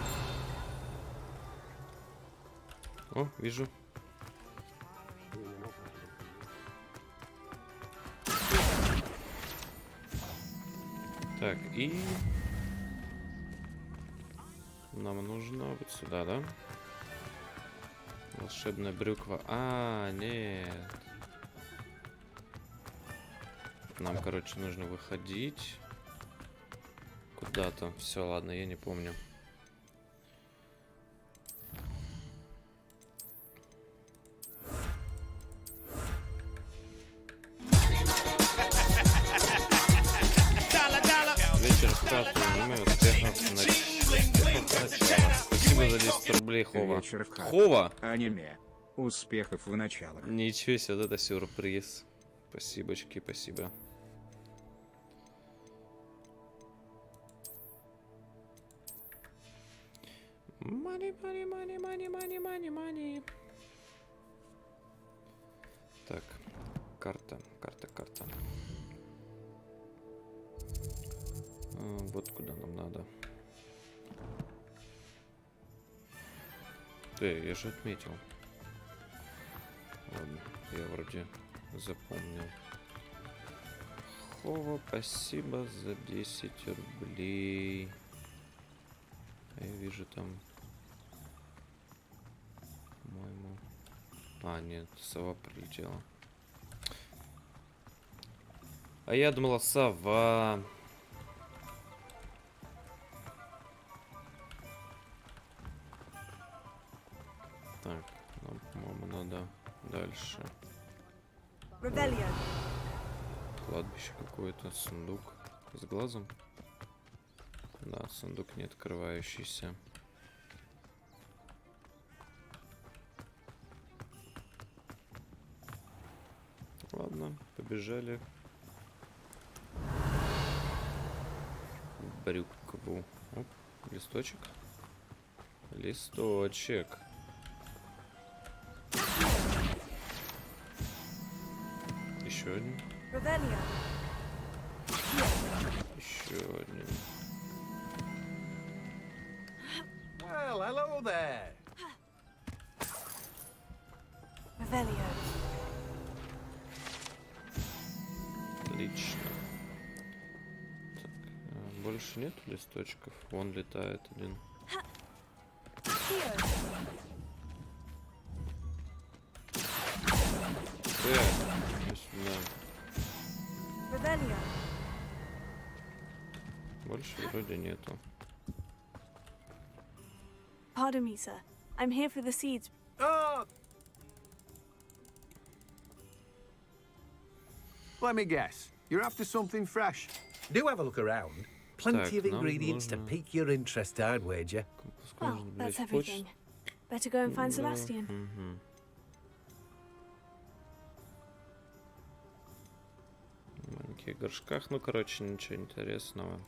О, вижу. Так, и нам нужно вот сюда, да? Волшебная брюква. А, нет. Нам, короче, нужно выходить куда-то. Все, ладно, я не помню. Вечер в хату, успехов в начало. Спасибо за 10 рублей, Хова. Вечер в хату. Хова! Аниме. Успехов в началах. Ничего себе, вот это сюрприз. Спасибочки, спасибо. Money. Так, карта. Вот куда нам надо. Я же отметил. Ладно, я вроде запомнил. Хова, спасибо за 10 рублей. Я вижу там, по-моему... А, нет, сова прилетела. А я думала, сова. Так, нам, по-моему, надо дальше. Revelio. Кладбище какое-то, сундук с глазом. Да, сундук не открывающийся. Ладно, побежали. Брюкву. Оп, листочек. Листочек. Еще один. Revelio. Еще один. Well, hello there. Revelio. Отлично. Так, больше нет листочков. Вон летает один. Revelio. Больше вроде нету. Pardon me, sir. I'm here for the seeds. Oh! Let me guess. You're after something fresh. Do have a look around. Plenty of ingredients to pique your interest, I'd wager. Well, that's everything. Better go and find Sebastian. В маленьких горшках. Ну, короче, ничего интересного.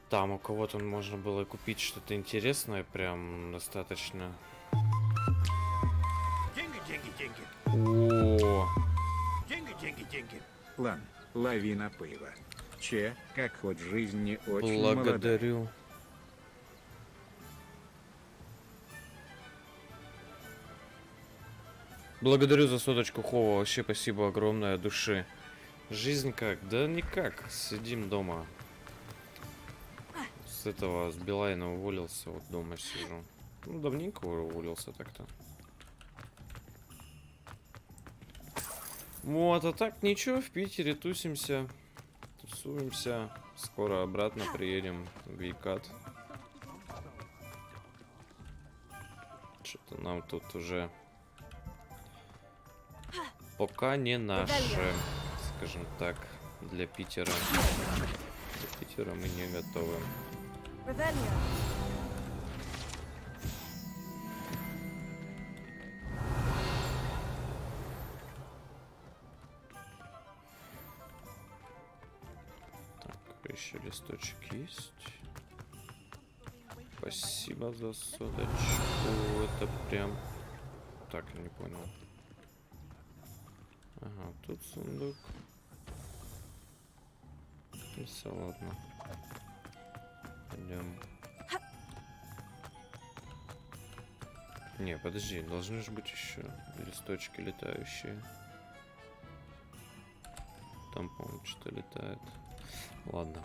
Там у кого-то можно было купить что-то интересное, прям достаточно. О! План. Лавина пыла. Че, как ход жизни очень Благодарю. молодая. Благодарю за соточку, Хова. Вообще спасибо огромное от души. Жизнь как? Да никак. Сидим дома. С этого, с Билайна уволился. Вот дома сижу. Ну, давненько уволился так-то. Вот, а так ничего, в Питере тусимся. Тусуемся. Скоро обратно приедем в Екат. Что-то нам тут уже пока не наше, скажем так, для Питера. Для Питера мы не готовы. Так, еще листочек есть. Спасибо за соточку. Это прям... Так, я не понял. Ага, тут сундук. И все, ладно. Пойдем. Не, подожди, должны же быть еще листочки летающие. Там, по-моему, что-то летает. Ладно.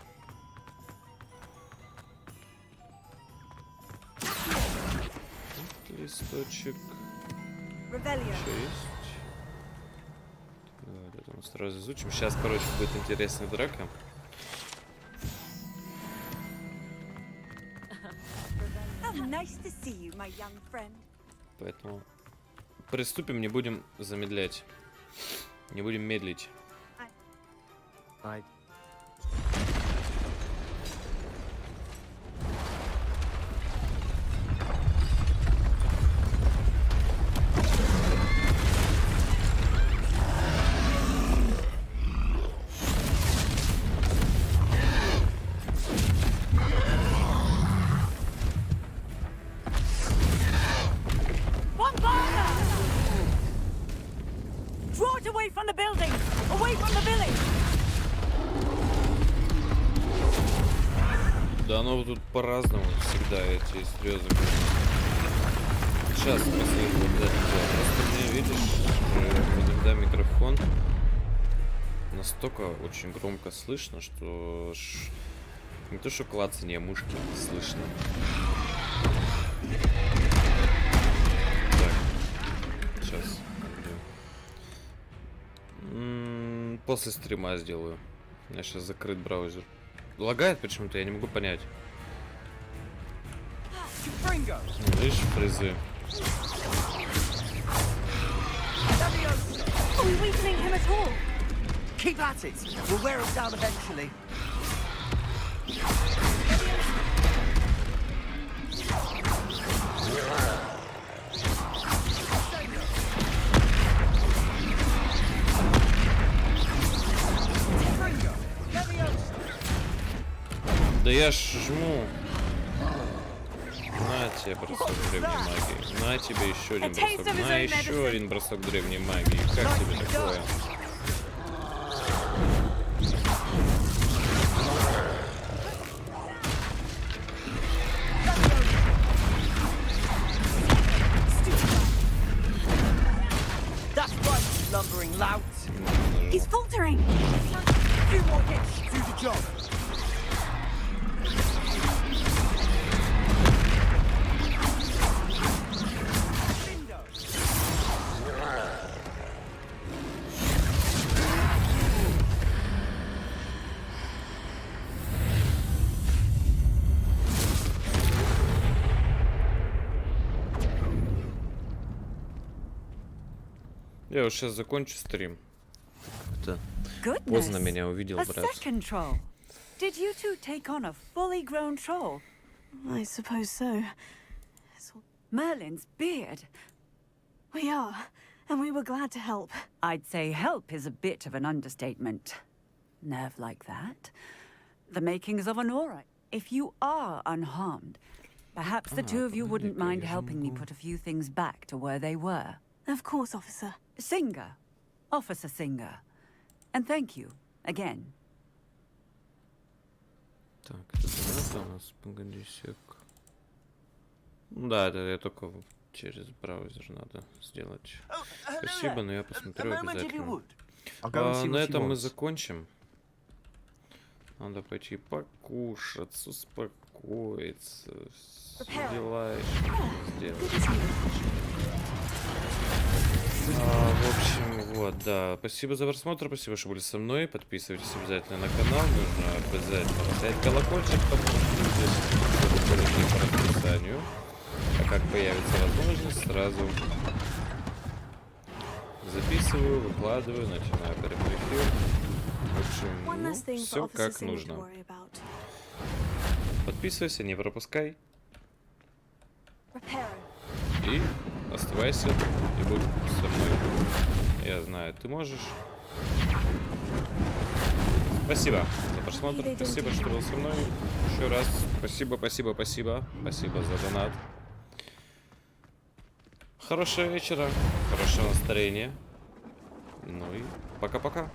Тут листочек. Еще есть. Давай, это мы сразу изучим. Сейчас, короче, будет интересная драка. Поэтому приступим, не будем замедлять. Не будем медлить. Да, ну тут по-разному всегда эти слезы. Сейчас посмотрим, просто мне, видишь, иногда микрофон настолько очень громко слышно, что не то что клацанье мышки слышно. Так, сейчас. После стрима сделаю. У меня сейчас закрыт браузер. Лагает почему-то, я не могу понять. Видишь, фрезы. Да я ж жму. На тебе бросок древней магии. На тебе еще один бросок. На еще один бросок древней магии. Как тебе такое? He's faltering. Few more hits, do the job. Я вот сейчас закончу стрим. Как-то поздно меня увидел, брат. Did you two take on a fully grown troll? I suppose so. Merlin's beard. We are. and we were glad to help. I'd say help is a bit of an understatement. Nerve like that. The makings of an aura. If you are unharmed, perhaps the two of you wouldn't mind helping me put a few things back to where they were. Of course, officer. Singer. Officer Singer. And thank you, again. Так, это у нас, погоди сек. Да, это я только через браузер надо сделать. Спасибо, но я посмотрю обязательно. На этом мы закончим. Надо пойти покушать, успокоиться, все дела сделать. В общем, вот, да. Спасибо за просмотр, спасибо, что были со мной. Подписывайтесь обязательно на канал. Нужно обязательно поставить колокольчик, потому что здесь по расписанию. А как появится возможность, сразу записываю, выкладываю, начинаю прямой эфир. В общем, все как нужно. Подписывайся, не пропускай. И оставайся и будь со мной. Я знаю, ты можешь. Спасибо за просмотр, спасибо, что был со мной. Еще раз спасибо, спасибо, спасибо. Спасибо за донат. Хорошего вечера, хорошего настроения. Ну и пока-пока.